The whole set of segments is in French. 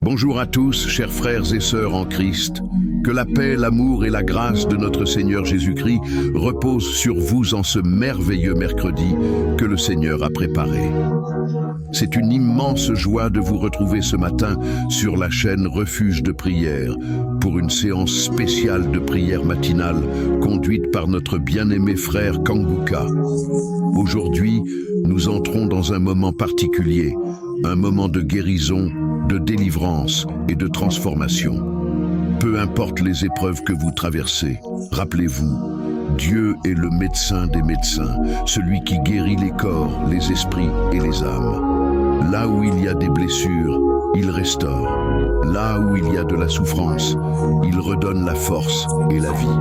Bonjour à tous, chers frères et sœurs en Christ. Que la paix, l'amour et la grâce de notre Seigneur Jésus-Christ reposent sur vous en ce merveilleux mercredi que le Seigneur a préparé. C'est une immense joie de vous retrouver ce matin sur la chaîne Refuge de prière pour une séance spéciale de prière matinale conduite par notre bien-aimé frère Kanguka. Aujourd'hui, nous entrons dans un moment particulier, un moment de guérison, de délivrance et de transformation. Peu importe les épreuves que vous traversez, rappelez-vous, Dieu est le médecin des médecins, celui qui guérit les corps, les esprits et les âmes. Là où il y a des blessures, il restaure. Là où il y a de la souffrance, il redonne la force et la vie.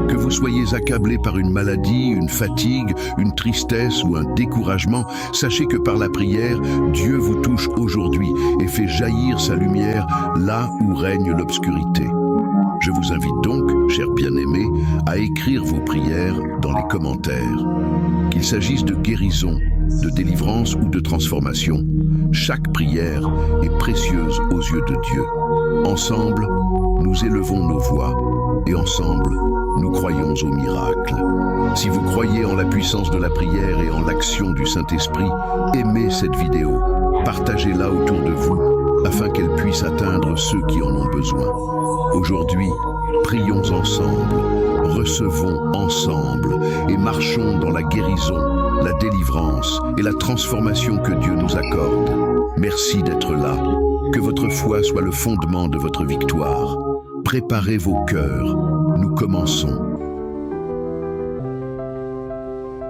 Que vous soyez accablé par une maladie, une fatigue, une tristesse ou un découragement, sachez que par la prière, Dieu vous touche aujourd'hui et fait jaillir sa lumière là où règne l'obscurité. Je vous invite donc, chers bien-aimés, à écrire vos prières dans les commentaires. Qu'il s'agisse de guérison, de délivrance ou de transformation, chaque prière est précieuse aux yeux de Dieu. Ensemble, nous élevons nos voix et ensemble, nous croyons au miracle. Si vous croyez en la puissance de la prière et en l'action du Saint-Esprit, aimez cette vidéo, partagez-la autour de vous afin qu'elle puisse atteindre ceux qui en ont besoin. Aujourd'hui, prions ensemble, recevons ensemble et marchons dans la guérison, la délivrance et la transformation que Dieu nous accorde. Merci d'être là. Que votre foi soit le fondement de votre victoire. Préparez vos cœurs. Nous commençons.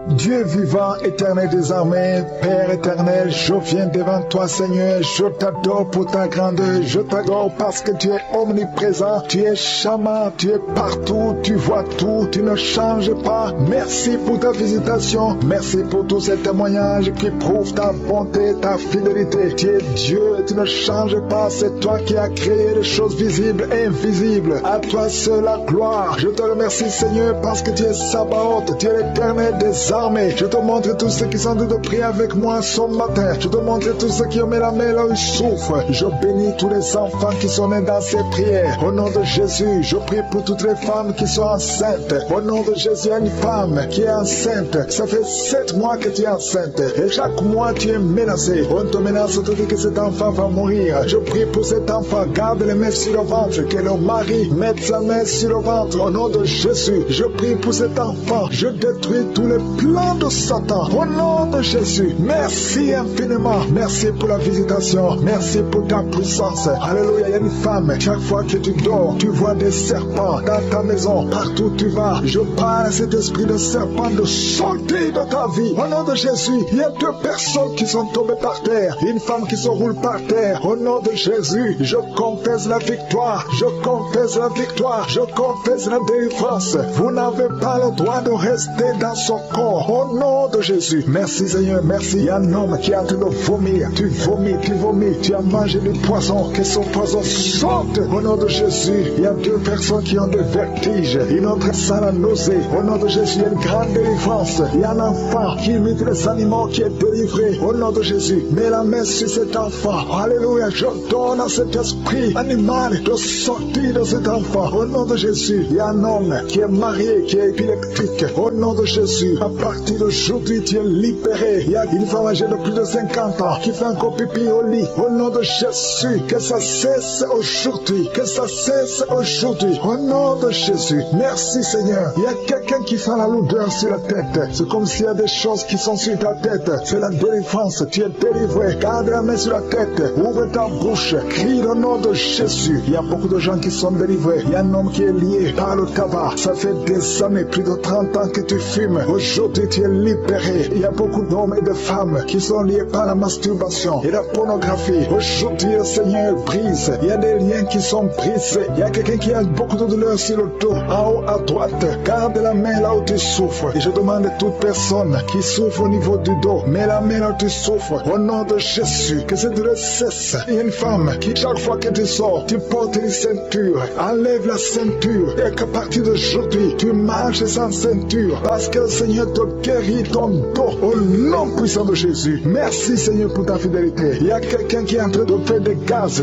Dieu vivant, éternel des armées, Père éternel, je viens devant toi, Seigneur, je t'adore pour ta grandeur, je t'adore parce que tu es omniprésent, tu es charmant, tu es partout, tu vois tout, tu ne changes pas. Merci pour ta visitation, merci pour tous ces témoignages qui prouvent ta bonté, ta fidélité. Tu es Dieu, tu ne changes pas, c'est toi qui as créé les choses visibles et invisibles. À toi seul la gloire. Je te remercie, Seigneur, parce que tu es Sabaoth, tu es l'éternel des armées. Je te montre tous ceux qui sont en train de prier avec moi ce matin. Je te montre tous ceux qui ont mis la main là où ils souffrent. Je bénis tous les enfants qui sont nés dans ces prières. Au nom de Jésus, je prie pour toutes les femmes qui sont enceintes. Au nom de Jésus, il y a une femme qui est enceinte. Ça fait 7 mois que tu es enceinte. Et chaque mois, tu es menacée. On te menace, on te dit que cet enfant va mourir. Je prie pour cet enfant. Garde les mains sur le ventre. Que le mari mette sa main sur le ventre. Au nom de Jésus, je prie pour cet enfant. Je détruis tous les plans de Satan. Au nom de Jésus, merci infiniment. Merci pour la visitation. Merci pour ta puissance. Alléluia. Il y a une femme. Chaque fois que tu dors, tu vois des serpents dans ta maison. Partout où tu vas, je parle à cet esprit de serpent de sortir de ta vie. Au nom de Jésus, il y a 2 personnes qui sont tombées par terre. Une femme qui se roule par terre. Au nom de Jésus, je confesse la victoire. Je confesse la victoire. Je confesse la délivrance. Vous n'avez pas le droit de rester dans son corps. Au nom de Jésus. Merci Seigneur, merci. Il y a un homme qui est en train de vomir. Tu vomis, tu as mangé du poison. Que son poison sorte. Au nom de Jésus. Il y a 2 personnes qui ont des vertiges. Une autre sent la nausée. Au nom de Jésus, il y a une grande délivrance. Il y a un enfant qui imite les animaux qui est délivré. Au nom de Jésus. Mets la main sur cet enfant. Alléluia. Je donne à cet esprit animal de sortir de cet enfant. Au nom de Jésus. Il y a un homme qui est marié, qui est épileptique. Au nom de Jésus. À partir d'aujourd'hui, tu es libéré. Il y a une femme âgée de plus de 50 ans qui fait encore pipi au lit. Au nom de Jésus, que ça cesse aujourd'hui. Que ça cesse aujourd'hui. Au nom de Jésus. Merci Seigneur. Il y a quelqu'un qui sent la lourdeur sur la tête. C'est comme s'il y a des choses qui sont sur ta tête. C'est la délivrance. Tu es délivré. Garde la main sur la tête. Ouvre ta bouche. Crie au nom de Jésus. Il y a beaucoup de gens qui sont délivrés. Il y a un homme qui est lié par le tabac. Ça fait des années, plus de 30 ans que tu fumes. Aujourd'hui, tu es libéré. Il y a beaucoup d'hommes et de femmes qui sont liés par la masturbation et la pornographie. Aujourd'hui, le Seigneur brise. Il y a des liens qui sont brisés. Il y a quelqu'un qui a beaucoup de douleur sur le dos. En haut à droite, garde la main là où tu souffres. Et je demande à toute personne qui souffre au niveau du dos, mets la main là où tu souffres. Au nom de Jésus, que cette douleur grossesse. Il y a une femme qui, chaque fois que tu sors, tu portes une ceinture. Enlève la ceinture et qu'à partir d'aujourd'hui, tu marches sans ceinture parce que le Seigneur te guérit ton dos au nom puissant de Jésus. Merci Seigneur pour ta fidélité. Il y a quelqu'un qui est en train de faire des gaz.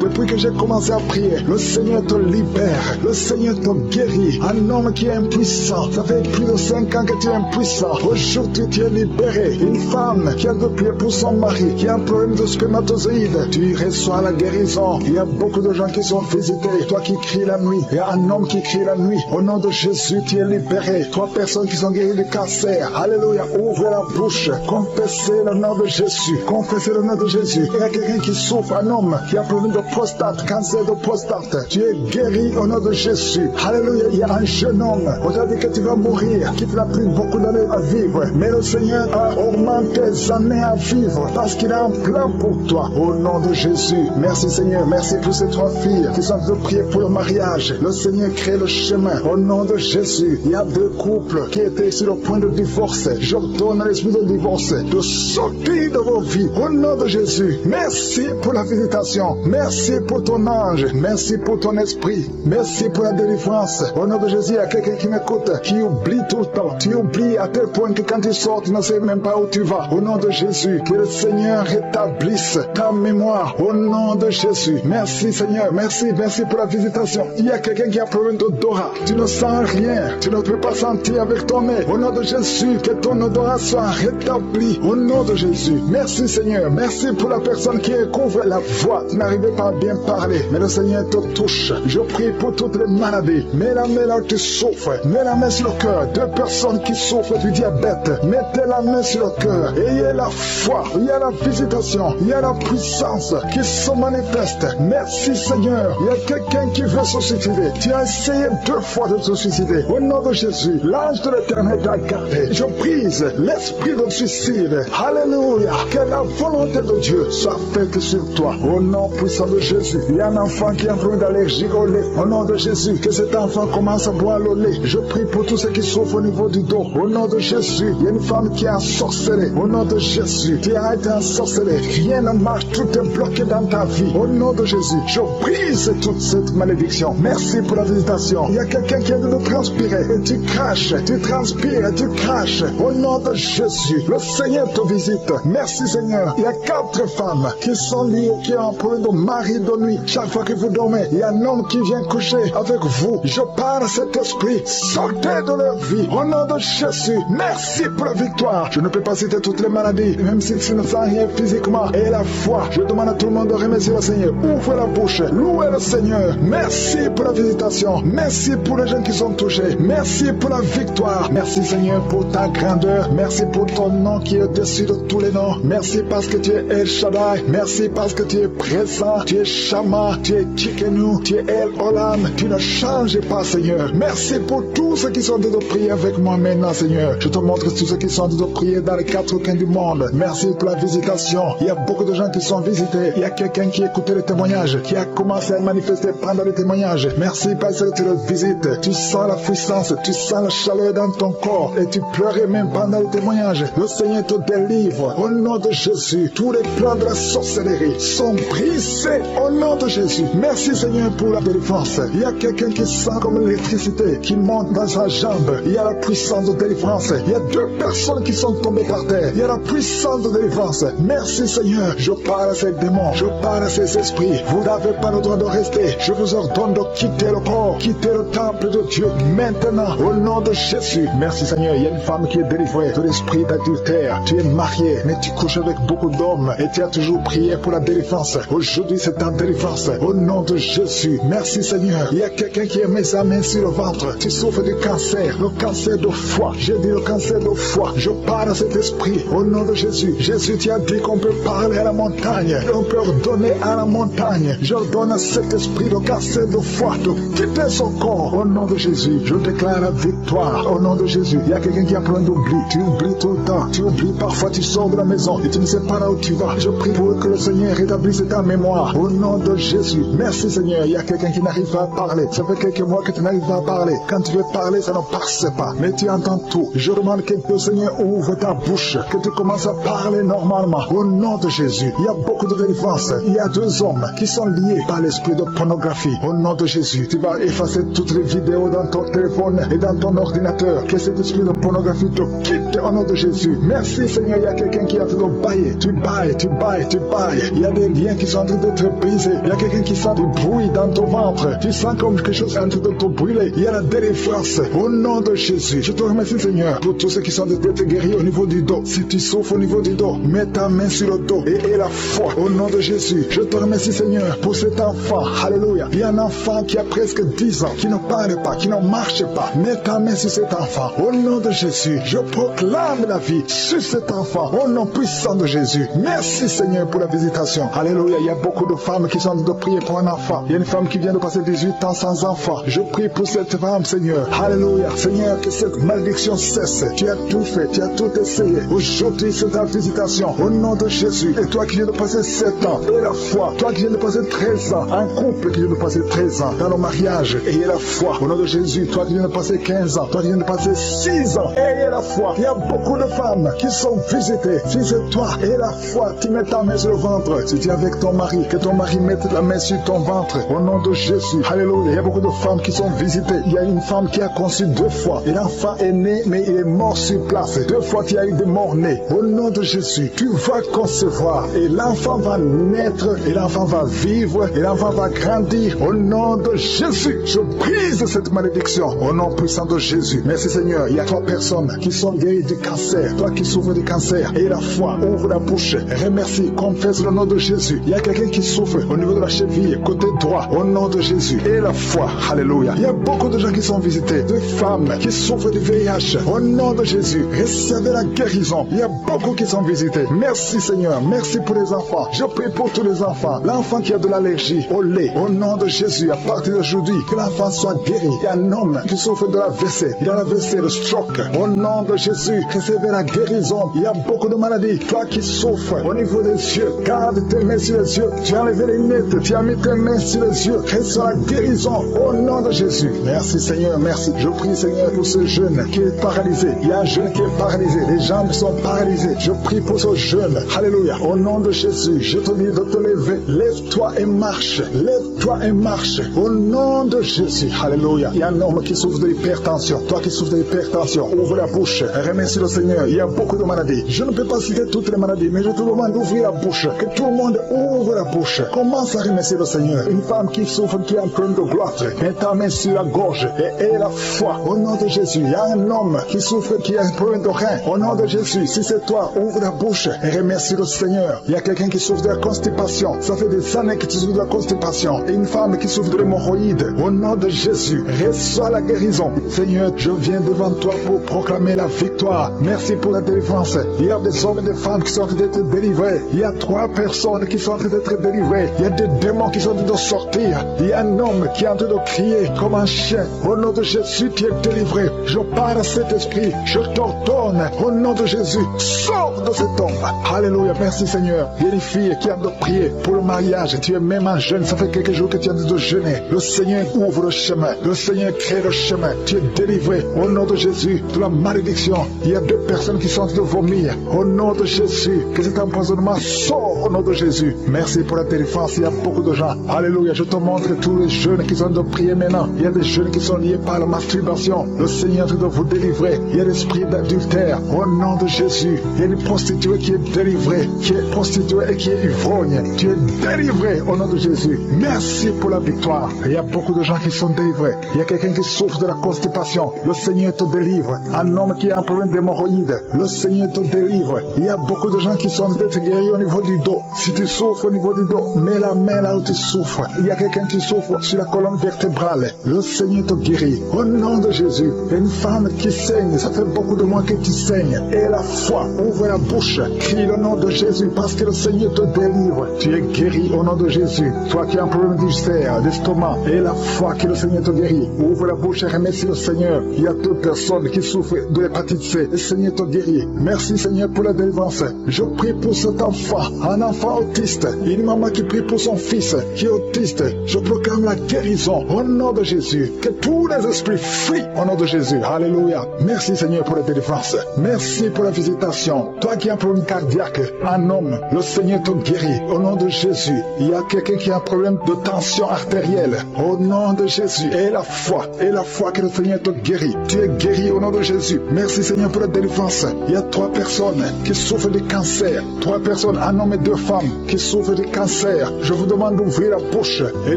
Depuis que j'ai commencé à prier, le Seigneur te libère. Le Seigneur te guérit. Un homme qui est impuissant. Ça fait plus de 5 ans que tu es impuissant. Aujourd'hui, tu es libéré. Une femme qui a de prier pour son mari, qui a un problème de spermatozoïde. Tu reçois la guérison. Il y a beaucoup de gens qui sont visités. Toi qui cries la nuit. Il y a un homme qui crie la nuit. Au nom de Jésus, tu es libéré. 3 personnes qui sont guéries du cancer. Alléluia. Ouvre la bouche. Confessez le nom de Jésus. Confessez le nom de Jésus. Il y a quelqu'un qui souffre, un homme qui a un problème de prostate, cancer de prostate. Tu es guéri au nom de Jésus. Alléluia. Il y a un jeune homme. On t'a dit que tu vas mourir, qu'il n'a plus beaucoup d'années à vivre. Mais le Seigneur a augmenté tes années à vivre parce qu'il a un plan pour toi. Au nom de Jésus. Merci Seigneur. Merci pour ces 3 filles qui sont en train de prier pour le mariage. Le Seigneur crée le chemin. Au nom de Jésus. Il y a 2 couples qui étaient sur le point de divorce. J'ordonne à l'esprit de divorce de sortir de vos vies. Au nom de Jésus. Merci pour la visitation. Merci pour ton ange. Merci pour ton esprit. Merci pour la délivrance. Au nom de Jésus, il y a quelqu'un qui m'écoute, qui oublie tout le temps. Tu oublies à tel point que quand tu sors, tu ne sais même pas où tu vas. Au nom de Jésus, que le Seigneur rétablisse ta mémoire. Au nom de Jésus. Merci Seigneur. Merci pour la visitation. Il y a quelqu'un qui a un problème d'odorat. Tu ne sens rien. Tu ne peux pas sentir avec ton nez. Au nom de Jésus, que ton odorat soit rétabli. Au nom de Jésus. Merci Seigneur. Merci pour la personne qui couvre la voix. Tu n'arrivais pas à bien parler. Mais le Seigneur te touche. Je prie pour toutes les maladies. Mets la main là où tu souffres. Mets la main sur le cœur. 2 personnes qui souffrent du diabète. Mettez la main sur le cœur. Ayez la foi. Il y a la visitation. Il y a la puissance qui se manifeste. Merci Seigneur. Il y a quelqu'un qui veut se suicider. Tu as essayé 2 fois de te suicider. Au nom de Jésus, l'ange de l'Éternel t'a gardé. Je brise l'esprit de suicide. Alléluia. Que la volonté de Dieu soit faite sur toi. Au nom puissant de Jésus. Il y a un enfant qui a un problème d'allergie au lait. Au nom de Jésus, que cet enfant commence à boire le lait. Je prie pour tous ceux qui souffrent au niveau du dos. Au nom de Jésus, il y a une femme qui a ensorcelé. Au nom de Jésus, tu as été ensorcelé. Rien ne marche, tout est bloqué dans ta vie. Au nom de Jésus, je brise toute cette malédiction. Merci pour la visitation. Il y a quelqu'un qui est de transpirer. Et tu craches, tu transpires et tu craches. Au nom de Jésus, le Seigneur te visite. Merci Seigneur. Il y a 4 femmes qui sont liées, qui ont un problème de mari de nuit. Chaque fois que vous dormez, il y a un homme qui vient coucher avec vous. Je parle à cet esprit. Sortez de leur vie. Au nom de Jésus, merci pour la victoire. Je ne peux pas citer toutes les maladies, même si tu ne sens rien physiquement. Et la foi, je demande à tout le monde de remercier le Seigneur. Ouvre la bouche, louez le Seigneur. Merci pour la visitation. Merci pour les gens qui sont touchés. Merci pour la victoire. Merci Seigneur pour ta grandeur. Merci pour ton nom qui est au-dessus de tous les noms. Merci parce que tu es El Shaddai. Merci parce que tu es présent. Tu es Shama, tu es Tchikenu, tu es El Olam. Tu ne changes pas Seigneur. Merci pour tous ceux qui sont en train de prier avec moi maintenant Seigneur. Je te montre tous ceux qui sont en train de prier dans les 4 coins du monde. Merci pour la visitation. Il y a beaucoup de gens qui sont visités. Il y a quelqu'un qui écoutait les témoignages, qui a commencé à manifester pendant les témoignages. Merci parce que tu le visites. Tu sens la puissance, tu sens la chaleur dans ton corps et tu pleurais même pendant le témoignage. Le Seigneur te délivre. Au nom de Jésus, tous les plans de la sorcellerie sont brisés au nom de Jésus. Merci Seigneur pour la délivrance. Il y a quelqu'un qui sent comme l'électricité qui monte dans sa jambe. Il y a la puissance de délivrance. Il y a 2 personnes qui sont tombées par terre. Il y a la puissance de délivrance. Merci Seigneur. Je parle à ces démons. Je parle à ces esprits. Vous n'avez pas le droit de rester. Je vous ordonne de quitter le corps, quitter le temple de Dieu maintenant au nom de Jésus. Merci Seigneur. Il y a une femme qui est délivrée de l'esprit d'adultère. Tu es marié, mais tu couches avec beaucoup d'hommes et tu as toujours prié pour la délivrance. Aujourd'hui, c'est ta délivrance au nom de Jésus. Merci Seigneur. Il y a quelqu'un qui a mis sa main sur le ventre. Tu souffres du cancer, le cancer de foie. J'ai dit le cancer de foie. Je parle à cet esprit au nom de Jésus. Jésus, tu as dit qu'on peut parler à la montagne. On peut ordonner à la montagne. J'ordonne à cet esprit de cancer de foie de quitter son corps au nom de Jésus. Je déclare la victoire au nom de Jésus. Il y a quelqu'un qui a plein d'oubli. Tu oublies tout le temps. Tu oublies parfois, tu sors de la maison et tu ne sais pas là où tu vas. Je prie pour que le Seigneur rétablisse ta mémoire au nom de Jésus. Merci Seigneur. Il y a quelqu'un qui n'arrive pas à parler. Ça fait quelques mois que tu n'arrives pas à parler. Quand tu veux parler, ça ne passe pas. Mais tu entends tout. Je demande que le Seigneur ouvre ta bouche, que tu commences à parler normalement au nom de Jésus. Jésus. Il y a beaucoup de délivrance. Il y a 2 hommes qui sont liés par l'esprit de pornographie. Au nom de Jésus, tu vas effacer toutes les vidéos dans ton téléphone et dans ton ordinateur. Que cet esprit de pornographie te quitte au nom de Jésus. Merci Seigneur, il y a quelqu'un qui est en train de bailler. Tu bailles, tu bailles, tu bailles. Il y a des liens qui sont en train d'être brisés. Il y a quelqu'un qui sent du bruit dans ton ventre. Tu sens comme quelque chose est en train de te brûler. Il y a la délivrance. Au nom de Jésus, je te remercie Seigneur pour tous ceux qui sont d'être guéris au niveau du dos. Si tu souffres au niveau du dos, mets ta main sur le dos et la foi. Au nom de Jésus, je te remercie Seigneur pour cet enfant. Alléluia. Il y a un enfant qui a presque 10 ans, qui ne parle pas, qui ne marche pas. Mets ta main sur cet enfant. Au nom de Jésus, je proclame la vie sur cet enfant. Au nom puissant de Jésus. Merci Seigneur pour la visitation. Alléluia. Il y a beaucoup de femmes qui sont en train de prier pour un enfant. Il y a une femme qui vient de passer 18 ans sans enfant. Je prie pour cette femme Seigneur. Alléluia. Seigneur, que cette malédiction cesse. Tu as tout fait, tu as tout essayé. Aujourd'hui c'est ta visitation. Au nom de Jésus. Et toi qui viens de passer 7 ans, et la foi. Toi qui viens de passer 13 ans. Un couple qui vient de passer 13 ans dans le mariage, ayez la foi. Au nom de Jésus. Toi qui viens de passer 15 ans. Toi qui viens de passer 6 ans, ayez la foi. Il y a beaucoup de femmes qui sont visitées. Si c'est toi, ayez la foi. Tu mets ta main sur le ventre. Si tu es avec ton mari, que ton mari mette la main sur ton ventre. Au nom de Jésus. Alléluia. Il y a beaucoup de femmes qui sont visitées. Il y a une femme qui a conçu 2 fois. Et l'enfant est né, mais il est mort sur place. 2 fois qu'il y a eu des morts-nés. Au nom de Jésus, tu vas concevoir. Et l'enfant va naître. Et l'enfant va vivre. Et l'enfant va grandir. Au nom de Jésus, je brise cette malédiction. Au nom puissant de Jésus. Merci Seigneur. Il y a 3 personnes qui sont guéries du cancer. Toi qui souffres du cancer. Et la foi, ouvre la bouche. Remercie, confesse le nom de Jésus. Il y a quelqu'un qui souffre au niveau de la cheville, côté droit. Au nom de Jésus. Et la foi. Alléluia. Il y a beaucoup de gens qui sont visités. De femmes qui souffrent du VIH. Au nom de Jésus. Recevez la guérison. Il y a beaucoup qui sont visités. Merci Seigneur. Merci pour les enfants. Je prie pour tous les enfants. L'enfant qui a de l'allergie au lait. Au nom de Jésus. À partir d'aujourd'hui, que l'enfant soit guéri. Il y a un homme qui souffre de l'AVC. Il a l'AVC, le stroke. Au nom de Jésus. Recevez la guérison. Il y a beaucoup de maladies. Toi qui souffres au niveau des yeux. Garde tes mains sur les yeux. Tu as enlevé les lunettes. Tu as mis tes mains sur les yeux. Reçois la guérison. Au nom de Jésus. Merci Seigneur. Merci. Je prie Seigneur pour ce jeune qui est paralysé. Il y a un jeune qui est paralysé. Les jambes sont paralysées. Je prie pour ce jeune. Alléluia. Au nom de Jésus. Je te dis de te lever. Lève-toi et marche. Lève-toi et marche. Au nom de Jésus. Alléluia. Il y a un homme qui souffre de l'hypertension. Toi qui souffres de l'hypertension, ouvre la bouche. Remercie le Seigneur. Il y a beaucoup de maladies. Je ne peux pas citer toutes les maladies, mais je te demande d'ouvrir la bouche. Que tout le monde ouvre la bouche. Commence à remercier le Seigneur. Une femme qui souffre, qui est en train de gloître. Mets ta main sur la gorge et aie la foi. Au nom de Jésus. Il y a un homme qui souffre, qui a un problème de rein. Au nom de Jésus. Si c'est toi, ouvre la bouche et remercie le Seigneur. Il y a quelqu'un qui souffre de la constipation. Ça fait des années que tu souffres de la constipation. Et une femme qui souffre de l'hémorroïde. Au nom de Jésus. Reçois la guérison. Seigneur, je viens devant toi pour proclamer la victoire. Merci pour la délivrance. Il y a des hommes et des femmes qui sont en train d'être délivrés. Il y a 3 personnes qui sont en train d'être délivrées. Il y a des démons qui sont en train de sortir. Il y a un homme qui est en train de crier comme un chien. Au nom de Jésus, tu es délivré. Je parle à cet esprit. Je t'ordonne. Au nom de Jésus, sors de cet homme. Alléluia. Merci Seigneur. Il y a des filles qui ont de prier pour le mariage. Tu es même un jeune. Ça fait quelques jours que tu as de jeûner. Le Seigneur ouvre le chemin. Le Seigneur crée le chemin. Tu es délivré. Au nom de Jésus, de la malédiction. Il y a 2 personnes qui sont en train de vomir. Au nom de Jésus, que cet empoisonnement sort au nom de Jésus. Merci pour la délivrance. Il y a beaucoup de gens. Alléluia. Je te montre tous les jeunes qui sont en train de prier maintenant. Il y a des jeunes qui sont liés par la masturbation. Le Seigneur est en train de vous délivrer. Il y a l'esprit d'adultère. Au nom de Jésus. Il y a une prostituée qui est délivrée. Qui est prostituée et qui est ivrogne. Tu es délivré au nom de Jésus. Merci pour la victoire. Il y a beaucoup de gens qui sont délivrés. Il y a quelqu'un qui souffre de la constipation. Le Seigneur te délivre. Un homme qui a un problème d'hémorroïde. Le Seigneur te délivre. Il y a beaucoup de gens qui sont d'être guéris au niveau du dos. Si tu souffres au niveau du dos, mets la main là où tu souffres. Il y a quelqu'un qui souffre sur la colonne vertébrale. Le Seigneur te guérit. Au nom de Jésus. Une femme qui saigne. Ça fait beaucoup de mois que tu saignes. Et la foi. Ouvre la bouche. Crie le nom de Jésus parce que le Seigneur te délivre. Tu es guéri au nom de Jésus. Toi qui as un problème d'ulcère, d'estomac. Et la foi que le Seigneur te guérit. Ouvre la bouche et remercie le Seigneur. Il y a 2 personnes qui souffrent de l'hépatite passer. Le Seigneur te guérit. Merci Seigneur pour la délivrance. Je prie pour cet enfant, un enfant autiste. Une maman qui prie pour son fils qui est autiste. Je proclame la guérison au nom de Jésus. Que tous les esprits fuient au nom de Jésus. Alléluia. Merci Seigneur pour la délivrance. Merci pour la visitation. Toi qui as un problème cardiaque, un homme, le Seigneur te guérit au nom de Jésus. Il y a quelqu'un qui a un problème de tension artérielle au nom de Jésus. Et la foi que le Seigneur te guérit. Tu es guéri au nom de Jésus. Merci Seigneur pour la délivrance. Il y a 3 personnes qui souffrent de cancer. 3 personnes, un homme et 2 femmes qui souffrent de cancer. Je vous demande d'ouvrir la bouche et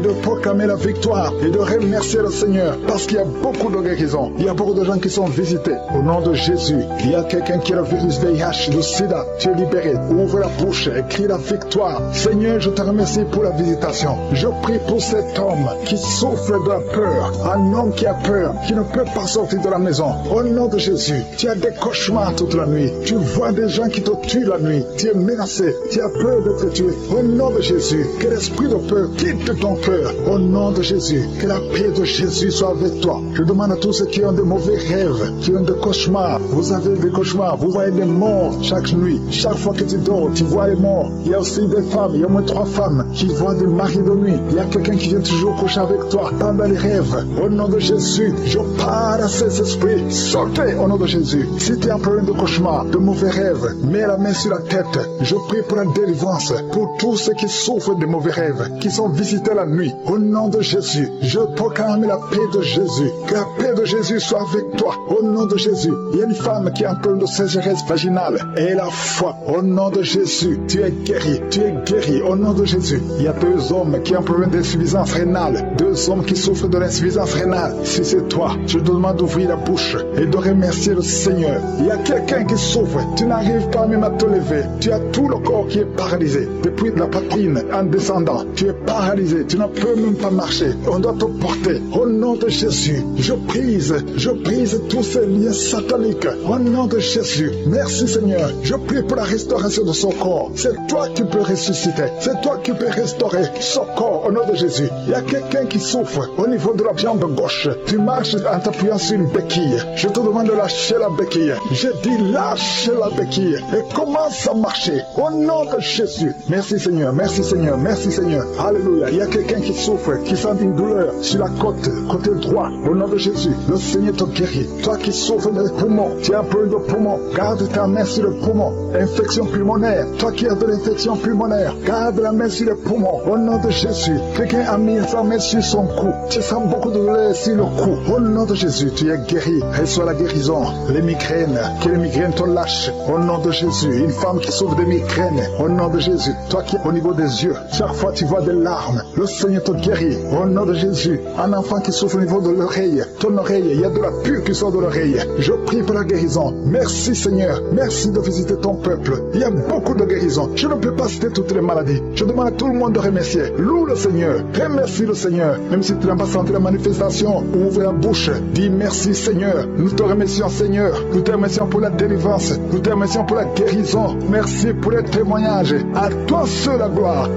de proclamer la victoire et de remercier le Seigneur parce qu'il y a beaucoup de guérisons. Il y a beaucoup de gens qui sont visités au nom de Jésus. Il y a quelqu'un qui a le virus VIH, le sida. Tu es libéré. Ouvre la bouche et crie la victoire. Seigneur, je te remercie pour la visitation. Je prie pour cet homme qui souffre de la peur. Un homme qui a peur, qui ne peut pas sortir de la maison. Au nom de Jésus, tu as des cauchemars toute la nuit. Tu vois des gens qui te tuent la nuit. Tu es menacé. Tu as peur d'être tué. Au nom de Jésus, que l'esprit de peur quitte ton cœur. Au nom de Jésus, que la paix de Jésus soit avec toi. Je demande à tous ceux qui ont de mauvais rêves, qui ont des cauchemars. Vous avez des cauchemars. Vous voyez des morts chaque nuit. Chaque fois que tu dors, tu vois les morts. Il y a aussi des femmes. Il y a au moins 3 femmes qui voient des maris de nuit. Il y a quelqu'un qui vient toujours coucher avec toi pendant les rêves. Au nom de Jésus, je parle à ces esprits. Sortez au nom de Jésus. Si tu as un problème de cauchemar, de mauvais rêves, mets la main sur la tête. Je prie pour la délivrance, pour tous ceux qui souffrent de mauvais rêves, qui sont visités la nuit. Au nom de Jésus, je proclame la paix de Jésus. Que la paix de Jésus soit avec toi. Au nom de Jésus, il y a une femme qui a un problème de sécheresse vaginale. Et la foi, au nom de Jésus, tu es guéri. Tu es guéri au nom de Jésus. Il y a 2 hommes qui ont un problème d'insuffisance rénale. 2 hommes qui souffrent de l'insuffisance rénale. Si c'est toi, je te demande d'ouvrir la bouche et de remercier le Seigneur. Il y a quelqu'un qui souffre. Tu n'arrives pas même à te lever. Tu as tout le corps qui est paralysé. Depuis la poitrine en descendant, tu es paralysé. Tu ne peux même pas marcher. On doit te porter. Au nom de Jésus, je brise tous ces liens sataniques. Au nom de Jésus, merci Seigneur. Je prie pour la restauration de son corps. C'est toi qui peux ressusciter. C'est toi qui peux restaurer son corps au nom de Jésus. Il y a quelqu'un qui souffre au niveau de la jambe gauche. Tu marches en t'appuyant sur une béquille. Je te demande de lâcher la béquille. Je dis lâche la béquille et commence à marcher au nom de Jésus. Merci Seigneur, merci Seigneur, merci Seigneur. Alléluia. Il y a quelqu'un qui souffre, qui sent une douleur sur la côté droit. Au nom de Jésus, le Seigneur te guérit. Toi qui souffres des poumons, tu as un peu de poumon, garde ta main sur le poumon. Infection pulmonaire, toi qui as de l'infection pulmonaire, garde la main sur le poumon. Au nom de Jésus, quelqu'un a mis sa main sur son cou. Tu sens beaucoup de douleur sur le cou. Au nom de Jésus, tu es guéri. Reçois la guérison. Les migraines, que les migraines te lâchent. Au nom de Jésus, une femme qui souffre de migraines. Au nom de Jésus, toi qui es au niveau des yeux, chaque fois tu vois des larmes. Le Seigneur te guérit. Au nom de Jésus, un enfant qui souffre au niveau de l'oreille. Ton oreille, il y a de la pure qui sort de l'oreille. Je prie pour la guérison. Merci Seigneur. Merci de visiter ton peuple. Il y a beaucoup de guérisons. Je ne peux pas citer toutes les maladies. Je demande à tout le monde de remercier. Loue le Seigneur. Remercie le Seigneur. Même si tu n'as pas senti la manifestation, ouvre la bouche. Dis merci Seigneur. Nous te remercions Seigneur. Nous te remercions pour la délivrance. Nous te remercions pour la guérison. Merci pour les témoignages. À toi seul la gloire.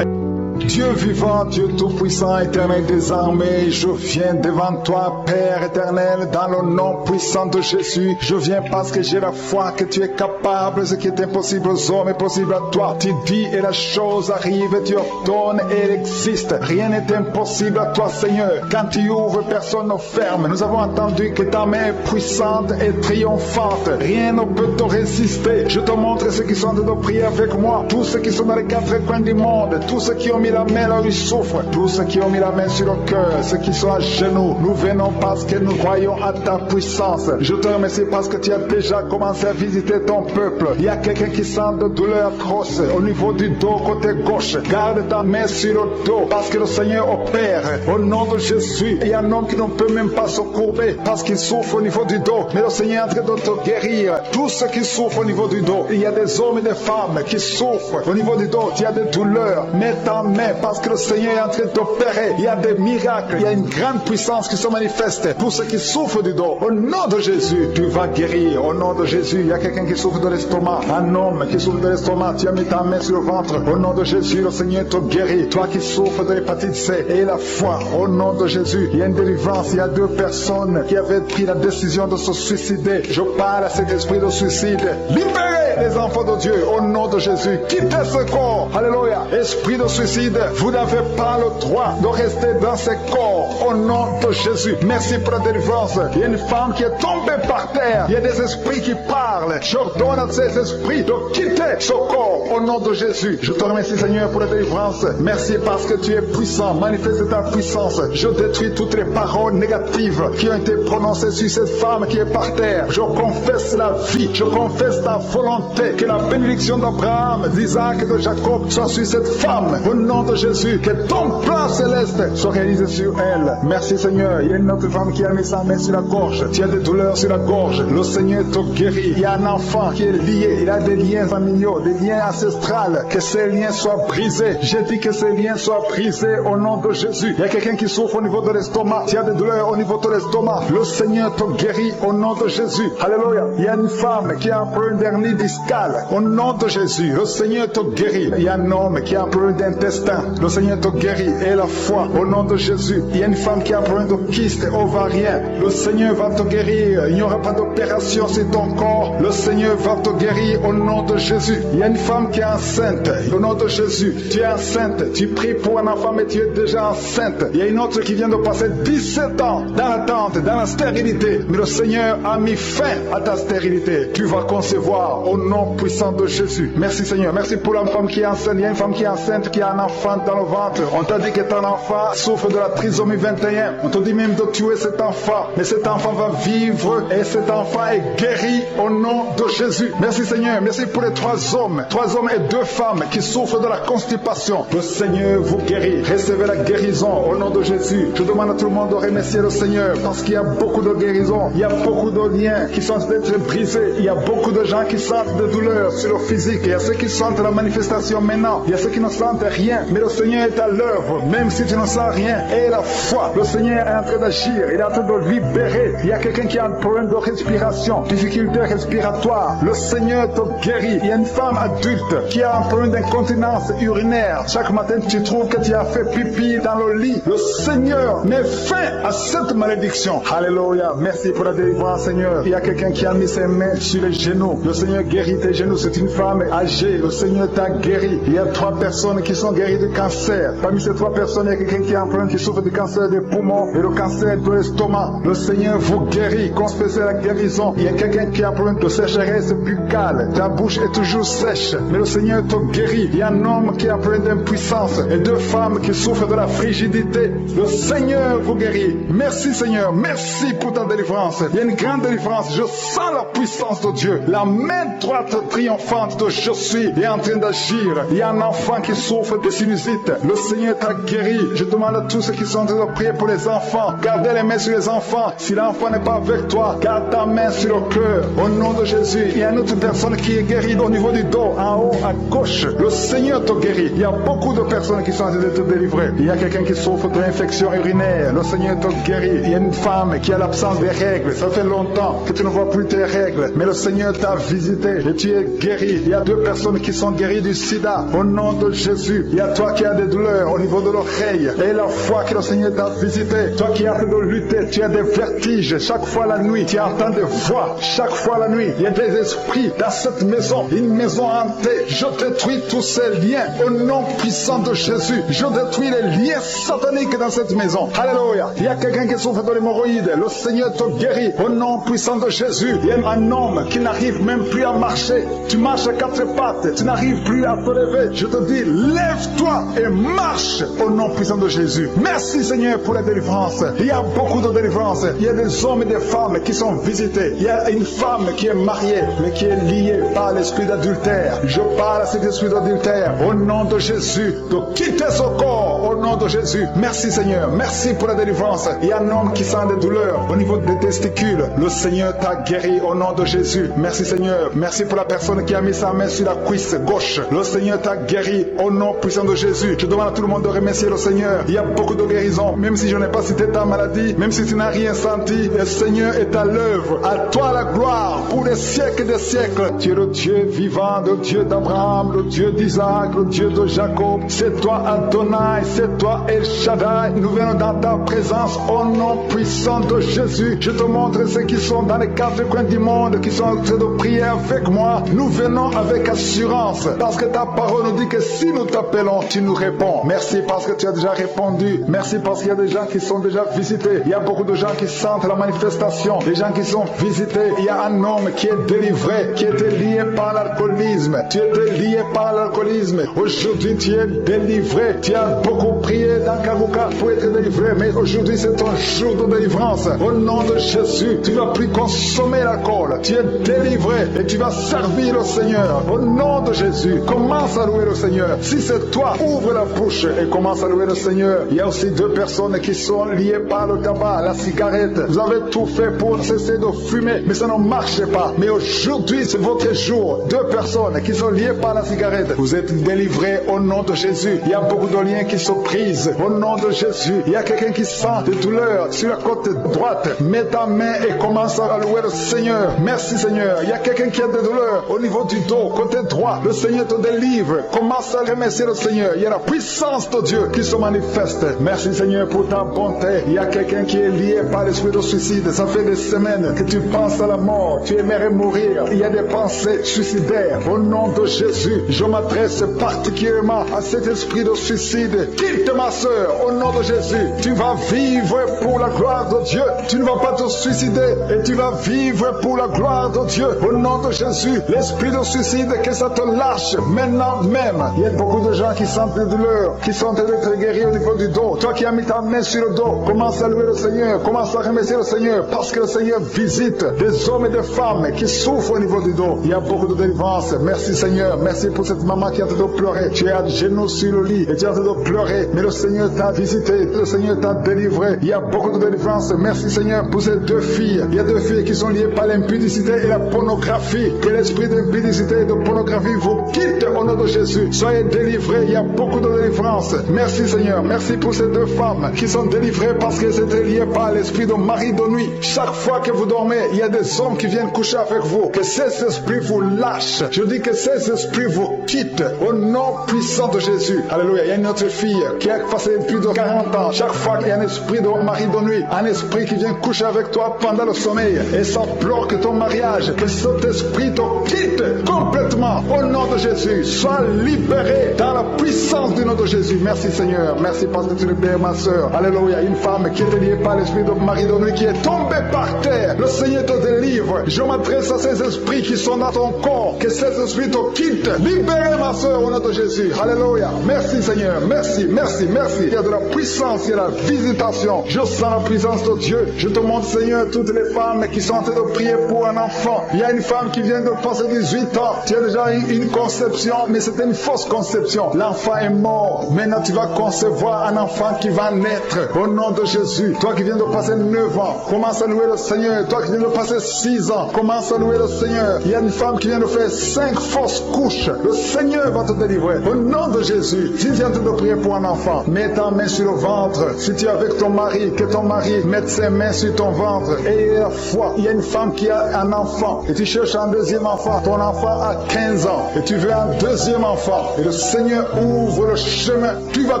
Dieu vivant, Dieu tout-puissant, éternel des armées, je viens devant toi, Père éternel, dans le nom puissant de Jésus. Je viens parce que j'ai la foi que tu es capable. Ce qui est impossible aux hommes est possible à toi. Tu dis et la chose arrive, tu ordonnes et elle existe. Rien n'est impossible à toi, Seigneur. Quand tu ouvres, personne ne ferme. Nous avons entendu que ta main est puissante et triomphante. Rien ne peut te résister. Je te montre ceux qui sont en train de prier avec moi. Tous ceux qui sont dans les 4 coins du monde. Tous ceux qui ont mis la main là où ils souffrent. Tous ceux qui ont mis la main sur le cœur. Ceux qui sont à genoux. Nous venons parce que nous croyons à ta puissance. Je te remercie parce que tu as déjà commencé à visiter ton peuple. Il y a quelqu'un qui sent de douleur atroce au niveau du dos côté gauche. Garde ta main sur le dos parce que le Seigneur opère. Au nom de Jésus, il y a un homme qui ne peut même pas se courber parce qu'il souffre au niveau du dos. Mais le Seigneur est en train de te guérir. Tous ceux qui souffrent au niveau du dos. Il y a des hommes et des femmes qui souffrent au niveau du dos. Il y a des douleurs. Mets ta mains parce que le Seigneur est en train d'opérer. Il y a des miracles, il y a une grande puissance qui se manifeste pour ceux qui souffrent du dos. Au nom de Jésus, tu vas guérir. Au nom de Jésus, il y a quelqu'un qui souffre de l'estomac. Un homme qui souffre de l'estomac, tu as mis ta main sur le ventre. Au nom de Jésus, le Seigneur te guérit. Toi qui souffres de l'hépatite C et la foi, au nom de Jésus, il y a une délivrance. Il y a 2 personnes qui avaient pris la décision de se suicider. Je parle à cet esprit de suicide. Libérez les enfants de Dieu au nom de Jésus. Quittez ce corps. Alléluia. Esprit de suicide, vous n'avez pas le droit de rester dans ce corps au nom de Jésus. Merci pour la délivrance. Il y a une femme qui est tombée par terre. Il y a des esprits qui parlent. J'ordonne à ces esprits de quitter ce corps au nom de Jésus. Je te remercie Seigneur pour la délivrance. Merci parce que tu es puissant. Manifeste ta puissance. Je détruis toutes les paroles négatives qui ont été prononcées sur cette femme qui est par terre. Je confesse la vie. Je confesse ta volonté. Que la bénédiction d'Abraham, d'Isaac et de Jacob soit sur cette femme. Au nom de Jésus, que ton plan céleste soit réalisé sur elle. Merci Seigneur. Il y a une autre femme qui a mis sa main sur la gorge. Tu as des douleurs sur la gorge. Le Seigneur te guérit. Il y a un enfant qui est lié. Il a des liens familiaux, des liens ancestrales. Que ces liens soient brisés. J'ai dit que ces liens soient brisés au nom de Jésus. Il y a quelqu'un qui souffre au niveau de l'estomac. Tu as des douleurs au niveau de l'estomac. Le Seigneur te guérit au nom de Jésus. Alléluia. Il y a une femme qui a un problème d'hernie discale. Au nom de Jésus, le Seigneur te guérit. Il y a un homme qui a un problème d'intestin. Le Seigneur te guérit. Et la foi au nom de Jésus. Il y a une femme qui a un problème de kyste ovarien. Le Seigneur va te guérir. Il n'y aura pas d'opération sur ton corps. Le Seigneur va te guérir au nom de Jésus. Il y a une femme qui est enceinte. Au nom de Jésus, tu es enceinte. Tu pries pour un enfant, mais tu es déjà enceinte. Il y a une autre qui vient de passer 17 ans dans l'attente, dans la stérilité. Mais le Seigneur a mis fin à ta stérilité. Tu vas concevoir au nom puissant de Jésus. Merci Seigneur. Merci pour la femme qui est enceinte. Il y a une femme qui est enceinte, qui a un enfant dans le ventre. On t'a dit que ton enfant souffre de la trisomie 21. On t'a dit même de tuer cet enfant. Mais cet enfant va vivre et cet enfant est guéri au nom de Jésus. Merci Seigneur. Merci pour les 3 hommes. 3 hommes et 2 femmes qui souffrent de la constipation. Le Seigneur vous guérit. Recevez la guérison au nom de Jésus. Je demande à tout le monde de remercier le Seigneur parce qu'il y a beaucoup de guérisons. Il y a beaucoup de liens qui sont d'être brisés. Il y a beaucoup de gens qui sentent des douleurs sur le physique. Il y a ceux qui sentent la manifestation maintenant. Il y a ceux qui ne sentent rien. Mais le Seigneur est à l'œuvre. Même si tu ne sens rien. Et la foi. Le Seigneur est en train d'agir. Il est en train de libérer. Il y a quelqu'un qui a un problème de respiration. Difficulté respiratoire. Le Seigneur te guérit. Il y a une femme adulte qui a un problème d'incontinence urinaire. Chaque matin, tu trouves que tu as fait pipi dans le lit. Le Seigneur met fin à cette malédiction. Alléluia. Merci pour la délivrance, Seigneur. Il y a quelqu'un qui a mis ses mains sur les genoux. Le Seigneur guérit tes genoux. C'est une femme âgée. Le Seigneur t'a guéri. Il y a 3 personnes qui sont guéries de cancer. Parmi ces 3 personnes, il y a quelqu'un qui a un problème qui souffre du cancer des poumons et le cancer de l'estomac. Le Seigneur vous guérit. Confessez la guérison. Il y a quelqu'un qui a un problème de sécheresse buccale. Ta bouche est toujours sèche. Mais le Seigneur te guérit. Il y a un homme qui a un problème d'impuissance et 2 femmes qui souffrent de la frigidité. Le Seigneur vous guérit. Merci Seigneur. Merci pour ta délivrance. Il y a une grande délivrance. Je sens la puissance de Dieu. La main droite triomphante de je suis est en train d'agir. Il y a un enfant qui souffre de sinusite. Le Seigneur t'a guéri. Je demande à tous ceux qui sont en train de prier pour les enfants. Gardez les mains sur les enfants. Si l'enfant n'est pas avec toi, garde ta main sur le cœur. Au nom de Jésus, il y a une autre personne qui est guérie au niveau du dos, en haut, à gauche. Le Seigneur te guérit. Il y a beaucoup de personnes qui sont en train de te délivrer. Il y a quelqu'un qui souffre de l'infection urinaire. Le Seigneur te guérit. Il y a une femme qui a l'absence des règles. Ça fait longtemps que tu ne vois plus tes règles. Mais le Seigneur t'a visité et tu es guéri. Il y a 2 personnes qui sont guéries du sida. Au nom de Jésus, il y a toi qui as des douleurs au niveau de l'oreille. Et la foi que le Seigneur t'a visité. Toi qui as de lutter, tu as des vertiges. Chaque fois la nuit, tu entends des voix. Chaque fois la nuit, il y a des esprits dans cette maison. Une maison hantée. Je détruis tous ces liens au nom puissant de Jésus. Je détruis les liens sataniques dans cette maison. Alléluia. Il y a quelqu'un qui souffre de l'hémorroïde. Le Seigneur te guérit au nom puissant de Jésus. Il y a un homme qui n'arrive même plus à marcher. Tu marches à 4 pattes. Tu n'arrives plus à te lever. Je te dis, lève-toi et marche au nom puissant de Jésus. Merci Seigneur pour la délivrance. Il y a beaucoup de délivrance. Il y a des hommes et des femmes qui sont visités. Il y a une femme qui est mariée, mais qui est liée par l'esprit d'adultère. Je parle à cet esprit d'adultère au nom de Jésus de quitter ce corps corps au nom de Jésus. Merci Seigneur, merci pour la délivrance. Il y a un homme qui sent des douleurs au niveau des testicules. Le Seigneur t'a guéri au nom de Jésus. Merci Seigneur, merci pour la personne qui a mis sa main sur la cuisse gauche. Le Seigneur t'a guéri au nom puissant de Jésus. Je demande à tout le monde de remercier le Seigneur. Il y a beaucoup de guérisons, même si je n'ai pas cité ta maladie, même si tu n'as rien senti, le Seigneur est à l'œuvre. À toi la gloire pour les siècles des siècles. Tu es le Dieu vivant, le Dieu d'Abraham, le Dieu d'Isaac, le Dieu de Jacob. C'est toi Adonai, c'est toi El Shaddai. Nous venons dans ta présence au nom puissant de Jésus. Je te montre ceux qui sont dans les quatre coins du monde, qui sont en train de prier avec moi. Nous venons avec assurance, parce que ta parole nous dit que si nous t'appelons, tu nous réponds. Merci parce que tu as déjà répondu. Merci parce qu'il y a des gens qui sont déjà visités. Il y a beaucoup de gens qui sentent la manifestation. Des gens qui sont visités. Il y a un homme qui est délivré, qui était lié par l'alcoolisme. Tu étais lié par l'alcoolisme. Aujourd'hui, tu es délivré. Tu as beaucoup prié dans Kabuka pour être délivré. Mais aujourd'hui, c'est ton jour de délivrance. Au nom de Jésus, tu ne vas plus consommer l'alcool. Tu es délivré et tu vas servir le Seigneur. Au nom de Jésus, commence à louer le Seigneur. Si c'est toi, ouvre la bouche et commence à louer le Seigneur. Il y a aussi deux personnes qui sont liées par le tabac, la cigarette. Vous avez tout fait pour cesser de fumer, mais ça ne marche pas. Mais aujourd'hui, c'est votre jour. Deux personnes qui sont liées par la cigarette. Vous êtes délivrés au nom de Jésus. Il y a beaucoup de liens qui se brisent au nom de Jésus. Il y a quelqu'un qui sent des douleurs sur la côte droite. Mets ta main et commence à louer le Seigneur. Merci Seigneur. Il y a quelqu'un qui a des douleurs au niveau du dos, côté droit. Le Seigneur te délivre. Commence à remercier le Seigneur. Il y a la puissance de Dieu qui se manifeste. Merci Seigneur pour ta bonté. Il y a quelqu'un qui est lié par l'esprit de suicide. Ça fait des semaines que tu penses à la mort. Tu aimerais mourir. Il y a des pensées suicidaires. Au nom de Jésus, je m'adresse particulièrement à cet esprit de suicide. Quitte ma soeur, au nom de Jésus. Tu vas vivre pour la gloire de Dieu. Tu ne vas pas te suicider et tu vas vivre pour la gloire de Dieu. Au nom de Jésus, l'esprit de suicide, que ça te lâche maintenant même. Il y a beaucoup de gens qui sentent des douleurs, qui sont en train d'être guéris au niveau du dos. Toi qui as mis ta main sur le dos, commence à louer le Seigneur, commence à remercier le Seigneur, parce que le Seigneur visite des hommes et des femmes qui souffrent au niveau du dos. Il y a beaucoup de délivrance. Merci Seigneur, merci pour cette maman qui est en train de pleurer. Tu es à genoux sur le lit et tu es en train de pleurer, mais le Seigneur t'a visité, le Seigneur t'a délivré. Il y a beaucoup de délivrance. Merci Seigneur pour ces deux filles. Il y a deux filles qui sont liées par l'impudicité et la pornographie. Que l'esprit d'impudicité et de pornographie vous quitte au nom de Jésus. Soyez délivrés. Il y a beaucoup de délivrance. Merci Seigneur. Merci pour ces deux femmes qui sont délivrées parce qu'elles étaient liées par l'esprit de mari de nuit. Chaque fois que vous dormez, il y a des hommes qui viennent coucher avec vous. Que ces esprits vous lâchent. Je dis que ces esprits vous quittent au nom puissant de Jésus. Alléluia. Il y a une autre fille qui a passé plus de 40 ans. Chaque fois qu'il y a un esprit de mari de nuit, un esprit qui vient coucher avec toi pendant le sommeil et ça bloque ton mariage, que cet esprit te quitte complètement au nom de Jésus. Sois libéré dans la puissance du nom de Jésus. Merci Seigneur. Merci parce que tu libères ma soeur. Alléluia. Une femme qui est liée par l'esprit de mari de nuit qui est tombée par terre. Le Seigneur te délivre. Je m'adresse à ces esprits qui sont dans ton corps. Que ces esprits te quittent. Libérez ma soeur au nom de Jésus. Alléluia. Merci Seigneur. Merci, merci, merci. Il y a de la puissance, il y a la visitation. Je sens la puissance de Dieu. Je te montre Seigneur toutes les femmes qui sont en train de prier pour un enfant. Il y a une femme qui vient de passer 18 ans. Tu as déjà eu une conception, mais c'était une fausse conception. L'enfant est mort. Maintenant tu vas concevoir un enfant qui va naître au nom de Jésus. Toi qui viens de passer 9 ans, commence à louer le Seigneur. Toi qui viens de passer 6 ans, commence à louer le Seigneur. Il y a une femme qui vient de faire 5 fausses couches. Le Seigneur va te délivrer au nom de Jésus. Si tu es en train de prier pour un enfant, mets ta main sur le ventre. Si tu es avec ton mari, que ton mari mette ses mains sur ton ventre et la foi. Il y a une femme qui a un enfant et tu cherches un deuxième enfant. Ton enfant a 15 ans et tu veux un deuxième enfant. Et le Seigneur ouvre le chemin. Tu vas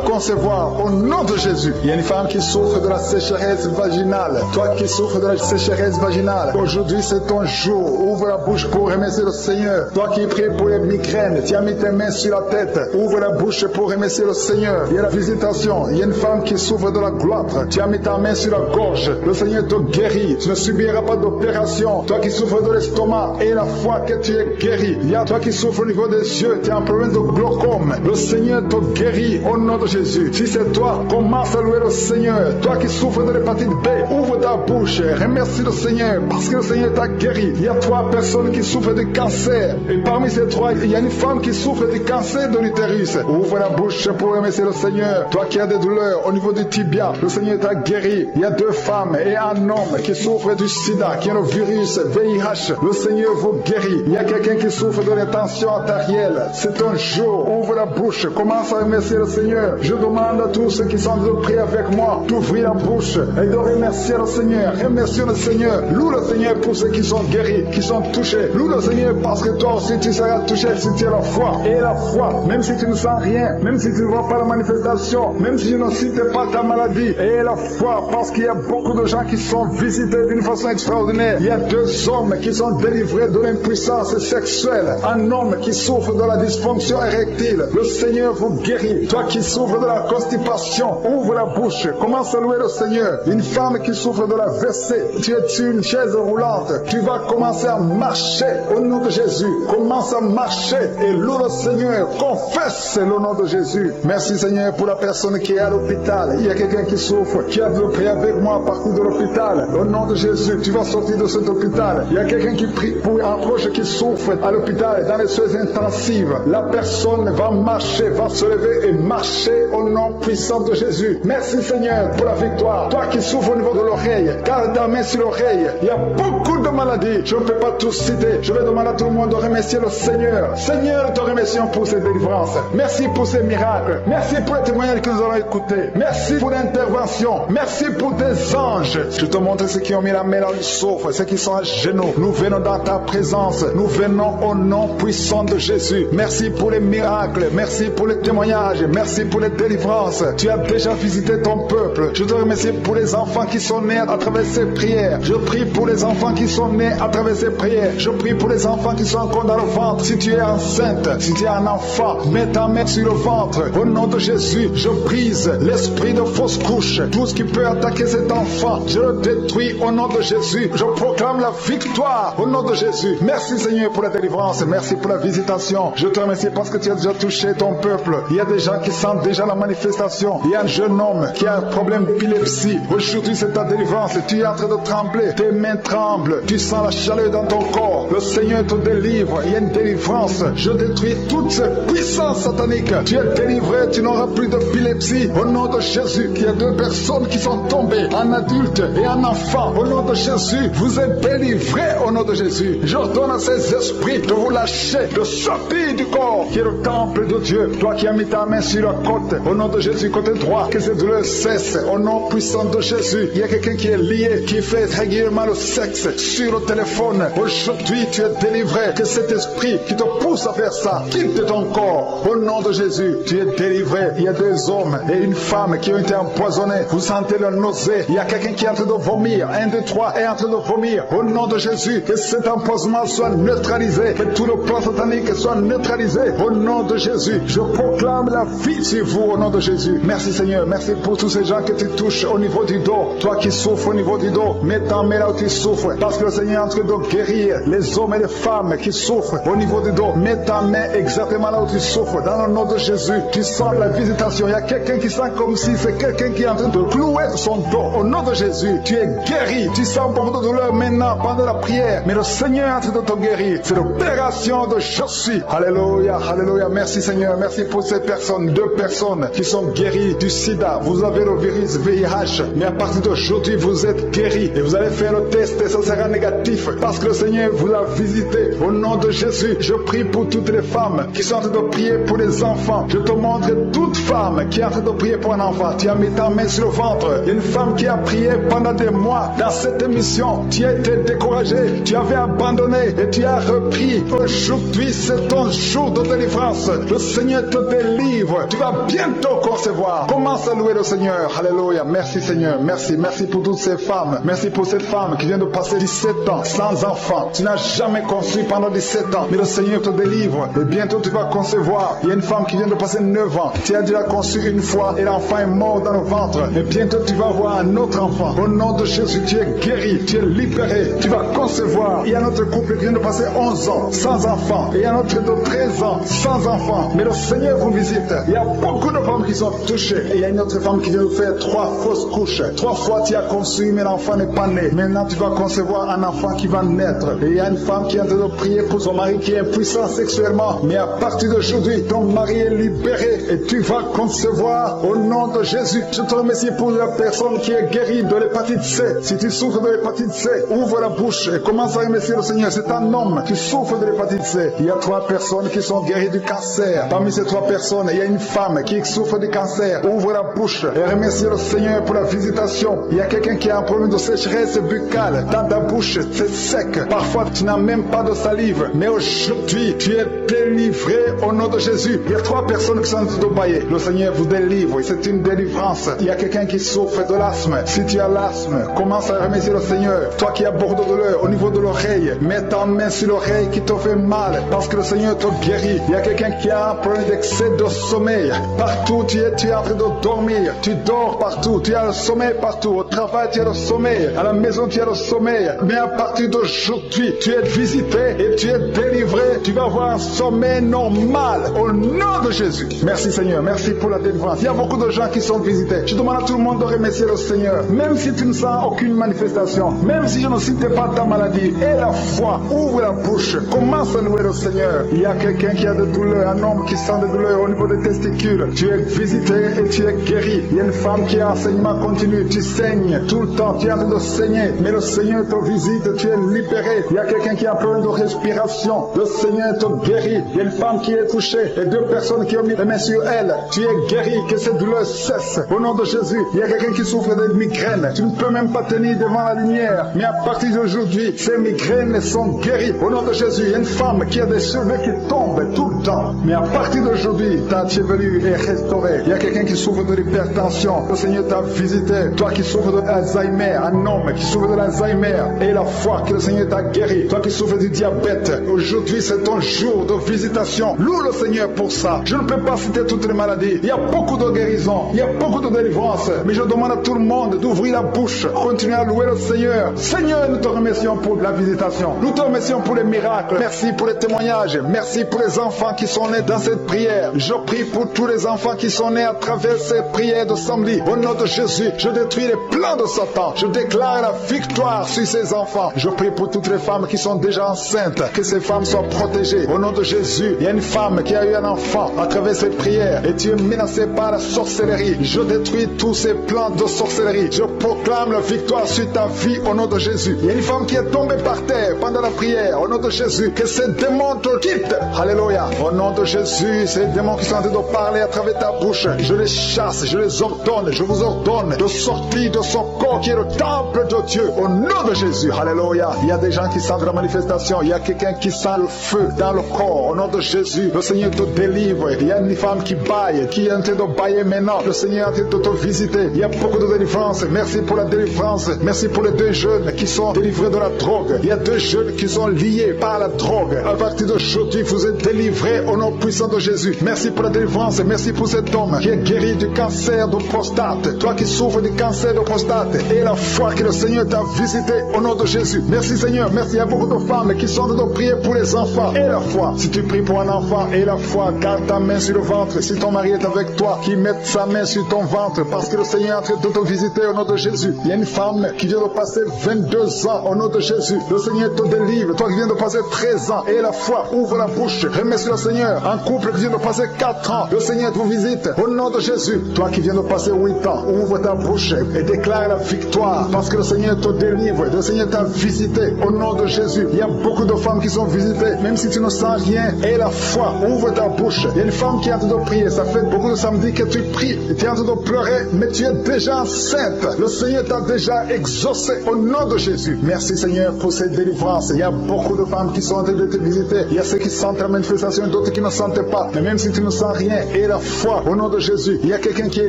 concevoir au nom de Jésus. Il y a une femme qui souffre de la sécheresse vaginale. Toi qui souffres de la sécheresse vaginale, aujourd'hui c'est ton jour. Ouvre la bouche pour remercier le Seigneur. Toi qui pries pour les migraines, tu as mis tes mains sur la tête. Ouvre la bouche pour remercier le Seigneur. Il y a la visitation. Il y a une femme qui souffre de la gloître. Tu as mis ta main sur la gorge. Le Seigneur te guérit. Tu ne subiras pas d'opération. Toi qui souffres de l'estomac et la foi que tu es guéri. Il y a toi qui souffres au niveau des yeux. Tu as un problème de glaucome. Le Seigneur te guérit au nom de Jésus. Si c'est toi, commence à louer le Seigneur. Toi qui souffres de l'hépatite B, ouvre ta bouche. Remercie le Seigneur parce que le Seigneur t'a guéri. Il y a 3 personnes qui souffrent de cancer. Et parmi ces 3, il y a une femme qui souffre du cancer de l'utérus. Ouvre la bouche pour remercier le le Seigneur. Toi qui as des douleurs au niveau du tibia, le Seigneur t'a guéri. Il y a 2 femmes et un homme qui souffrent du sida, qui ont le virus VIH. Le Seigneur vous guérit. Il y a quelqu'un qui souffre de l'intention artérielle. C'est un jour. Ouvre la bouche. Commence à remercier le Seigneur. Je demande à tous ceux qui sont de prier avec moi d'ouvrir la bouche et de remercier le Seigneur. Remercie le Seigneur. Loue le Seigneur pour ceux qui sont guéris, qui sont touchés. Loue le Seigneur parce que toi aussi tu seras touché si tu as la foi. Et la foi, même si tu ne sens rien, même si tu ne vois pas la manifestation, même si tu ne cites pas ta maladie. Et la foi, parce qu'il y a beaucoup de gens qui sont visités d'une façon extraordinaire. Il y a 2 hommes qui sont délivrés de l'impuissance sexuelle. Un homme qui souffre de la dysfonction érectile. Le Seigneur vous guérit. Toi qui souffres de la constipation, ouvre la bouche. Commence à louer le Seigneur. Une femme qui souffre de la WC, tu es sur une chaise roulante. Tu vas commencer à marcher au nom de Jésus. Commence à marcher et loue le Seigneur. Confesse le nom de Jésus. Merci Seigneur pour la personne qui est à l'hôpital. Il y a quelqu'un qui souffre, qui a de prier avec moi à partir de l'hôpital. Au nom de Jésus, tu vas sortir de cet hôpital. Il y a quelqu'un qui prie pour un proche qui souffre à l'hôpital, dans les soins intensives. La personne va marcher, va se lever et marcher au nom puissant de Jésus. Merci Seigneur pour la victoire. Toi qui souffres au niveau de l'oreille, garde ta main sur l'oreille. Il y a beaucoup de maladies. Je ne peux pas tous citer. Je vais demander à tout le monde de remercier le Seigneur. Seigneur, nous te remercions pour ces délivrances. Merci pour ces miracles. Merci pour les témoignages que nous allons écouter. Merci pour l'intervention. Merci pour tes anges. Je te montre ceux qui ont mis la main dans le souffle, ceux qui sont à genoux. Nous venons dans ta présence. Nous venons au nom puissant de Jésus. Merci pour les miracles. Merci pour les témoignages. Merci pour les délivrances. Tu as déjà visité ton peuple. Je te remercie pour les enfants qui sont nés à travers ces prières. Je prie pour les enfants qui sont nés à travers ces prières. Je prie pour les enfants qui sont encore dans le ventre. Si tu es enceinte, si tu es un enfant, mets ta main sur le ventre. Au nom de Jésus, je brise l'esprit de fausse couche. Tout ce qui peut attaquer cet enfant, je le détruis au nom de Jésus. Je proclame la victoire au nom de Jésus. Merci Seigneur pour la délivrance. Merci pour la visitation. Je te remercie parce que tu as déjà touché ton peuple. Il y a des gens qui sentent déjà la manifestation. Il y a un jeune homme qui a un problème d'épilepsie. Aujourd'hui, c'est ta délivrance. Tu es en train de trembler. Tes mains tremblent. Tu sens la chaleur dans ton corps. Le Seigneur te délivre. Il y a une délivrance. Je détruis toutes ces puissances sataniques. Tu es délivré. Tu n'auras plus d'épilepsie. Au nom de Jésus, il y a 2 personnes qui sont tombées, un adulte et un enfant. Au nom de Jésus, vous êtes délivrés au nom de Jésus. J'ordonne à ces esprits de vous lâcher, de sortir du corps qui est le temple de Dieu. Toi qui as mis ta main sur la côte, au nom de Jésus, côté droit, que ces douleurs cessent. Au nom puissant de Jésus, il y a quelqu'un qui est lié, qui fait régulièrement le sexe sur le téléphone. Aujourd'hui, tu es délivré. Que cet esprit qui te pousse à faire ça quitte ton corps. Au nom de Jésus, tu es délivré. Il y a 2 hommes et une femme qui ont été empoisonnés. Vous sentez la nausée. Il y a quelqu'un qui est en train de vomir. 1, 2, 3 est en train de vomir. Au nom de Jésus, que cet empoisonnement soit neutralisé. Que tout le plan satanique soit neutralisé. Au nom de Jésus, je proclame la vie sur vous au nom de Jésus. Merci Seigneur. Merci pour tous ces gens que tu touches au niveau du dos. Toi qui souffres au niveau du dos, mets ta main là où tu souffres. Parce que le Seigneur est en train de guérir les hommes et les femmes qui souffrent au niveau du dos. Mets ta main exactement là où tu souffres. Dans le nom de Jésus, tu sens la visitation. Il y a quelqu'un qui sent comme si c'est quelqu'un qui est en train de clouer son dos. Au nom de Jésus, tu es guéri. Tu sens beaucoup de douleur maintenant pendant la prière. Mais le Seigneur est en train de te guérir. C'est l'opération de Jésus. Alléluia, alléluia. Merci Seigneur. Merci pour ces personnes, 2 personnes qui sont guéries du sida. Vous avez le virus VIH. Mais à partir d'aujourd'hui, vous êtes guéris. Et vous allez faire le test et ça sera négatif. Parce que le Seigneur vous a visité. Au nom de Jésus, je prie pour toutes les femmes qui sont en train de prier pour les enfants. Je te montre toute femme qui est en train de prier pour un enfant. Tu as mis ta main sur le ventre. Il y a une femme qui a prié pendant des mois dans cette émission. Tu as été découragé. Tu avais abandonné et tu as repris. Aujourd'hui, c'est ton jour de délivrance. Le Seigneur te délivre. Tu vas bientôt concevoir. Commence à louer le Seigneur. Alléluia. Merci Seigneur. Merci. Merci pour toutes ces femmes. Merci pour cette femme qui vient de passer 17 ans sans enfant. Tu n'as jamais conçu pendant 17 ans. Mais le Seigneur te délivre. Et bientôt tu vas concevoir. Il y a une femme qui vient de passer 9 ans. Tu as déjà conçu une fois et l'enfant est mort dans le ventre. Et bientôt tu vas avoir un autre enfant. Au nom de Jésus, tu es guéri. Tu es libéré. Tu vas concevoir. Il y a notre couple qui vient de passer 11 ans sans enfant. Et il y a notre de 13 ans sans enfant. Mais le Seigneur vous visite. Il y a beaucoup de femmes qui sont touchées. Et il y a une autre femme qui vient de faire 3 fausses couches. 3 fois tu as conçu, mais l'enfant n'est pas né. Maintenant tu vas concevoir un enfant qui va naître. Et il y a une femme qui est en train de prier pour son mari qui est impuissant sexuellement. Mais à partir d'aujourd'hui, ton mari est libéré et tu vas concevoir au nom de Jésus. Je te remercie pour la personne qui est guérie de l'hépatite C. Si tu souffres de l'hépatite C, ouvre la bouche et commence à remercier le Seigneur. C'est un homme qui souffre de l'hépatite C. Il y a 3 personnes qui sont guéries du cancer. Parmi ces 3 personnes, il y a une femme qui souffre du cancer. Ouvre la bouche et remercie le Seigneur pour la visitation. Il y a quelqu'un qui a un problème de sécheresse buccale. Dans ta bouche, c'est sec. Parfois, tu n'as même pas de salive. Mais aujourd'hui, tu es délivré au nom de Jésus. Il y a 3 personnes qui sont en train de bailler. Le Seigneur vous délivre. C'est une délivrance. Il y a quelqu'un qui souffre de l'asthme. Si tu as l'asthme, commence à remercier le Seigneur. Toi qui as beaucoup de douleur au niveau de l'oreille, mets ta main sur l'oreille qui te fait mal parce que le Seigneur te guérit. Il y a quelqu'un qui a un problème d'excès de sommeil. Partout tu es en train de dormir. Tu dors partout. Tu as le sommeil partout. Au travail, tu as le sommeil. À la maison, tu as le sommeil. Mais à partir d'aujourd'hui, tu es visité et tu es délivré. Tu vas avoir un sommeil normal au nom de Jésus. Merci Seigneur. Merci pour la délivrance. Il y a beaucoup de gens qui sont visités. Je demande à tout le monde de remercier le Seigneur. Même si tu ne sens aucune manifestation, même si je ne cite pas ta maladie, et la foi, ouvre la bouche, commence à louer le Seigneur. Il y a quelqu'un qui a des douleurs, un homme qui sent des douleurs au niveau des testicules. Tu es visité et tu es guéri. Il y a une femme qui a un saignement continu. Tu saignes tout le temps, tu es en train de saigner, mais le Seigneur te visite, tu es libéré. Il y a quelqu'un qui a un problème de respiration. Le Seigneur te guérit. Il y a une femme qui est touchée et 2 personnes qui ont mis les mains sur elle. Tu es guéri, que ces douleurs cessent au nom de Jésus. Il y a quelqu'un qui souffre de migraines. Tu ne peux même pas tenir devant la lumière, mais à partir d'aujourd'hui, ces migraines sont guéries au nom de Jésus. Il y a une femme qui a des cheveux qui tombent tout le temps, mais à partir d'aujourd'hui, ta chevelure est restaurée. Il y a quelqu'un qui souffre de l'hypertension. Le Seigneur t'a visité. Toi qui souffres de l'Alzheimer, un homme qui souffre de l'Alzheimer, et la foi que le Seigneur t'a guéri. Toi qui souffres du diabète, aujourd'hui c'est ton jour de visitation. Loue le Seigneur pour ça. Je ne peux pas citer toutes les maladies. Il y a beaucoup de guérisons, il y a beaucoup de délivrances, mais je demande à tout le monde d'ouvrir la bouche, continuer à louer le Seigneur. Seigneur, nous te remercions pour la visitation. Nous te remercions pour les miracles. Merci pour les témoignages. Merci pour les enfants qui sont nés dans cette prière. Je prie pour tous les enfants qui sont nés à travers ces prières de samedi. Au nom de Jésus, je détruis les plans de Satan. Je déclare la victoire sur ces enfants. Je prie pour toutes les femmes qui sont déjà enceintes, que ces femmes soient protégées. Au nom de Jésus, il y a une femme qui a eu un enfant à travers ces prières et tu es menacé par la sorcellerie. Je détruis tous ces plans de sorcellerie. Je proclame la victoire sur ta vie au nom de Jésus. Il y a une femme qui est tombée par terre pendant la prière. Au nom de Jésus, que ces démons te quittent. Alléluia. Au nom de Jésus, ces démons qui sont en train de parler à travers ta bouche, je les chasse, je les ordonne, je vous ordonne de sortir de son corps qui est le temple de Dieu. Au nom de Jésus. Alléluia. Il y a des gens qui sentent la manifestation. Il y a quelqu'un qui sent le feu dans le corps. Au nom de Jésus, le Seigneur te délivre. Il y a une femme qui baille, qui est en train de bailler maintenant. Le Seigneur est en train de te visiter. Il y a beaucoup de délivrance. Merci pour la délivrance. Merci pour les 2 jeunes qui sont délivrés de la drogue. Il y a 2 jeunes qui sont liés par la drogue. À partir d'aujourd'hui, vous êtes délivrés au nom puissant de Jésus. Merci pour la délivrance. Merci pour cet homme qui est guéri du cancer de prostate. Toi qui souffres du cancer de prostate, et la foi que le Seigneur t'a visité au nom de Jésus. Merci Seigneur. Merci. Il y a beaucoup de femmes qui sont en train de prier pour les enfants. Et la foi. Si tu pries pour un enfant, et la foi, garde ta main sur le ventre. Si ton mari est avec toi, qu'il mette sa main sur ton ventre, parce que le Seigneur est en train de te visiter au nom de Jésus. Il y a une femme qui vient de passer 22 ans au nom de Jésus. Le Seigneur te délivre. Toi qui viens de passer 13 ans, et la foi, ouvre la bouche, remercie le Seigneur. Un couple qui vient de passer 4 ans, le Seigneur te visite au nom de Jésus. Toi qui viens de passer 8 ans, ouvre ta bouche et déclare la victoire, parce que le Seigneur te délivre. Le Seigneur t'a visité au nom de Jésus. Il y a beaucoup de femmes qui sont visitées, même si tu ne sens rien, et la foi, ouvre ta bouche. Il y a une femme qui est en train de prier. Ça fait beaucoup de samedis que tu pries, et tu es en train de pleurer, mais tu es déjà enceinte. Le Seigneur t'a déjà exaucé au nom de Jésus. Merci Seigneur pour cette délivrance. Il y a beaucoup de femmes qui sont en train de te visiter. Il y a ceux qui sentent la manifestation et d'autres qui ne sentent pas. Mais même si tu ne sens rien, et la foi au nom de Jésus, il y a quelqu'un qui est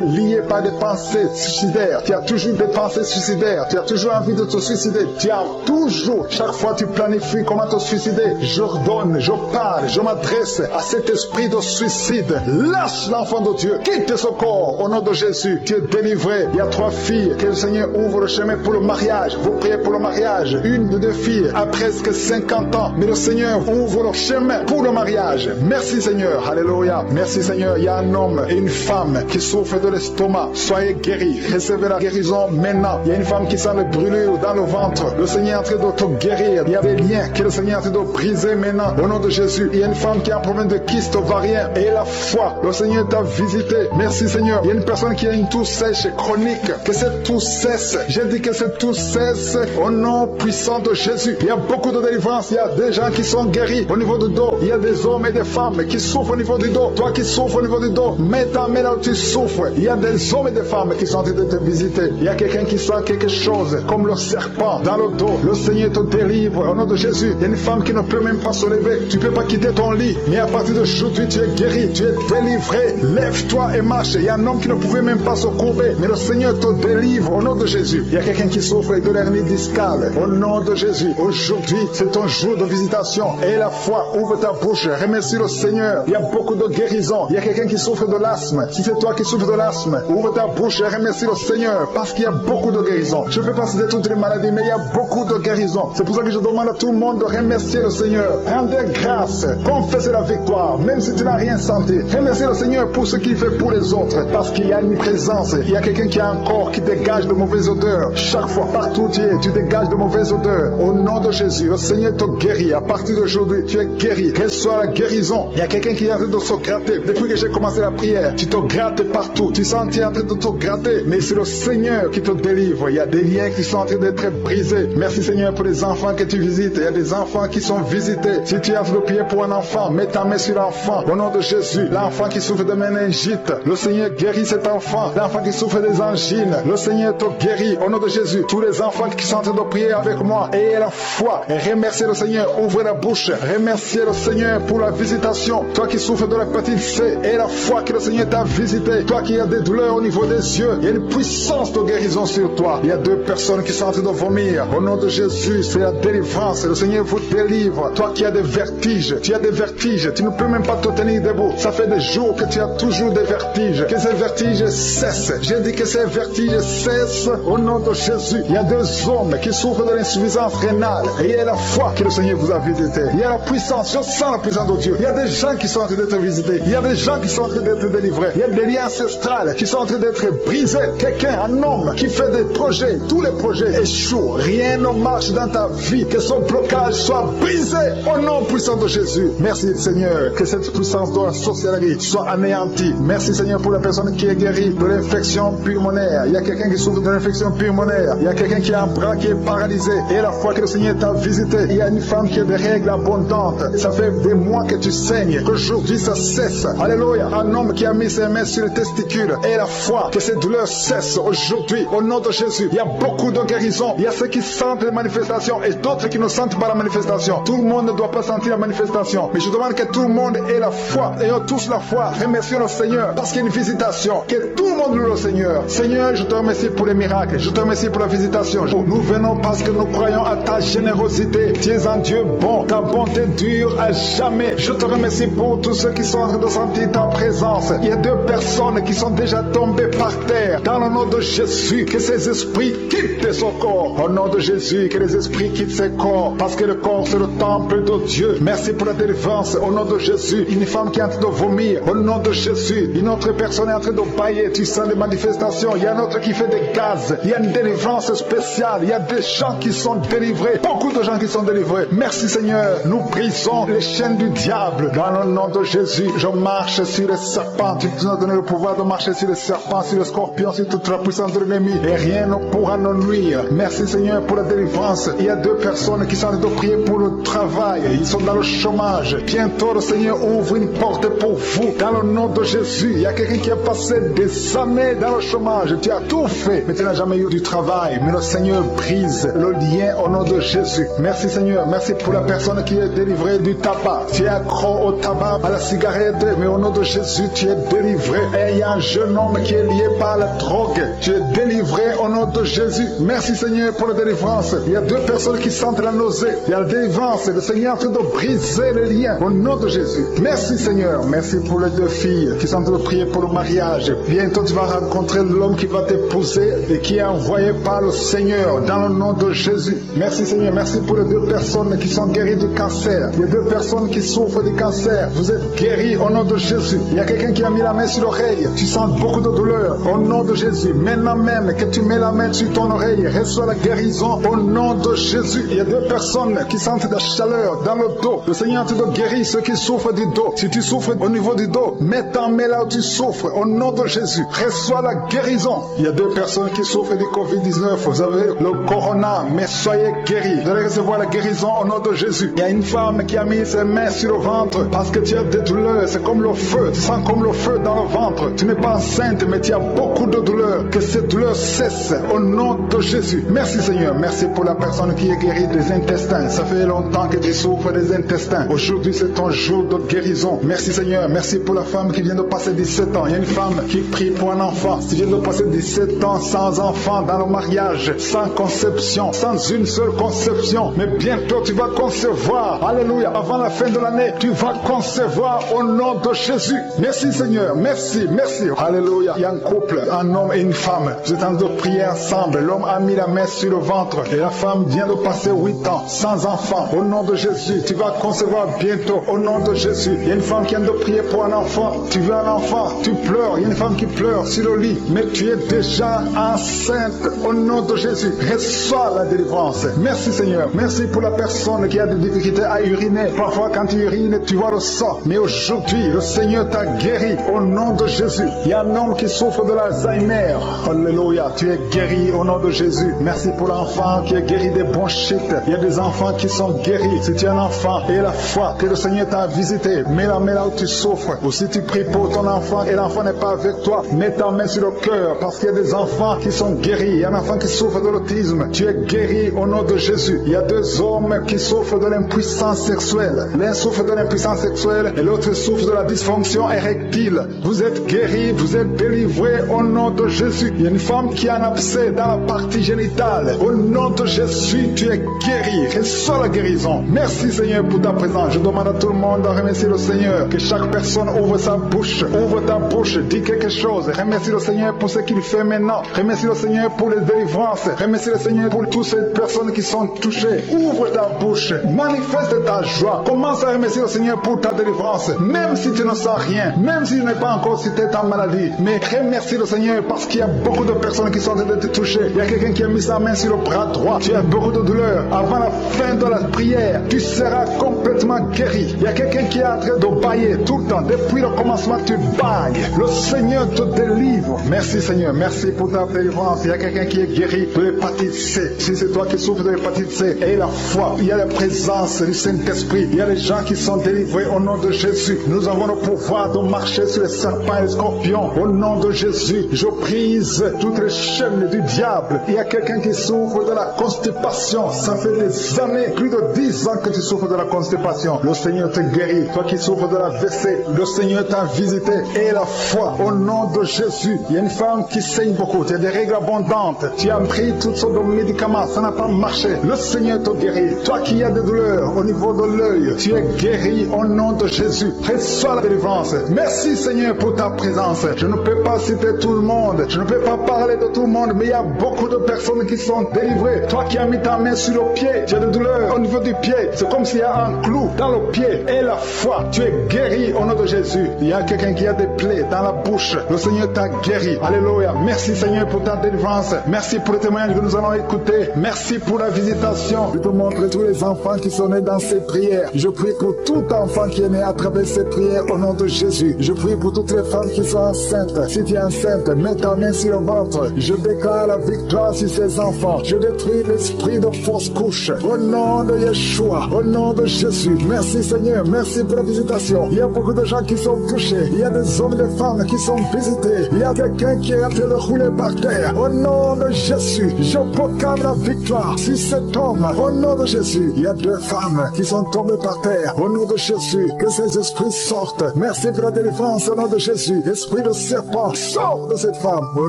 lié par des pensées suicidaires. Tu as toujours des pensées suicidaires. Tu as toujours envie de te suicider. Tu as toujours, chaque fois tu planifies comment te suicider. J'ordonne, je parle, je m'adresse à cet esprit de suicide. Lâche l'enfant de Dieu. Quitte ce corps au nom de Jésus. Tu es délivré. Il y a 3 filles que le Seigneur ouvre le chemin pour le mariage. Vous priez pour le mariage. Une de 2 filles a presque 50 ans. Mais le Seigneur ouvre le chemin pour le mariage. Merci Seigneur. Alléluia. Merci Seigneur. Il y a un homme et une femme qui souffrent de l'estomac. Soyez guéris. Recevez la guérison maintenant. Il y a une femme qui sent les brûlures dans le ventre. Le Seigneur est en train de te guérir. Il y a des liens que le Seigneur est en train de briser maintenant. Au nom de Jésus. Il y a une femme qui a un problème de kyste ovarien. Et la foi. Le Seigneur t'a visité. Merci Seigneur. Il y a une personne qui a une toux sèche chronique. Que cette toux cesse. J'ai dit que cette toux cesse au nom puissant de Jésus. Il y a beaucoup de délivrance. Il y a des gens qui sont guéris au niveau du dos. Il y a des hommes et des femmes qui souffrent au niveau du dos. Toi qui souffres au niveau du dos, mets ta main là où tu souffres. Il y a des hommes et des femmes qui sont en train de te visiter. Il y a quelqu'un qui sent quelque chose comme le serpent dans le dos. Le Seigneur te délivre au nom de Jésus. Il y a une femme qui ne peut même pas se lever. Tu ne peux pas quitter ton lit. Mais à partir d'aujourd'hui, tu es guéri, tu es délivré. Lève-toi et marche. Il y a un homme qui ne pouvait même pas se courber. Mais le Seigneur te délivre au nom de Jésus. Il y a quelqu'un qui souffre de l'hernie discale. Au nom de Jésus. Aujourd'hui, c'est ton jour de visitation. Et la foi, ouvre ta bouche. Remercie le Seigneur. Il y a beaucoup de guérisons. Il y a quelqu'un qui souffre de l'asthme. Si c'est toi qui souffres de l'asthme, ouvre ta bouche et remercie le Seigneur. Parce qu'il y a beaucoup de guérisons. Je ne peux pas citer toutes les maladies, mais il y a beaucoup de guérisons. C'est pour ça que je demande à tout le monde de remercier le Seigneur. Rendez grâce. Confessez la victoire. Même si tu n'as rien senti. Remerciez le Seigneur pour ce qu'il fait pour les autres. Parce qu'il y a une présence. Il y a quelqu'un qui a un corps qui dégage de mauvaises odeurs. Chaque fois, partout où tu es, tu dégages de mauvaises odeurs. Au nom de Jésus, le Seigneur te guérit. À partir d'aujourd'hui, tu es guéri. Reçois la guérison. Il y a quelqu'un qui est en train de se gratter. Depuis que j'ai commencé la prière, tu te grattes partout. Tu sens que tu es en train de te gratter. Mais c'est le Seigneur qui te délivre. Il y a des liens qui sont en train d'être brisés. Merci Seigneur pour les enfants que tu visites. Il y a des enfants qui sont visités. Si tu es en train de prier pour un enfant, mets ta main sur l'enfant. Au nom de Jésus, l'enfant qui souffre de méningite, le Seigneur guérit cet enfant. L'enfant qui souffre des angines, le Seigneur te guérit. Au nom de Jésus, tous les enfants qui sont en train de prier avec moi, ayez la foi et remerciez le Seigneur. Ouvrez la bouche. Remerciez le Seigneur pour la visitation. Toi qui souffres de l'hépatite C, ayez la foi que le Seigneur t'a visité. Toi qui as des douleurs au niveau des yeux, il y a une puissance de guérison sur toi. Il y a deux personnes qui sont en train de vomir. Au nom de Jésus, c'est la délivrance. Le Seigneur vous délivre. Toi qui as des vertiges, tu as des vertiges. Tu ne peux même pas te tenir debout. Ça fait des jours que tu as toujours des vertiges. Que ces vertiges cessent. J'ai dit que ces vertiges cessent au nom de Jésus. Il y a deux hommes qui souffrent de l'insuffisance rénale. Et il y a la foi que le Seigneur vous a visité. Il y a la puissance. Je sens la puissance de Dieu. Il y a des gens qui sont en train d'être visités. Il y a des gens qui sont en train d'être délivrés. Il y a des liens ancestrales qui sont en train d'être brisés. Quelqu'un, un homme qui fait des projets. Tous les projets échouent. Rien ne marche dans ta vie. Que son blocage soit brisé au nom puissant de Jésus. Merci Seigneur. Que cette puissance de la sorcellerie soit anéantie. Merci Seigneur pour la personne qui est guérie de l'infection pulmonaire. Il y a quelqu'un qui souffre de l'infection pulmonaire. Il y a quelqu'un qui a un bras qui est paralysé. Et la fois que le Seigneur t'a visité, il y a une femme qui a des règles abondantes. Ça fait des mois que tu saignes. Qu'aujourd'hui ça cesse. Alléluia. Un homme qui a mis ses mains sur les testicules. Et la foi que ces douleurs cessent aujourd'hui. Au nom de Jésus. Il y a beaucoup de guérisons. Il y a ceux qui sentent les manifestations et d'autres qui ne sentent pas la manifestation. Tout le monde ne doit pas sentir la manifestation. Mais je demande que tout le monde ait la foi. Ayons tous la foi. Remercions le Seigneur. Parce qu'il y a une visitation. Que tout le monde loue le Seigneur. Seigneur, je te remercie pour les miracles. Je te remercie pour la visitation. Nous venons parce que nous croyons à ta générosité. Tu es un Dieu bon. Ta bonté dure à jamais. Je te remercie pour tous ceux qui sont en train de sentir ta présence. Il y a deux personnes qui sont déjà tombées par terre. Dans le nom de Jésus, que ces esprits quittent son corps. Au nom de Jésus, que les esprits quittent ses corps. Parce que le corps, c'est le temple de Dieu. Merci pour la délivrance. Au nom de Jésus, une femme qui est en train de vomir. Au nom de Jésus, une autre personne est en train de bailler. Tu sens des manifestations. Il y a un autre qui fait des gaz. Il y a une délivrance spéciale. Il y a des gens qui sont délivrés. Beaucoup de gens qui sont délivrés. Merci Seigneur. Nous brisons les chaînes du diable. Dans le nom de Jésus, je marche sur les serpents. Tu nous as donné le pouvoir de marcher sur les serpents, sur les scorpions, sur toute la puissance de l'ennemi. Et rien ne pourra nous nuire. Merci Seigneur pour la délivrance. Il y a deux personnes qui sont en train de prier pour le travail. Ils sont dans le chômage. Bientôt le Seigneur ouvre une porte pour vous. Dans le nom de Jésus, il y a quelqu'un qui a passé des années dans le chômage. Tu as tout fait, mais tu n'as jamais eu du travail. Mais le Seigneur brise le lien au nom de Jésus. Merci Seigneur. Merci pour la personne qui est délivrée du tabac. Tu es accro au tabac, à la cigarette, mais au nom de Jésus, tu es délivré. Et il y a un jeune homme qui est lié par la drogue. Tu es délivré au nom de Jésus. Merci Seigneur pour la délivrance. Il y a deux personnes qui sentent la nausée. Il y a la délivrance. Le Seigneur est en train de briser les liens au nom de Jésus. Merci Seigneur. Merci pour les deux filles qui sont en train de prier pour le mariage. Bientôt tu vas rencontrer l'homme qui va t'épouser et qui est envoyé par le Seigneur dans le nom de Jésus. Merci Seigneur. Merci pour les deux personnes qui sont guéries du cancer. Il y a deux personnes qui souffrent du cancer. Vous êtes guéris au nom de Jésus. Il y a quelqu'un qui a mis la main sur l'oreille. Tu sens beaucoup de douleur au nom de Jésus. Maintenant même que tu mets la main sur ton oreille, reçois la guérison au nom de Jésus. Il y a deux personnes qui sentent de la chaleur dans le dos. Le Seigneur te guérit ceux qui souffrent du dos. Si tu souffres au niveau du dos, bientôt. Mets ta main là où tu souffres. Au nom de Jésus, reçois la guérison. Il y a 2 personnes qui souffrent du Covid-19. Vous avez le corona, mais soyez guéris. Vous allez recevoir la guérison au nom de Jésus. Il y a une femme qui a mis ses mains sur le ventre parce que tu as des douleurs. C'est comme le feu. Tu sens comme le feu dans le ventre. Tu n'es pas enceinte, mais tu as beaucoup de douleurs. Que ces douleurs cessent au nom de Jésus. Merci Seigneur. Merci pour la personne qui est guérie des intestins. Ça fait longtemps que tu souffres des intestins. Aujourd'hui, c'est ton jour de guérison. Merci Seigneur. Merci pour la femme qui vient de passer 17 ans. Il y a une femme qui prie pour un enfant. Tu viens de passer 17 ans sans enfant dans le mariage, sans conception, sans une seule conception. Mais bientôt, tu vas concevoir. Alléluia. Avant la fin de l'année, tu vas concevoir au nom de Jésus. Merci Seigneur. Merci. Merci. Alléluia. Il y a un couple, un homme et une femme. Vous êtes en train de prier ensemble. L'homme a mis la main sur le ventre et la femme vient de passer 8 ans sans enfant. Au nom de Jésus, tu vas concevoir bientôt. Au nom de Jésus. Il y a une femme qui vient de prier pour un enfant. Tu veux un enfant, tu pleures. Il y a une femme qui pleure sur le lit, mais tu es déjà enceinte. Au nom de Jésus, reçois la délivrance. Merci Seigneur. Merci pour la personne qui a des difficultés à uriner. Parfois quand tu urines, tu vois le sang. Mais aujourd'hui, le Seigneur t'a guéri. Au nom de Jésus. Il y a un homme qui souffre de l'Alzheimer. Alléluia. Tu es guéri au nom de Jésus. Merci pour l'enfant qui est guéri des bronchites. Il y a des enfants qui sont guéris. Si tu es un enfant et la foi que le Seigneur t'a visité, mets la main là où tu souffres. Ou si tu pries pour ton enfant et l'enfant n'est pas avec toi, mets ta main sur le cœur parce qu'il y a des enfants qui sont guéris. Il y a un enfant qui souffre de l'autisme. Tu es guéri au nom de Jésus. Il y a 2 hommes qui souffrent de l'impuissance sexuelle. L'un souffre de l'impuissance sexuelle et l'autre souffre de la dysfonction érectile. Vous êtes guéris, vous êtes délivrés au nom de Jésus. Il y a une femme qui a un abcès dans la partie génitale. Au nom de Jésus, tu es guéri. Reçois la guérison. Merci Seigneur pour ta présence. Je demande à tout le monde de remercier le Seigneur. Que chaque personne ouvre sa bouche. Ouvre ta bouche. Dis quelque chose. Remercie le Seigneur pour ce qu'il fait maintenant. Remercie le Seigneur pour les délivrances. Remercie le Seigneur pour toutes ces personnes qui sont touchées. Ouvre ta bouche. Manifeste ta joie. Commence à remercier le Seigneur pour ta délivrance. Même si tu ne sens rien. Même si tu n'es pas encore cité ta maladie. Mais remercie le Seigneur parce qu'il y a beaucoup de personnes qui sont en train de te toucher. Il y a quelqu'un qui a mis sa main sur le bras droit. Tu as beaucoup de douleur. Avant la fin de la prière, tu seras complètement guéri. Il y a quelqu'un qui est en train de bailler tout le temps. Depuis le commencement, tu bailles. Le Seigneur te délivre. Merci Seigneur. Merci pour ta délivrance. Il y a quelqu'un qui est guéri de l'hépatite C. Si c'est toi qui souffres de l'hépatite C, et la foi, il y a la présence du Saint-Esprit. Il y a les gens qui sont délivrés au nom de Jésus. Nous avons le pouvoir de marcher sur les serpents et les scorpions. Au nom de Jésus, je brise toutes les chaînes du diable. Il y a quelqu'un qui souffre de la constipation. Ça fait des années, plus de 10 ans que tu souffres de la constipation. Le Seigneur te guérit. Toi qui souffres de la WC, le Seigneur t'a visité. Et la foi, au nom de Jésus. Il y a une femme qui saigne beaucoup. Tu as des règles abondantes. Tu as pris toutes sortes de médicaments. Ça n'a pas marché. Le Seigneur te guérit. Toi qui as des douleurs au niveau de l'œil, tu es guéri au nom de Jésus. Reçois la délivrance. Merci Seigneur pour ta présence. Je ne peux pas citer tout le monde. Je ne peux pas parler de tout le monde, mais il y a beaucoup de personnes qui sont délivrées. Toi qui as mis ta main sur le pied, tu as des douleurs au niveau du pied. C'est comme s'il y a un clou dans le pied. Et la foi, tu es guéri au nom de Jésus. Il y a quelqu'un qui a des plaies dans la bouche. Le Seigneur t'a guéri. Alléluia. Merci Seigneur pour ta délivrance. Merci pour le témoignage que nous allons écouter. Merci pour la visitation. Je te montre tous les enfants qui sont nés dans ces prières. Je prie pour tout enfant qui est né à travers ces prières au nom de Jésus. Je prie pour toutes les femmes qui sont enceintes. Si tu es enceinte, mets ta main sur le ventre. Je déclare la victoire sur ces enfants. Je détruis l'esprit de fausse couche. Au nom de Yeshua, au nom de Jésus. Merci Seigneur, merci pour la visitation. Il y a beaucoup de gens qui sont touchés. Il y a des hommes et des femmes qui sont visités. Il y a quelqu'un qui est en train de rouler par terre. Au nom de Jésus, je proclame la victoire sur cet homme. Au nom de Jésus, il y a 2 femmes qui sont tombées par terre. Au nom de Jésus, que ces esprits sortent. Merci pour la délivrance au nom de Jésus. Esprit de serpent, sort de cette femme. Au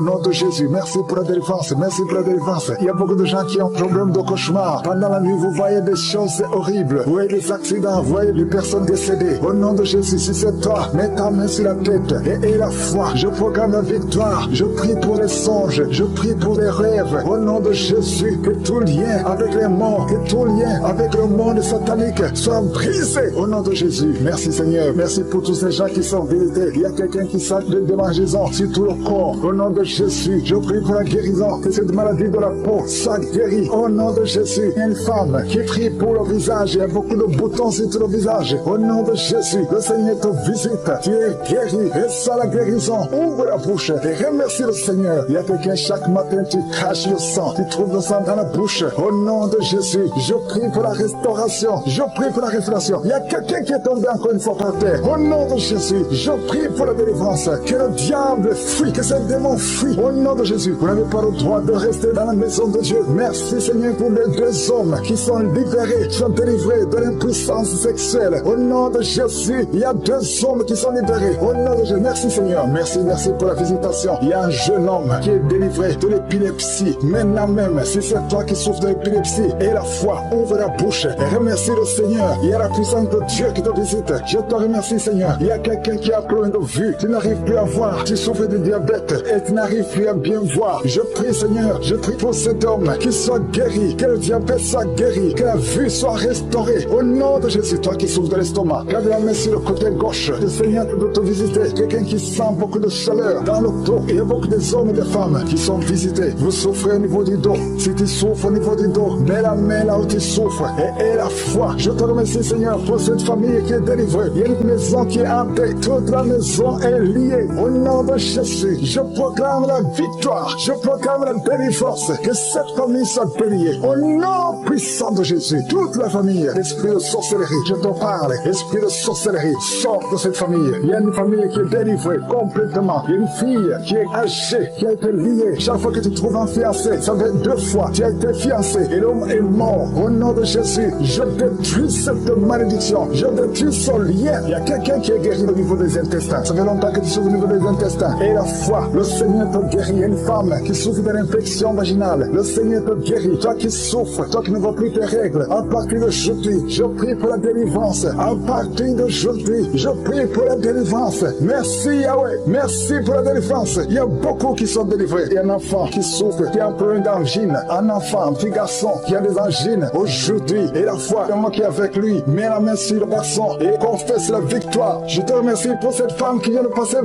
nom de Jésus, merci pour la délivrance. Merci pour la délivrance. Il y a beaucoup de gens qui ont problème de cauchemar. Pendant la nuit, vous voyez des choses horribles. Vous voyez des accidents, vous voyez des personnes décédées. Au nom de Jésus, si c'est toi, mets ta main sur la tête et la foi. Je proclame la victoire. Je prie pour les songes. Je prie pour les rêves. Au nom de Jésus, que tout lien avec les morts, que tout lien avec le monde satanique soit brisé. Au nom de Jésus, merci Seigneur. Seigneur. Merci pour tous ces gens qui sont visités. Il y a quelqu'un qui sent de démangeaisons sur tout le corps. Au nom de Jésus, je prie pour la guérison. Que cette maladie de la peau soit guérie. Au nom de Jésus, il y a une femme qui prie pour le visage. Il y a beaucoup de boutons sur tout le visage. Au nom de Jésus, le Seigneur te visite. Tu es guéri. Reçois la guérison. Ouvre la bouche et remercie le Seigneur. Il y a quelqu'un chaque matin, tu craches le sang. Tu trouves le sang dans la bouche. Au nom de Jésus, je prie pour la restauration. Je prie pour la restauration. Il y a quelqu'un qui est tombé encore une fois par terre. Au nom de Jésus, je prie pour la délivrance. Que le diable fuit, que ce démon fuit. Au nom de Jésus, vous n'avez pas le droit de rester dans la maison de Dieu. Merci Seigneur pour les 2 hommes qui sont libérés, qui sont délivrés de l'impuissance sexuelle. Au nom de Jésus, il y a 2 hommes qui sont libérés. Au nom de Jésus, merci Seigneur. Merci pour la visitation. Il y a un jeune homme qui est délivré de l'épilepsie. Maintenant même, si c'est toi qui souffres de l'épilepsie, et la foi, ouvre la bouche et remercie le Seigneur. Il y a la puissance de Dieu qui te visite. Je te remercie Seigneur. Il y a quelqu'un qui a plein de vue. Tu n'arrives plus à voir. Tu souffres de diabète et tu n'arrives plus à bien voir. Je prie Seigneur. Je prie pour cet homme qui soit guéri. Que le diabète soit guéri. Que la vue soit restaurée. Au nom de Jésus, toi qui souffres de l'estomac, garde la main sur le côté gauche. Le Seigneur peut te visiter. Quelqu'un qui sent beaucoup de chaleur dans le dos. Il y a beaucoup de hommes et de femmes qui sont visités. Vous souffrez au niveau du dos. Si tu souffres au niveau du dos, mets la main là où tu souffres et aie la foi. Je te remercie Seigneur pour cette famille qui est délivrée. Il y a une maison qui est hantée. Toute la maison est liée. Au nom de Jésus, je proclame la victoire. Je proclame la délivrance. Que cette famille soit bénie. Au nom puissant de Jésus, toute la famille, esprit de sorcellerie, je te parle. Esprit de sorcellerie, sors de cette famille. Il y a une famille qui est délivrée complètement. Il y a une fille qui est âgée, qui a été liée. Chaque fois que tu trouves un fiancé, ça fait 2 fois, tu as été fiancé et l'homme est mort. Au nom de Jésus, je détruis cette malédiction. Je détruis son lien. Il y a quelqu'un qui est guéri au niveau des intestins. Ça fait longtemps que tu souffres au niveau des intestins. Et la foi, le Seigneur te guérit. Il y a une femme qui souffre d'une infection vaginale. Le Seigneur te guérit. Toi qui souffres, toi qui ne vois plus tes règles, à partir d'aujourd'hui, je prie pour la délivrance. À partir d'aujourd'hui, je prie pour la délivrance. Merci Yahweh. Merci pour la délivrance. Il y a beaucoup qui sont délivrés. Il y a un enfant qui souffre, qui a un peu d'angine. Un enfant, un petit garçon qui a des angines aujourd'hui. Et la foi, le mot qui est avec lui, met la main sur le garçon et confesse la victoire. Je te remercie pour cette femme qui vient de passer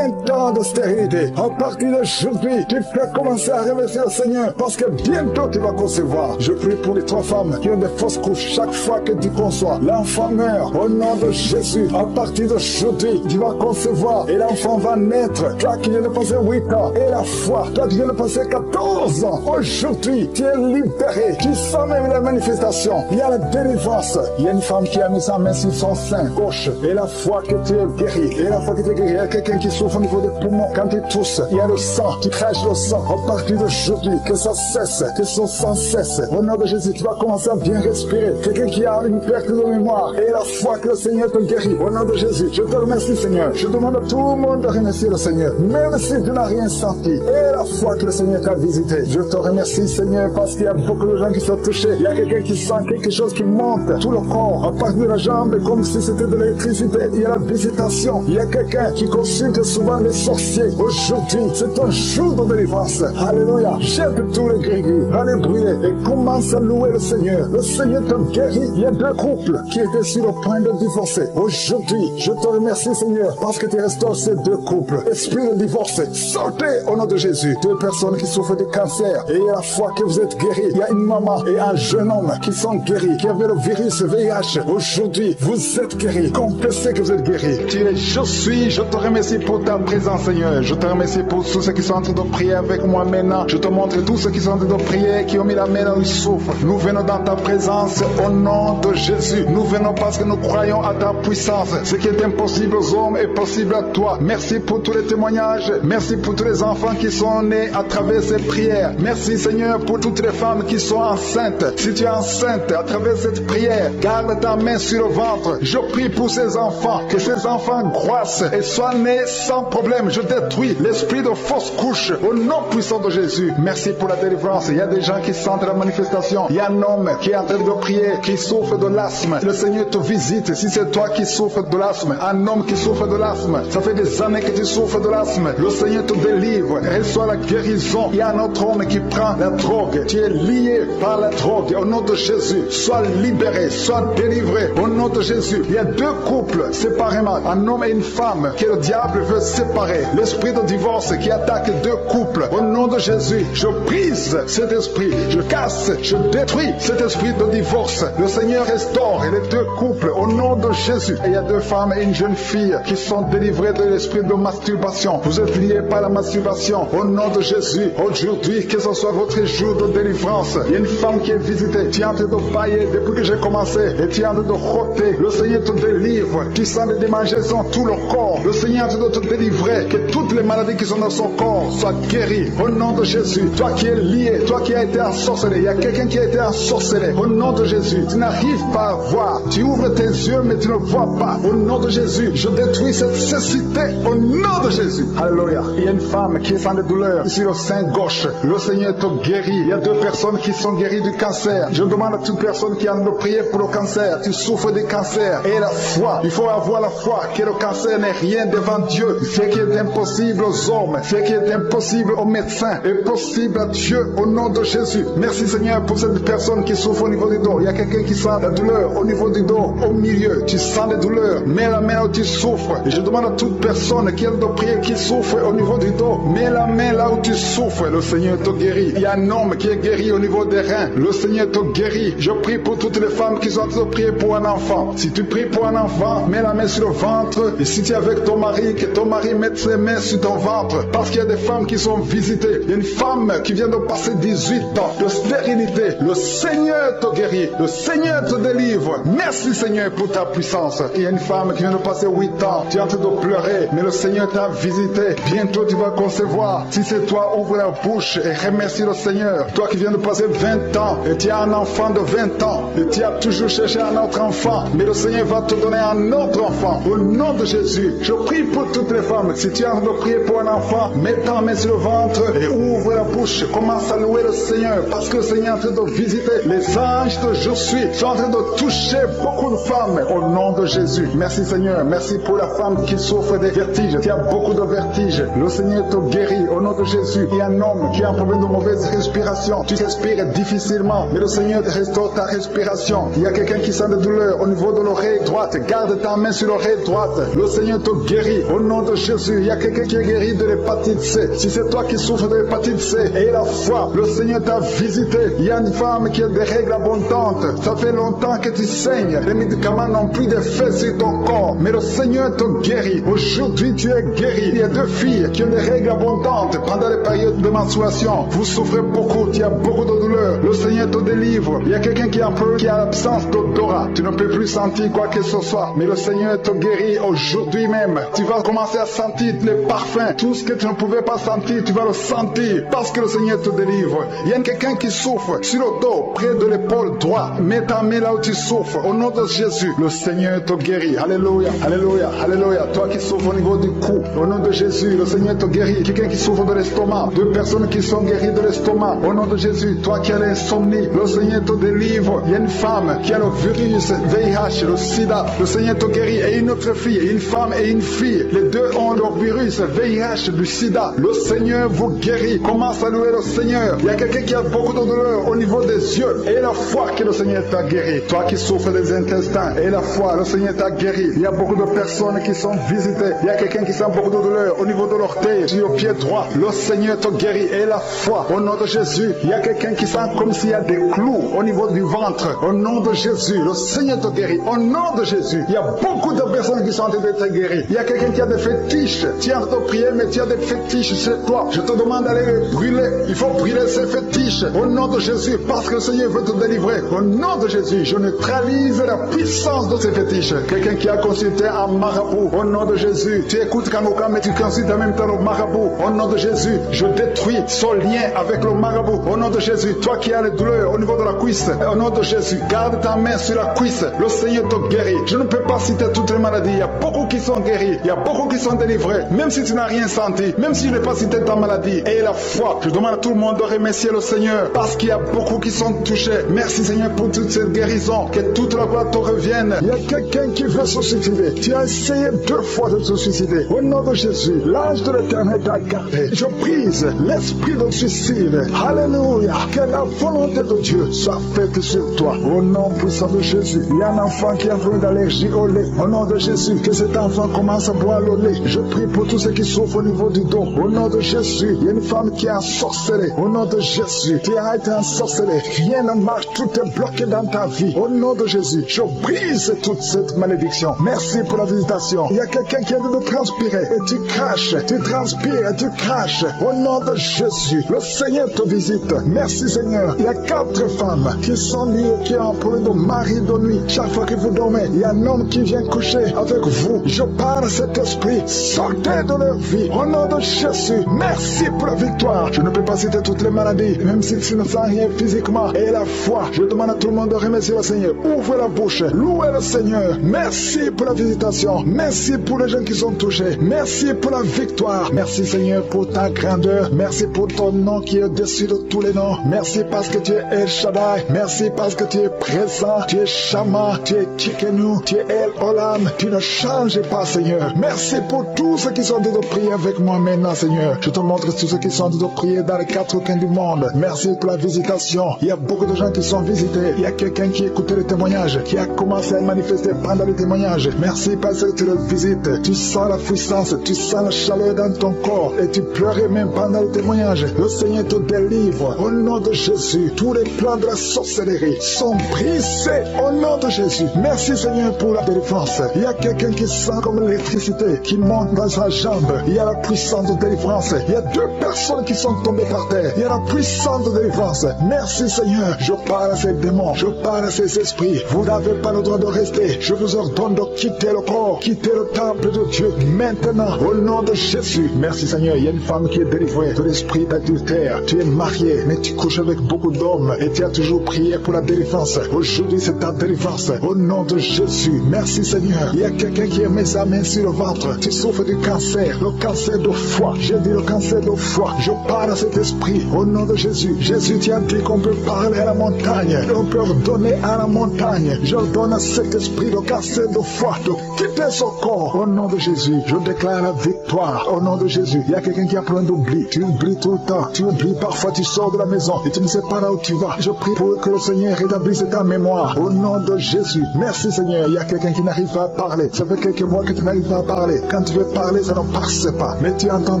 20 ans de stérilité. À partir d'aujourd'hui, tu peux commencer à remercier le Seigneur parce que bientôt tu vas concevoir. Je prie pour les 3 femmes qui ont des fausses couches. Chaque fois que tu conçois, l'enfant meurt. Au nom de Jésus, à partir d'aujourd'hui, tu vas concevoir et l'enfant va naître. Toi qui viens de passer 8 ans, et la foi, toi qui viens de passer 14 ans, aujourd'hui, tu es libéré. Tu sens même la manifestation. Il y a la délivrance. Il y a une femme qui a mis sa main sur son sein gauche, et la foi que tu es guéri. Et la foi que tu es guéri. Il y a quelqu'un qui souffre au niveau des poumons. Quand tu tousses, il y a le sang. Tu craches le sang. À partir d'aujourd'hui, que ça cesse, que son sang cesse. Au nom de Jésus, tu vas commencer à bien respirer. Quelqu'un qui a une perte de mémoire, et la foi que le Seigneur te guérit. Au nom de Jésus, je te remercie Seigneur. Je demande à tout le monde de remercier le Seigneur. Même si tu n'as rien senti, et la foi que le Seigneur t'a visité. Je te remercie Seigneur parce qu'il y a beaucoup de gens qui sont touchés. Il y a quelqu'un qui sent quelque chose qui monte tout le corps, à partir de la jambe, comme si c'était de l'électricité. Il y a la visitation. Il y a quelqu'un qui consulte souvent les sorciers. Aujourd'hui, c'est un jour de délivrance. Alléluia. Jette tous les gris-gris, alléluia, et commence à louer le Seigneur. Le Seigneur te guérit. Il y a 2 couples qui étaient sur le point de divorcer. Aujourd'hui, je te remercie Seigneur parce que tu restaures ces 2 couples. Esprit de divorce, sortez au nom de Jésus. 2 personnes qui souffrent de cancer et la foi que vous êtes guéris. Il y a une maman et un jeune homme qui sont guéris, qui avaient le virus VIH. Aujourd'hui, vous êtes guéris. Confessez que vous êtes guéris. Tu es, je suis. Je te remercie pour ta présence, Seigneur. Je te remercie pour tous ceux qui sont en train de prier avec moi maintenant. Je te montre tous ceux qui sont en train de prier, qui ont mis la main dans le souffle. Nous venons dans ta présence au nom de Jésus. Nous venons parce que nous croyons à ta puissance. Ce qui est impossible aux hommes est possible à toi. Merci pour tous les témoignages. Merci pour tous les enfants qui sont nés à travers ces prières. Merci Seigneur pour toutes les femmes qui sont enceintes. Si tu es enceinte à travers cette prière, garde ta main sur le ventre. Je prie pour ces enfants, que ces enfants croissent et soient nés sans problème. Je détruis l'esprit de fausse couche au nom puissant de Jésus. Merci pour la délivrance. Il y a des gens qui sentent la manifestation. Il y a un homme qui est en train de prier, qui souffre de l'asthme. Le Seigneur te visite. Si c'est toi qui souffres de l'asthme, un homme qui souffre de l'asthme, ça fait des années que tu souffres de l'asthme. Le Seigneur te délivre. Reçois la guérison. Il y a un autre homme qui prend la drogue. Tu es lié par la drogue. Au nom de Jésus, sois libéré, sois délivré. Au nom de Jésus, il y a 2 couples couples séparément, un homme et une femme que le diable veut séparer, l'esprit de divorce qui attaque deux couples, au nom de Jésus, je brise cet esprit, je casse, je détruis cet esprit de divorce. Le Seigneur restaure les deux couples au nom de Jésus. Et il y a deux femmes et une jeune fille qui sont délivrées de l'esprit de masturbation. Vous êtes liés par la masturbation au nom de Jésus. Aujourd'hui, que ce soit votre jour de délivrance. Il y a une femme qui est visitée, tu es en train de bailler depuis que j'ai commencé et tu es en train de roter. Le Seigneur te délivre, tu sens des démangeaisons tout le corps. Le Seigneur est en train de te délivrer, que toutes les maladies qui sont dans son corps soient guéries au nom de Jésus. Toi qui es lié, toi qui as été ensorcelé, il y a quelqu'un qui a été ensorcelé au nom de Jésus. Tu n'arrives pas à voir, tu ouvres tes yeux mais tu ne vois pas. Au nom de Jésus, je détruis cette cécité au nom de Jésus. Alléluia. Il y a une femme qui est sans de douleur sur le sein gauche. Le Seigneur te guérit. Il y a deux personnes qui sont guéries du cancer. Je demande à toute personne qui a de prier pour le cancer. Tu souffres de cancer et la foi. Il faut avoir la foi que le cancer n'est rien devant Dieu. Ce qui est impossible aux hommes, ce qui est impossible aux médecins est possible à Dieu au nom de Jésus. Merci Seigneur pour cette personne qui souffre au niveau du dos. Il y a quelqu'un qui sent la douleur au niveau du dos, au milieu. Tu sens les douleurs. Mets la main là où tu souffres. Et je demande à toute personne qui a de prier, qui souffre au niveau du dos, mets la main là où tu souffres. Le Seigneur te guérit. Il y a un homme qui est guéri au niveau des reins. Le Seigneur te guérit. Je prie pour toutes les femmes qui sont en train de prier pour un enfant. Si tu pries pour un enfant, mets la main sur le ventre. Et si tu es avec ton mari, que ton mari mette ses mains sur ton ventre. Parce qu'il y a des femmes qui sont visitées. Il y a une femme qui vient de passer 18 ans de stérilité. Le Seigneur te guérit. Le Seigneur te délivre. Merci Seigneur pour ta puissance. Il y a une femme qui vient de passer 8 ans. Tu es en train de pleurer, mais le Seigneur t'a visité. Bientôt tu vas concevoir. Si c'est toi, ouvre la bouche et remercie le Seigneur. Toi qui viens de passer 20 ans et tu as un enfant de 20 ans et tu as toujours cherché un autre enfant, mais le Seigneur va te donner un autre enfant. Au nom de Jésus, je prie pour toutes les femmes. Si tu es en train de prier pour un enfant, mets ta main sur le ventre et ouvre la bouche. Commence à louer le Seigneur parce que le Seigneur est en train de visiter. Les anges de Je suis sont en train de toucher beaucoup de femmes au nom de Jésus. Merci Seigneur. Merci pour la femme qui souffre des vertiges. Tu as beaucoup de vertiges. Le Seigneur te guérit au nom de Jésus. Il y a un homme qui a un problème de mauvaise respiration. Tu respires difficilement, mais le Seigneur te restaure ta respiration. Il y a quelqu'un qui sent de douleur au niveau de l'oreille droite. Garde ta main sur l'oreille droite. Le Seigneur te guérit au nom de Jésus. Il y a quelqu'un qui est guéri de l'hépatite C. Si c'est toi qui souffres de l'hépatite C et la foi, le Seigneur t'a visité. Il y a une femme qui a des règles abondantes. Ça fait longtemps que tu saignes. Les médicaments n'ont plus d'effet sur ton corps, mais le Seigneur te guérit. Aujourd'hui, tu es guéri. Il y a deux filles qui ont des règles abondantes pendant les périodes de menstruation. Vous souffrez beaucoup, tu as beaucoup de douleur. Le Seigneur te délivre. Il y a quelqu'un qui a un peu, qui a l'absence d'odorat. Tu ne peux plus sentir quoi que ce soit, mais le Seigneur te guérit aujourd'hui même. Tu vas commencer à sentir les parfums. Tout ce que tu ne pouvais pas sentir, tu vas le sentir parce que le Seigneur te délivre. Il y a quelqu'un qui souffre sur le dos, près de l'épaule droite. Mets ta main là où tu souffres. Au nom de Jésus, le Seigneur te guérit. Alléluia, alléluia, alléluia. Toi qui souffres au niveau du cou, au nom de Jésus, le Seigneur te guérit. Quelqu'un qui souffre de l'estomac, deux personnes qui sont guéries de l'estomac, au nom de Jésus. Toi qui as l'insomnie, le Seigneur te délivre. Il y a une femme qui a le virus VIH, le sida, le Seigneur te guérit. Et une autre fille, une femme et une fille, les deux ont le virus VIH, du sida. Le Seigneur vous guérit. Commence à louer le Seigneur. Il y a quelqu'un qui a beaucoup de douleur au niveau des yeux et la foi que le Seigneur t'a guéri. Toi qui souffres des intestins et la foi, le Seigneur t'a guéri. Il y a beaucoup de personnes qui sont visitées. Il y a quelqu'un qui sent beaucoup de douleur au niveau de l'orteil, sur le pied droit. Le Seigneur te guérit et la foi au nom de Jésus. Il y a quelqu'un qui sent comme s'il y a des clous au niveau du ventre. Au nom de Jésus, le Seigneur te guérit. Au nom de Jésus, il y a beaucoup de personnes qui sont en train d'être guéries. Il y a quelqu'un qui a des fétiches. Tu es en train de prier, mais tu as des fétiches chez toi. Je te demande d'aller les brûler. Il faut brûler ces fétiches au nom de Jésus parce que le Seigneur veut te délivrer. Au nom de Jésus, je neutralise la puissance de ces fétiches. Quelqu'un qui a consulté un marabout, au nom de Jésus, tu écoutes Kanouka, mais tu consultes en même temps le marabout. Au nom de Jésus, je détruis son lien avec le marabout. Au nom de Jésus, toi qui as les douleurs au niveau de la cuisse, au nom de Jésus, garde ta main sur la cuisse. Le Seigneur te guérit. Je ne peux pas citer toutes les maladies. Il y a beaucoup qui sont guéris. Il y a beaucoup qui sont délivrés. Même si tu n'as rien senti, même si je n'ai pas cité ta maladie. Et la foi, je demande à tout le monde de remercier le Seigneur parce qu'il y a beaucoup qui sont touchés. Merci Seigneur pour toute cette guérison. Que toute la gloire te revienne. Il y a quelqu'un qui veut se suicider. Tu as essayé 2 fois de te suicider. Au nom de Jésus, l'ange de l'Éternel t'a gardé. Je brise l'esprit de suicide. Alléluia. Que la volonté de Dieu soit faite sur toi. Au nom puissant de Jésus. Il y a un enfant qui a un problème d'allergie. du au lait. Au nom de Jésus, que cet enfant commence à boire le lait. Je prie pour tous ceux qui souffrent au niveau du dos. Au nom de Jésus, il y a une femme qui est ensorcelée. Au nom de Jésus, tu as été ensorcelée. Rien ne marche, tout est bloqué dans ta vie. Au nom de Jésus, je brise toute cette malédiction. Merci pour la visitation. Il y a quelqu'un qui est en train de transpirer et tu craches, tu transpires et tu craches. Au nom de Jésus, le Seigneur te visite. Merci Seigneur. Il y a 4 femmes qui sont liées, qui ont un problème de mari de nuit. Chaque fois que vous dormez, il y a un homme qui vient coucher avec vous. Je parle à cet esprit. Sortez de leur vie. Au nom de Jésus, merci pour la victoire. Je ne peux pas citer toutes les maladies, même si tu ne sens rien physiquement. Et la foi, je demande à tout le monde de remercier le Seigneur. Ouvrez la bouche, louez le Seigneur. Merci pour la visitation. Merci pour les gens qui sont touchés. Merci pour la victoire. Merci Seigneur pour ta grandeur. Merci pour ton nom qui est au-dessus de tous les noms. Merci parce que tu es El Shaddai. Merci parce que tu es présent. Tu es Shama. Tu es Tikenu. Tu es El Olam. Tu ne changes pas Seigneur. Merci pour tous ceux qui sont en train de prier avec moi maintenant Seigneur. Je te montre tous ceux qui sont en train de prier dans les 4 coins du monde. Merci pour la visitation. Il y a beaucoup de gens qui sont visités. Il y a quelqu'un qui écoutait le témoignage, qui a commencé à manifester pendant le témoignage. Merci parce que tu le visites. Tu sens la puissance, tu sens la chaleur dans ton corps et tu pleurais même pendant le témoignage. Le Seigneur te délivre. Au nom de Jésus, tous les plans de la sorcellerie sont brisés. Au nom de Jésus, merci Seigneur pour la délivrance. Il y a quelqu'un qui sent comme l'électricité qui monte dans sa jambe. Il y a la puissance de délivrance. Il y a 2 personnes qui sont tombées par terre. Il y a la puissance de délivrance. Merci Seigneur. Je parle à ces démons. Je parle à ces esprits. Vous n'avez pas le droit de rester. Je vous ordonne de quitter le corps, quitter le temple de Dieu maintenant. Au nom de Jésus. Merci Seigneur. Il y a une femme qui est délivrée de l'esprit d'adultère. Tu es marié, mais tu couches avec beaucoup d'hommes et tu as toujours prié pour la délivrance. Aujourd'hui, c'est ta délivrance. Au nom de Jésus. Merci Seigneur. Il y a quelqu'un qui a mis sa main sur le ventre. Tu souffres du cancer, le cancer de foie. J'ai dit le cancer de foie. Je parle à cet esprit. Au nom de Jésus. Jésus, tu as dit qu'on peut parler à la montagne. On peut ordonner à la montagne. Je donne à cet esprit de cancer de foie de quitter son corps. Au nom de Jésus, je déclare la victoire. Au nom de Jésus, il y a quelqu'un qui a plein d'oubli. Tu oublies tout le temps. Tu oublies parfois, tu sors de la maison et tu ne sais pas là où tu vas. Je prie pour que le Seigneur rétablisse ta mémoire. Au nom de Jésus. Merci Seigneur. Il y a quelqu'un qui n'arrive pas à parler. Ça fait quelques mois que tu n'arrives pas à parler. Quand tu veux parler, ça ne passe pas. Mais tu entends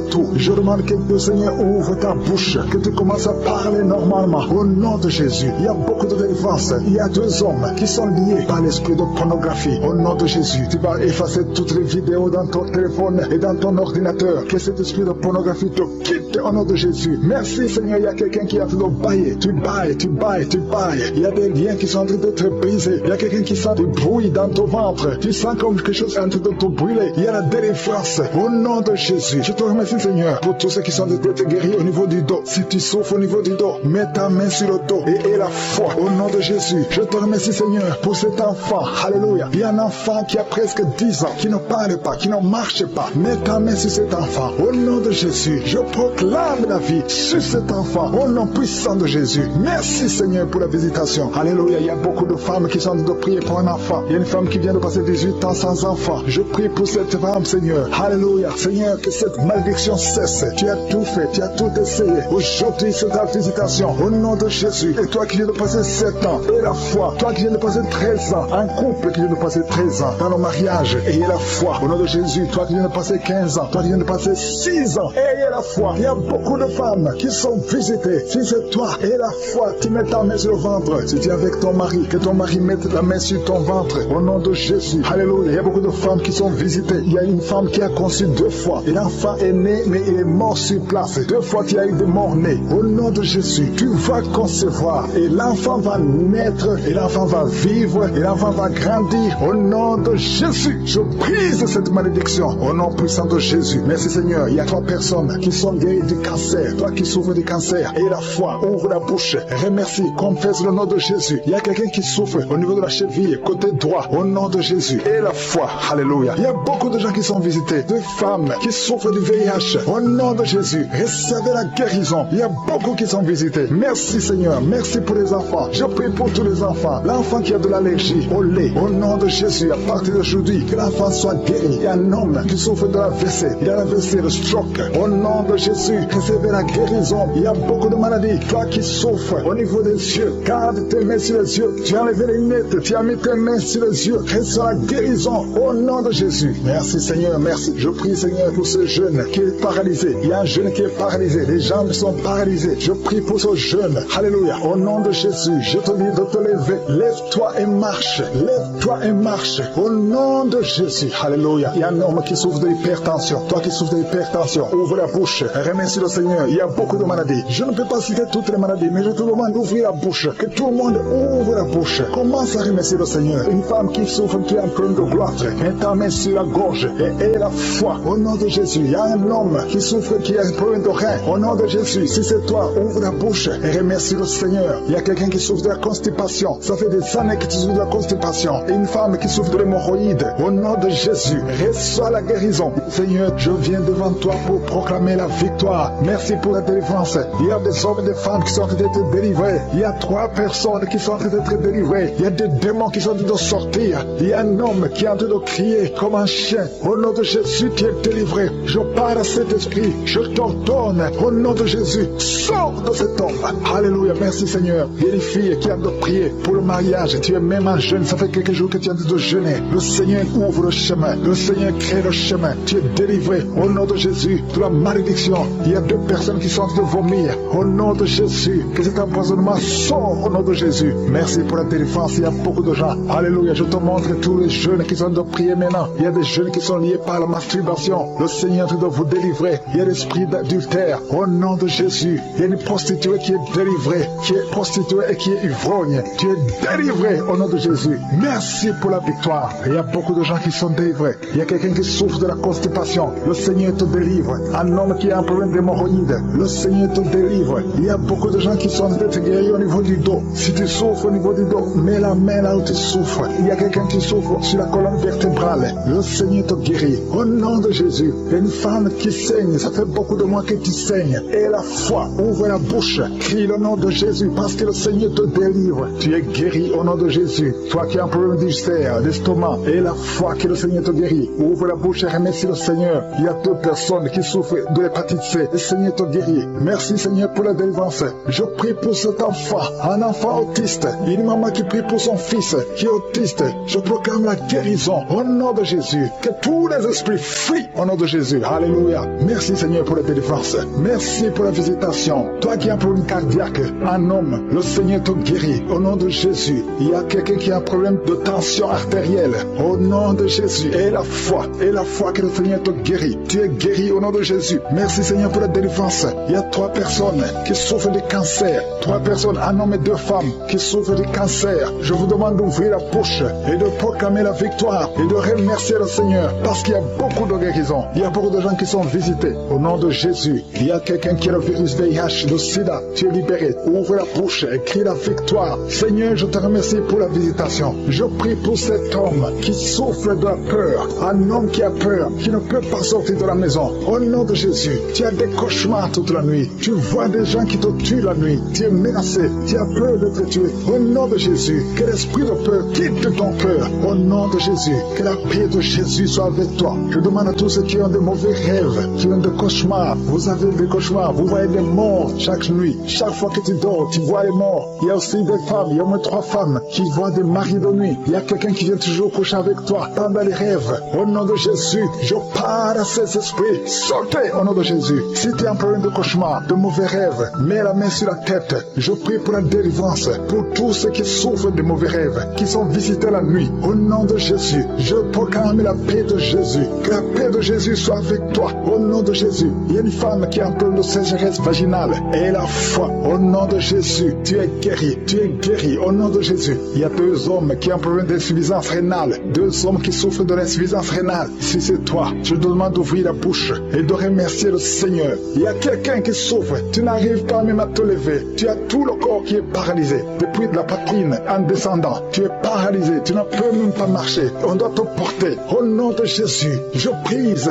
tout. Je demande que le Seigneur ouvre ta bouche. Que tu commences à parler normalement. Au nom de Jésus. Il y a beaucoup de délivrance. Il y a 2 hommes qui sont liés par l'esprit de pornographie. Au nom de Jésus, tu vas effacer toutes les vidéos dans ton téléphone et dans ton ordinateur. Que cet esprit de pornographie te quitte au nom de Jésus. Merci Seigneur, il y a quelqu'un qui est en train de bailler. Tu bailles, tu bailles, tu bailles. Il y a des liens qui sont en train de te briser. Il y a quelqu'un qui sent du bruit dans ton ventre. Tu sens comme quelque chose est en train de te brûler. Il y a la délivrance. Au nom de Jésus, je te remercie Seigneur pour tous ceux qui sont en train de te guérir au niveau du dos. Si tu souffres au niveau du dos, mets ta main sur le dos et aie la foi. Au nom de Jésus, je te remercie Seigneur pour cet enfant. Alléluia. Il y a un enfant qui a presque 10 ans, qui ne parle pas, qui ne marche pas. Mets ta main sur cet enfant. Au nom de Jésus, je proclame la vie sur cet enfant. Au nom puissant de Jésus. Merci Seigneur pour la visitation. Alléluia. Il y a beaucoup de femmes qui sont en train de prier pour un enfant. Il y a une femme qui vient de passer 18 ans sans enfant. Je prie pour cette femme Seigneur. Alléluia. Seigneur, que cette malédiction cesse. Tu as tout fait, tu as tout essayé. Aujourd'hui, c'est ta visitation. Au nom de Jésus. Et toi qui viens de passer 7 ans, et la foi. Toi qui viens de passer 13 ans. Un couple qui vient de passer 13 ans dans le mariage. Ayez la foi. Au nom de Jésus. Toi qui viens de passer 15 ans. Toi qui viens de passer 6 ans. Ayez la foi. Il y a beaucoup de femmes qui sont visitées. Si c'est toi, et la foi, tu mets ta main sur le ventre. Si tu es avec ton mari, que ton mari mette la main sur ton ventre. Au nom de Jésus. Alléluia. Il y a beaucoup de femmes qui sont visitées. Il y a une femme qui a conçu 2 fois. Et l'enfant est né, mais il est mort sur place. 2 fois, tu as eu des morts nés. Au nom de Jésus, tu vas concevoir. Et l'enfant va naître. Et l'enfant va vivre. Et l'enfant va grandir. Au nom de Jésus, je brise cette malédiction. Au nom puissant de Jésus. Merci Seigneur. Il y a 3 personnes qui sont guéries du cancer. Toi qui souffres du cancer. Et la foi, ouvre la bouche. Remercie, confesse le nom de Jésus. Il y a quelqu'un qui souffre au niveau de la cheville, côté droit. Au nom de Jésus. Et la foi. Alléluia. Il y a beaucoup de gens qui sont visités. De femmes qui souffrent du VIH. Au nom de Jésus. Recevez la guérison. Il y a beaucoup qui sont visités. Merci Seigneur. Merci pour les enfants. Je prie pour tous les enfants. L'enfant qui a de l'allergie au lait. Au nom de Jésus. À partir d'aujourd'hui, que l'enfant soit guéri. Il y a un homme qui souffre de la WC. Il a la WC, le stroke. Au nom de Jésus. Recevez la guérison. Il y a beaucoup de maladies. Toi qui souffres au niveau des yeux. Garde tes mains sur les yeux. Tu as enlevé les lunettes. Tu as mis tes mains sur les yeux. reçois la guérison au nom de Jésus. Merci Seigneur, merci. Je prie Seigneur pour ce jeune qui est paralysé. Il y a un jeune qui est paralysé, les jambes sont paralysées. Je prie pour ce jeune, alléluia, au nom de Jésus. Je te dis de te lever, lève-toi et marche, lève-toi et marche, au nom de Jésus, alléluia. Il y a un homme qui souffre de l'hypertension, toi qui souffres de l'hypertension, ouvre la bouche, remercie le Seigneur. Il y a beaucoup de maladies, je ne peux pas citer toutes les maladies, mais je te demande d'ouvrir la bouche, que tout le monde ouvre la bouche, commence à remercier le Seigneur. Une femme qui souffre, qui a un problème de gloire, mets ta main sur la gorge et aie la foi, au nom de Jésus. Il y a un homme qui souffre, qui a un problème de rein, au nom de Jésus. Si c'est toi, ouvre la bouche et remercie le Seigneur. Il y a quelqu'un qui souffre de la constipation, ça fait des années que tu souffres de la constipation. Et une femme qui souffre de l'hémorroïde, au nom de Jésus, reçois la guérison. Seigneur, je viens devant toi pour proclamer la victoire. Merci pour la délivrance. Il y a des hommes et des femmes qui sont en train d'être délivrés. Il y a 3 personnes qui sont en train d'être délivrées. Il y a des démons qui sont en train de sortir. Il y a un homme qui est en train de crier comme un chien. Au nom de Jésus, tu es délivré. Je parle à cet esprit. Je t'ordonne, au nom de Jésus, sors de cet homme. Alléluia. Merci Seigneur. Il y a des filles qui ont de prier pour le mariage. Tu es même un jeune. Ça fait quelques jours que tu es en train de jeûner. Le Seigneur ouvre le chemin. Le Seigneur crée le chemin. Tu es délivré au nom de Jésus de la malédiction. Il y a 2 personnes qui sont en train de vomir. Au nom de Jésus, que cet empoisonnement sort au nom de Jésus. Merci pour la délivrance. Il y a beaucoup de gens. Alléluia. Je te montre tous les jeunes qui sont en train de prier maintenant. Il y a des jeunes qui sont liés par la masturbation. Le Seigneur est en train de vous délivrer. Il y a l'esprit d'adultère. Au nom de Jésus. Il y a une prostituée qui est délivrée, qui est prostituée et qui est ivrogne. Tu es délivré au nom de Jésus. Merci pour la victoire. Il y a beaucoup de gens qui sont délivrés. Il y a quelqu'un qui souffre de la constipation. Le Seigneur te délivre. Un homme qui a un problème d'hémorroïde. Le Seigneur te délivre. Il y a beaucoup de gens qui sont guéris au niveau du dos. Si tu souffres au niveau du dos, mets la main là où tu souffres. Il y a quelqu'un qui souffre sur la colonne vertébrale. Le Seigneur te guérit. Au nom de Jésus. Une femme qui saigne. Ça fait beaucoup de mois que tu saignes. Et la foi. Ouvre la bouche. Crie le nom de Jésus parce que le Seigneur te délivre. Tu es guéri au nom de Jésus. Toi qui as un problème d'ulcère, d'estomac, et la foi que le Seigneur te guérit. Ouvre la bouche et remercie le Seigneur. Il y a 2 personnes qui souffrent de l'hépatite C. Le Seigneur te guérit. Merci Seigneur pour la délivrance. Je prie pour cet enfant, un enfant autiste. Il y a une maman qui prie pour son fils qui est autiste. Je proclame la guérison au nom de Jésus. Que tous les esprits fuient au nom de Jésus. Alléluia. Merci Seigneur pour la délivrance. Merci pour la visitation. Toi qui as un problème cardiaque, un homme, le Seigneur te guérit au nom de Jésus. Il y a quelqu'un qui a un problème de tension artérielle au nom de Jésus. Et la foi que le Seigneur te guérit. Tu es guéri au nom de Jésus. Merci Seigneur pour la délivrance. Il y a 3 personnes qui souffrent de cancer. 3 personnes, un homme et 2 femmes qui souffrent de cancer. Je vous demande d'ouvrir la bouche et de proclamer la victoire et de remercier le Seigneur parce qu'il y a beaucoup de guérisons. Il y a beaucoup de gens qui sont visités au nom de Jésus. Il y a quelqu'un qui a le virus VIH, le sida. Tu es libéré. Ouvre la bouche et crie la victoire. Seigneur, je te remercie pour la visitation. Je prie pour cet homme qui souffre de la peur. Un homme qui a peur, qui ne peut pas sortir de la maison. Au nom de Jésus, tu as des cauchemars toute la nuit. Tu vois des gens qui te tuent la nuit. Tu es menacé. Tu as peur d'être tué. Au nom de Jésus, que l'esprit de peur quitte ton cœur. Au nom de Jésus, que la paix de Jésus soit avec toi. Je demande à tous ceux qui ont de mauvais rêves, qui ont des cauchemars. Vous avez des cauchemars. Vous voyez des morts chaque nuit. Chaque fois que tu dors, tu vois les morts. Il y a aussi des femmes. Il y a au moins 3 femmes qui voient des maris de nuit. Il y a quelqu'un qui vient toujours coucher avec toi pendant les rêves. Au nom de Jésus, je parle à ces esprits. Sortez au nom de Jésus. Si tu as un problème de cauchemar, de mauvais rêves, mets la main sur la tête. Je prie pour la délivrance, pour tous ceux qui souffrent de mauvais rêves, qui sont visités la nuit. Au nom de Jésus, je proclame la paix de Jésus. Que la paix de Jésus soit avec toi. Au nom de Jésus, il y a une femme qui a un problème de sécheresse vaginale. Et la foi, au nom de Jésus, tu es guéri. Tu es guéri au nom de Jésus. Il y a 2 hommes qui ont un problème d'insuffisance rénale. 2 hommes qui souffrent de l'insuffisance rénale. Si c'est toi, je te demande d'ouvrir la bouche et de remercier le Seigneur. Il y a quelqu'un qui souffre. Tu n'arrives pas même à te lever. Tu as tout le corps qui est paralysé. Depuis de la poitrine en descendant, tu es paralysé. Tu ne peux même pas marcher. On doit te porter. Au nom de Jésus, je brise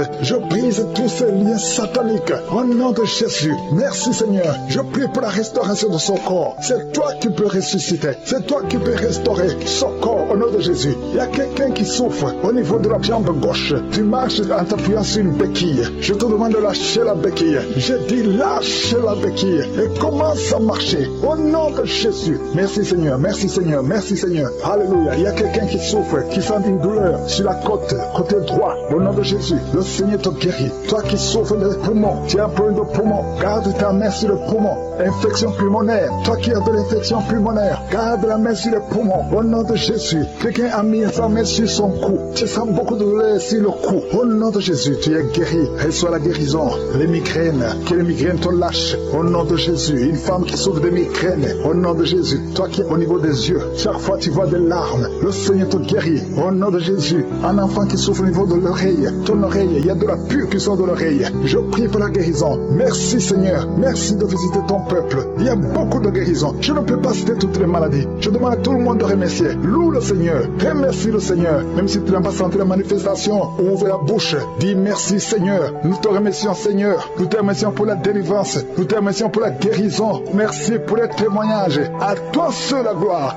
tous ces liens sataniques. Au nom de Jésus, merci Seigneur. Je prie pour la restauration de son corps. C'est toi qui peux ressusciter. C'est toi qui peux restaurer son corps au nom de Jésus. Il y a quelqu'un qui souffre au niveau de la jambe gauche. Tu marches en t'appuyant sur une béquille. Je te demande de lâcher la béquille. Je dis lâche la béquille et commence à marcher au nom de Jésus. Merci Seigneur, merci Seigneur, merci Seigneur. Alléluia. Il y a quelqu'un quelqu'un qui souffre, qui sent une douleur sur la côté droit, au nom de Jésus, le Seigneur te guérit. Toi qui souffres de poumons, tu as un problème de poumon, garde ta main sur le poumon. Infection pulmonaire, toi qui as de l'infection pulmonaire, garde la main sur le poumon, au nom de Jésus. Quelqu'un a mis sa main sur son cou, tu sens beaucoup de douleur sur le cou, au nom de Jésus, tu es guéri. Reçois la guérison. Les migraines, que les migraines te lâchent, au nom de Jésus. Une femme qui souffre de migraines, au nom de Jésus. Toi qui es au niveau des yeux, chaque fois tu vois des larmes, le Seigneur te guérit, au nom de Jésus. Un enfant qui souffre au niveau de l'oreille, ton oreille, il y a de la pure qui sort de l'oreille. Je prie pour la guérison. Merci Seigneur, merci de visiter ton peuple. Il y a beaucoup de guérisons. Je ne peux pas citer toutes les maladies. Je demande à tout le monde de remercier. Loue le Seigneur, remercie le Seigneur. Même si tu n'as pas senti la manifestation, ouvre la bouche, dis merci Seigneur. Nous te remercions Seigneur. Nous te remercions pour la délivrance. Nous te remercions pour la guérison. Merci pour les témoignages. À toi seul la gloire.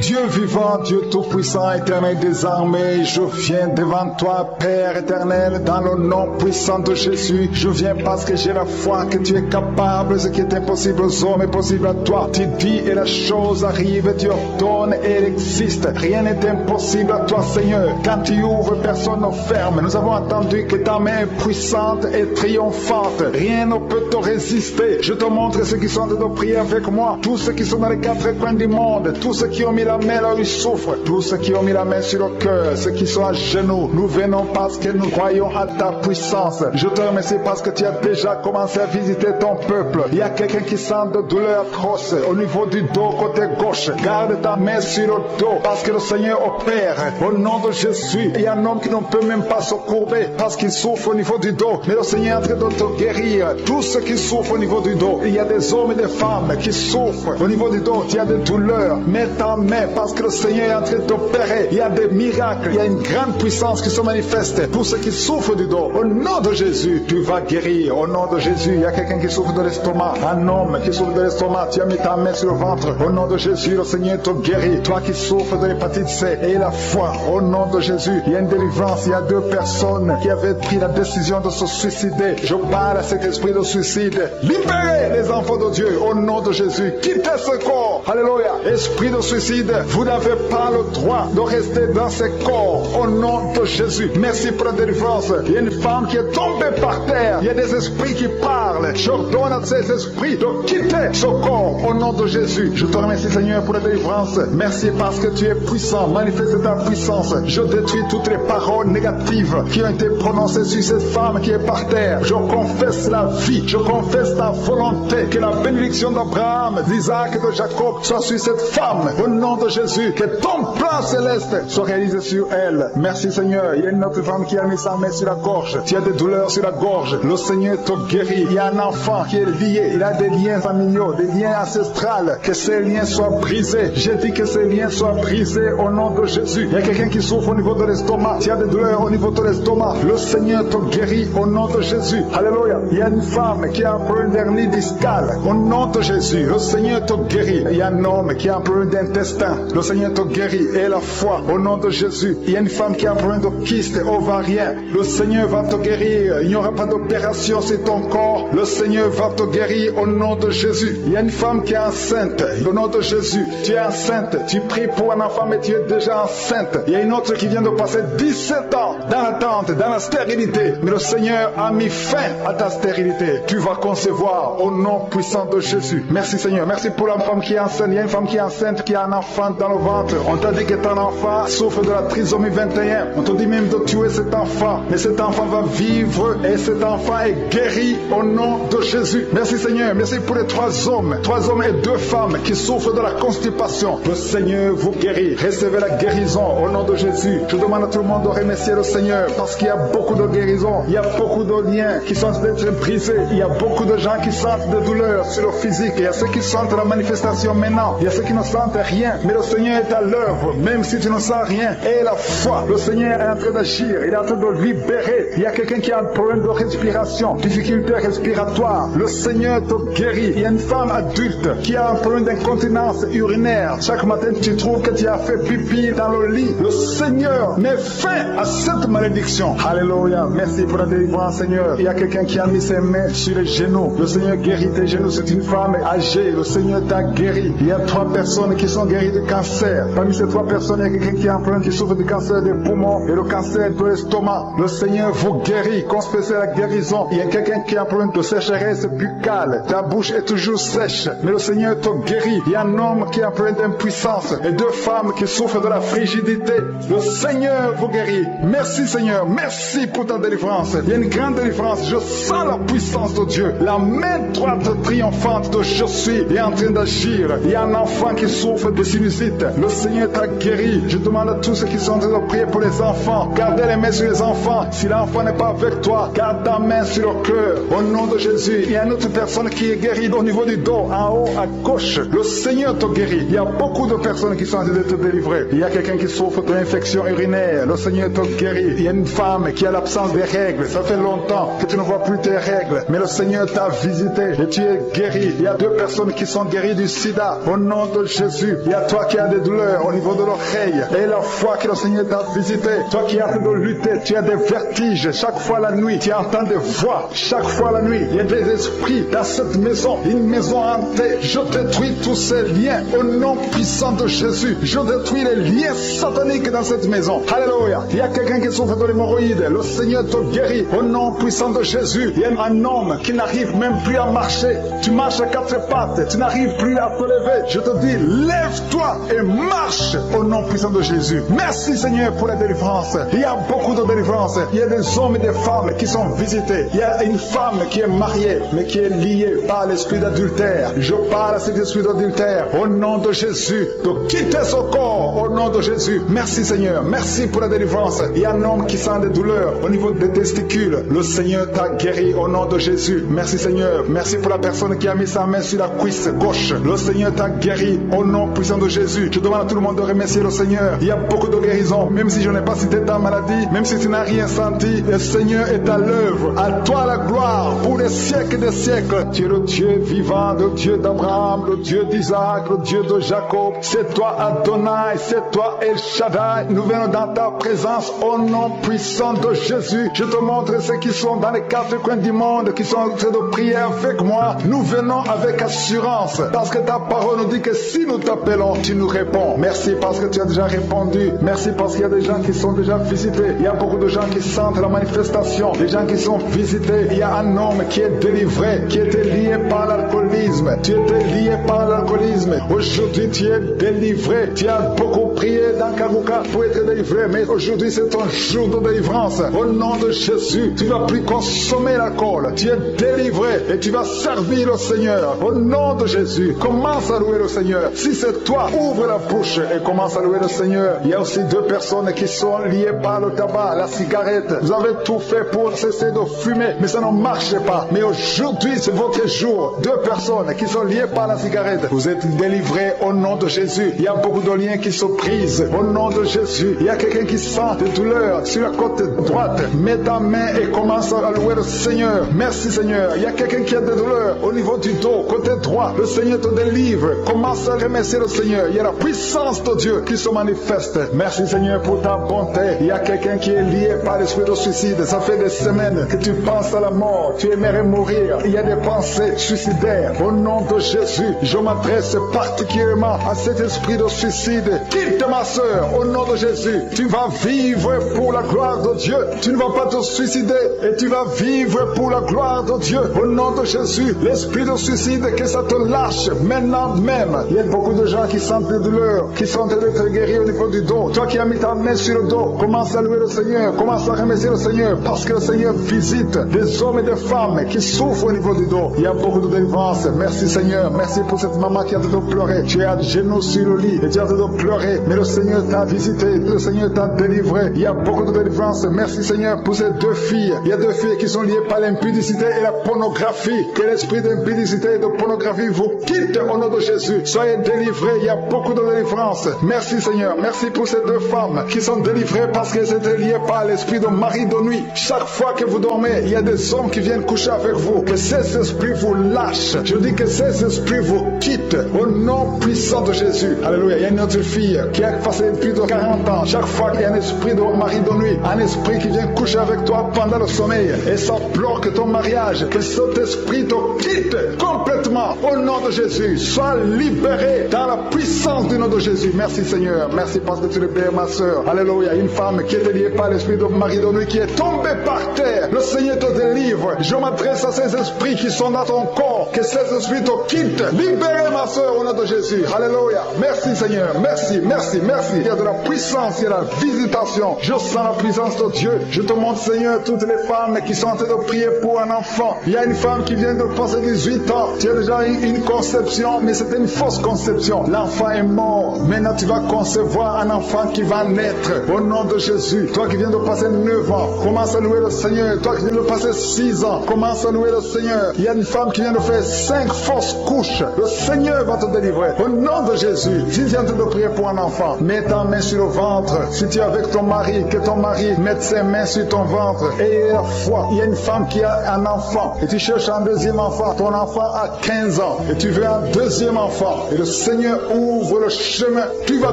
Dieu vivant, Dieu tout-puissant, éternel des armées, je viens devant toi, Père éternel, dans le nom puissant de Jésus. Je viens parce que j'ai la foi que tu es capable. Ce qui est impossible aux hommes est possible à toi. Tu dis et la chose arrive, tu ordonnes et elle existe. Rien n'est impossible à toi, Seigneur. Quand tu ouvres, personne ne ferme. Nous avons entendu que ta main est puissante et triomphante. Rien ne peut te résister. Je te montre ceux qui sont en train de prier avec moi. Tous ceux qui sont dans les quatre coins du monde. Tous ceux qui ont mis la main là où ils souffrent, tous ceux qui ont mis la main sur le cœur, ceux qui sont à genoux, nous venons parce que nous croyons à ta puissance. Je te remercie parce que tu as déjà commencé à visiter ton peuple. Il y a quelqu'un qui sent de douleur atroce au niveau du dos côté gauche. Garde ta main sur le dos parce que le Seigneur opère au nom de Jésus. Il y a un homme qui ne peut même pas se courber parce qu'il souffre au niveau du dos, mais le Seigneur est en train de te guérir. Tous ceux qui souffrent au niveau du dos, il y a des hommes et des femmes qui souffrent au niveau du dos, tu as des douleurs. Mets ta main parce que le Seigneur est en train d'opérer. Il y a des miracles, il y a une grande puissance qui se manifeste pour ceux qui souffrent du dos. Au nom de Jésus, tu vas guérir. Au nom de Jésus, il y a quelqu'un qui souffre de l'estomac. Un homme qui souffre de l'estomac, tu as mis ta main sur le ventre. Au nom de Jésus, le Seigneur te guérit. Toi qui souffres de l'hépatite C et la foi, au nom de Jésus, il y a une délivrance. Il y a 2 personnes qui avaient pris la décision de se suicider. Je parle à cet esprit de suicide. Libérez les enfants de Dieu au nom de Jésus. Quittez ce corps. Alléluia. Esprit de suicide, vous n'avez pas le droit de rester dans ce corps au nom de Jésus. Merci pour la délivrance. Il y a une femme qui est tombée par terre. Il y a des esprits qui parlent. J'ordonne à ces esprits de quitter ce corps au nom de Jésus. Je te remercie Seigneur pour la délivrance. Merci parce que tu es puissant. Manifeste ta puissance. Je détruis toutes les paroles négatives qui ont été prononcées sur cette femme qui est par terre. Je confesse la vie. Je confesse ta volonté. Que la bénédiction d'Abraham, d'Isaac et de Jacob soit sur cette femme au nom de Jésus. Que ton plan céleste soit réalisé sur elle. Merci Seigneur. Il y a une autre femme qui a mis sa main sur la gorge. Tu as des douleurs sur la gorge. Le Seigneur te guérit. Il y a un enfant qui est lié. Il a des liens familiaux, des liens ancestrales. Que ces liens soient brisés. J'ai dit que ces liens soient brisés au nom de Jésus. Il y a quelqu'un qui souffre au niveau de l'estomac. Tu as des douleurs au niveau de l'estomac. Le Seigneur te guérit au nom de Jésus. Alléluia. Il y a une femme qui a un problème d'hernie discale. Au nom de Jésus, le Seigneur te guérit. Il y a un homme qui a un problème d'intestin. Le Seigneur te guérit. Et la foi au nom de Jésus. Il y a une femme qui a un problème de kyste ovarien. Le Seigneur va te guérir. Il n'y aura pas d'opération sur ton corps. Le Seigneur va te guérir au nom de Jésus. Il y a une femme qui est enceinte. Au nom de Jésus, tu es enceinte. Tu pries pour un enfant mais tu es déjà enceinte. Il y a une autre qui vient de passer 17 ans dans l'attente, dans la stérilité. Mais le Seigneur a mis fin à ta stérilité. Tu vas concevoir au nom puissant de Jésus. Merci Seigneur. Merci pour la femme qui est enceinte. Il y a une femme qui est enceinte qui a un enfant dans le ventre. On t'a dit que ton enfant souffre de la trisomie 21. On te dit même de tuer cet enfant. Mais cet enfant va vivre et cet enfant est guéri au nom de Jésus. Merci Seigneur. Merci pour les 3 hommes et 2 femmes qui souffrent de la constipation. Le Seigneur vous guérit. Recevez la guérison au nom de Jésus. Je demande à tout le monde de remercier le Seigneur parce qu'il y a beaucoup de guérisons. Il y a beaucoup de liens qui sont d'être brisés. Il y a beaucoup de gens qui sentent des douleurs sur le physique. Il y a ceux qui sentent la manifestation maintenant. Il y a ceux qui ne sentent rien. Mais le Seigneur est à l'œuvre. Même si tu ne sens rien. Et la foi. Le Seigneur est en train d'agir. Il est en train de libérer. Il y a quelqu'un qui a un problème de respiration. Difficulté respiratoire. Le Seigneur te guérit. Il y a une femme adulte qui a un problème d'incontinence urinaire. Chaque matin, tu trouves que tu as fait pipi dans le lit. Le Seigneur met fin à cette malédiction. Alléluia. Merci pour la délivrance, Seigneur. Il y a quelqu'un qui a mis ses mains sur les genoux. Le Seigneur guérit tes genoux. C'est une femme âgée. Le Seigneur t'a guéri. Il y a 3 personnes qui sont guéries guéri du cancer. Parmi ces 3 personnes, il y a quelqu'un qui est en plein, qui souffre du cancer des poumons et le cancer de l'estomac. Le Seigneur vous guérit, confessez la guérison. Il y a quelqu'un qui est en plein de sécheresse buccale. Ta bouche est toujours sèche, mais le Seigneur te guérit. Il y a un homme qui est en plein d'impuissance et 2 femmes qui souffrent de la frigidité. Le Seigneur vous guérit. Merci Seigneur, merci pour ta délivrance. Il y a une grande délivrance. Je sens la puissance de Dieu. La main droite triomphante de je suis est en train d'agir. Il y a un enfant qui souffre de sinusite. Le Seigneur t'a guéri. Je demande à tous ceux qui sont en train de prier pour les enfants. Gardez les mains sur les enfants. Si l'enfant n'est pas avec toi, garde ta main sur le cœur. Au nom de Jésus, il y a une autre personne qui est guérie au niveau du dos, en haut, à gauche. Le Seigneur te guérit. Il y a beaucoup de personnes qui sont en train de te délivrer. Il y a quelqu'un qui souffre de l'infection urinaire. Le Seigneur te guérit. Il y a une femme qui a l'absence des règles. Ça fait longtemps que tu ne vois plus tes règles. Mais le Seigneur t'a visité et tu es guéri. Il y a 2 personnes qui sont guéries du sida. Au nom de Jésus, il y a toi qui as des douleurs au niveau de l'oreille. Et la foi que le Seigneur t'a visité. Toi qui as de lutter, tu as des vertiges. Chaque fois la nuit, tu entends des voix. Chaque fois la nuit, il y a des esprits dans cette maison. Une maison hantée. Je détruis tous ces liens au nom puissant de Jésus. Je détruis les liens sataniques dans cette maison. Alléluia. Il y a quelqu'un qui souffre de l'hémorroïde. Le Seigneur te guérit au nom puissant de Jésus. Il y a un homme qui n'arrive même plus à marcher. Tu marches à 4 pattes. Tu n'arrives plus à te lever. Je te dis, lève-toi et marche au nom puissant de Jésus. Merci Seigneur pour la délivrance. Il y a beaucoup de délivrance. Il y a des hommes et des femmes qui sont visités. Il y a une femme qui est mariée, mais qui est liée par l'esprit d'adultère. Je parle à cet esprit d'adultère au nom de Jésus, de quitter son corps au nom de Jésus. Merci Seigneur, merci pour la délivrance. Il y a un homme qui sent des douleurs au niveau des testicules. Le Seigneur t'a guéri au nom de Jésus. Merci Seigneur, merci pour la personne qui a mis sa main sur la cuisse gauche. Le Seigneur t'a guéri au nom puissant de Jésus. Je demande à tout le monde de remercier le Seigneur. Il y a beaucoup de guérisons, même si je n'ai pas cité ta maladie, même si tu n'as rien senti, le Seigneur est à l'œuvre. À toi la gloire pour les siècles des siècles. Tu es le Dieu vivant, le Dieu d'Abraham, le Dieu d'Isaac, le Dieu de Jacob. C'est toi Adonai, c'est toi El Shaddai. Nous venons dans ta présence au nom puissant de Jésus. Je te montre ceux qui sont dans les 4 coins du monde, qui sont en train de prier avec moi. Nous venons avec assurance, parce que ta parole nous dit que si nous t'appelons, tu nous réponds. Merci parce que tu as déjà répondu. Merci parce qu'il y a des gens qui sont déjà visités. Il y a beaucoup de gens qui sentent la manifestation, des gens qui sont visités. Il y a un homme qui est délivré, qui était lié par l'alcoolisme. Tu étais lié par l'alcoolisme. Aujourd'hui, tu es délivré. Tu as beaucoup prié dans Karuka pour être délivré, mais aujourd'hui, c'est ton jour de délivrance. Au nom de Jésus, tu ne vas plus consommer l'alcool. Tu es délivré et tu vas servir le Seigneur. Au nom de Jésus, commence à louer le Seigneur. Si c'est toi, ouvre la bouche et commence à louer le Seigneur. Il y a aussi 2 personnes qui sont liées par le tabac, la cigarette. Vous avez tout fait pour cesser de fumer, mais ça ne marche pas. Mais aujourd'hui, c'est votre jour. 2 personnes qui sont liées par la cigarette. Vous êtes délivrés au nom de Jésus. Il y a beaucoup de liens qui se brisent au nom de Jésus. Il y a quelqu'un qui sent des douleurs sur la côte droite. Mets ta main et commence à louer le Seigneur. Merci Seigneur. Il y a quelqu'un qui a des douleurs au niveau du dos, côté droit. Le Seigneur te délivre. Commence à remercier le Seigneur. Il y a la puissance de Dieu qui se manifeste. Merci Seigneur pour ta bonté. Il y a quelqu'un qui est lié par l'esprit de suicide. Ça fait des semaines que tu penses à la mort. Tu aimerais mourir. Il y a des pensées suicidaires. Au nom de Jésus, je m'adresse particulièrement à cet esprit de suicide. Quitte ma soeur. Au nom de Jésus, tu vas vivre pour la gloire de Dieu. Tu ne vas pas te suicider et tu vas vivre pour la gloire de Dieu. Au nom de Jésus, l'esprit de suicide, que ça te lâche maintenant même. Il y a beaucoup de gens qui sentent des douleurs, qui sont en train d'être guéris au niveau du dos. Toi qui as mis ta main sur le dos, commence à louer le Seigneur, commence à remercier le Seigneur, parce que le Seigneur visite des hommes et des femmes qui souffrent au niveau du dos. Il y a beaucoup de délivrance. Merci Seigneur, merci pour cette maman qui a en train de pleurer. Tu es à genoux sur le lit et tu es en train de pleurer, mais le Seigneur t'a visité, le Seigneur t'a délivré. Il y a beaucoup de délivrance. Merci Seigneur pour ces 2 filles. Il y a 2 filles qui sont liées par l'impudicité et la pornographie. Que l'esprit d'impudicité et de pornographie vous quitte au nom de Jésus. Soyez délivrés. Il y a beaucoup de délivrance. Merci Seigneur. Merci pour ces 2 femmes qui sont délivrées parce qu'elles étaient liées par l'esprit de mari de nuit. Chaque fois que vous dormez, il y a des hommes qui viennent coucher avec vous. Que ces esprits vous lâchent. Je dis que ces esprits vous quittent au nom puissant de Jésus. Alléluia. Il y a une autre fille qui qui a passé plus de 40 ans, chaque fois qu'il y a un esprit de mari de nuit, un esprit qui vient coucher avec toi pendant le sommeil, et ça bloque ton mariage, que cet esprit te quitte complètement au nom de Jésus. Sois libéré dans la puissance du nom de Jésus. Merci Seigneur, merci parce que tu libères ma soeur. Alléluia. Une femme qui était liée par l'esprit de mari de nuit qui est tombée par terre. Le Seigneur te délivre. Je m'adresse à ces esprits qui sont dans ton corps, que ces esprits te quittent. Libérez ma soeur au nom de Jésus. Alléluia. Merci Seigneur, merci, merci, merci. Il y a de la puissance, il y a la visitation. Je sens la puissance de Dieu. Je te montre Seigneur toutes les femmes qui sont en train de prier pour un enfant. Il y a une femme qui vient de passer 18 ans. Tu as déjà eu une conception, mais c'était une fausse conception. L'enfant est mort. Maintenant tu vas concevoir un enfant qui va naître au nom de Jésus. Toi qui viens de passer 9 ans, commence à louer le Seigneur. Toi qui viens de passer 6 ans, commence à louer le Seigneur. Il y a une femme qui vient de faire 5 fausses couches. Le Seigneur va te délivrer au nom de Jésus. Si tu es en train de prier pour un enfant, mets ta main sur le ventre. Si tu es avec ton mari, que ton mari mette ses mains sur ton ventre et la foi. Il y a une femme qui a un enfant et tu cherches un deuxième enfant. Ton enfant a 15 ans et tu veux un deuxième enfant. Et le Seigneur ouvre le chemin. Tu vas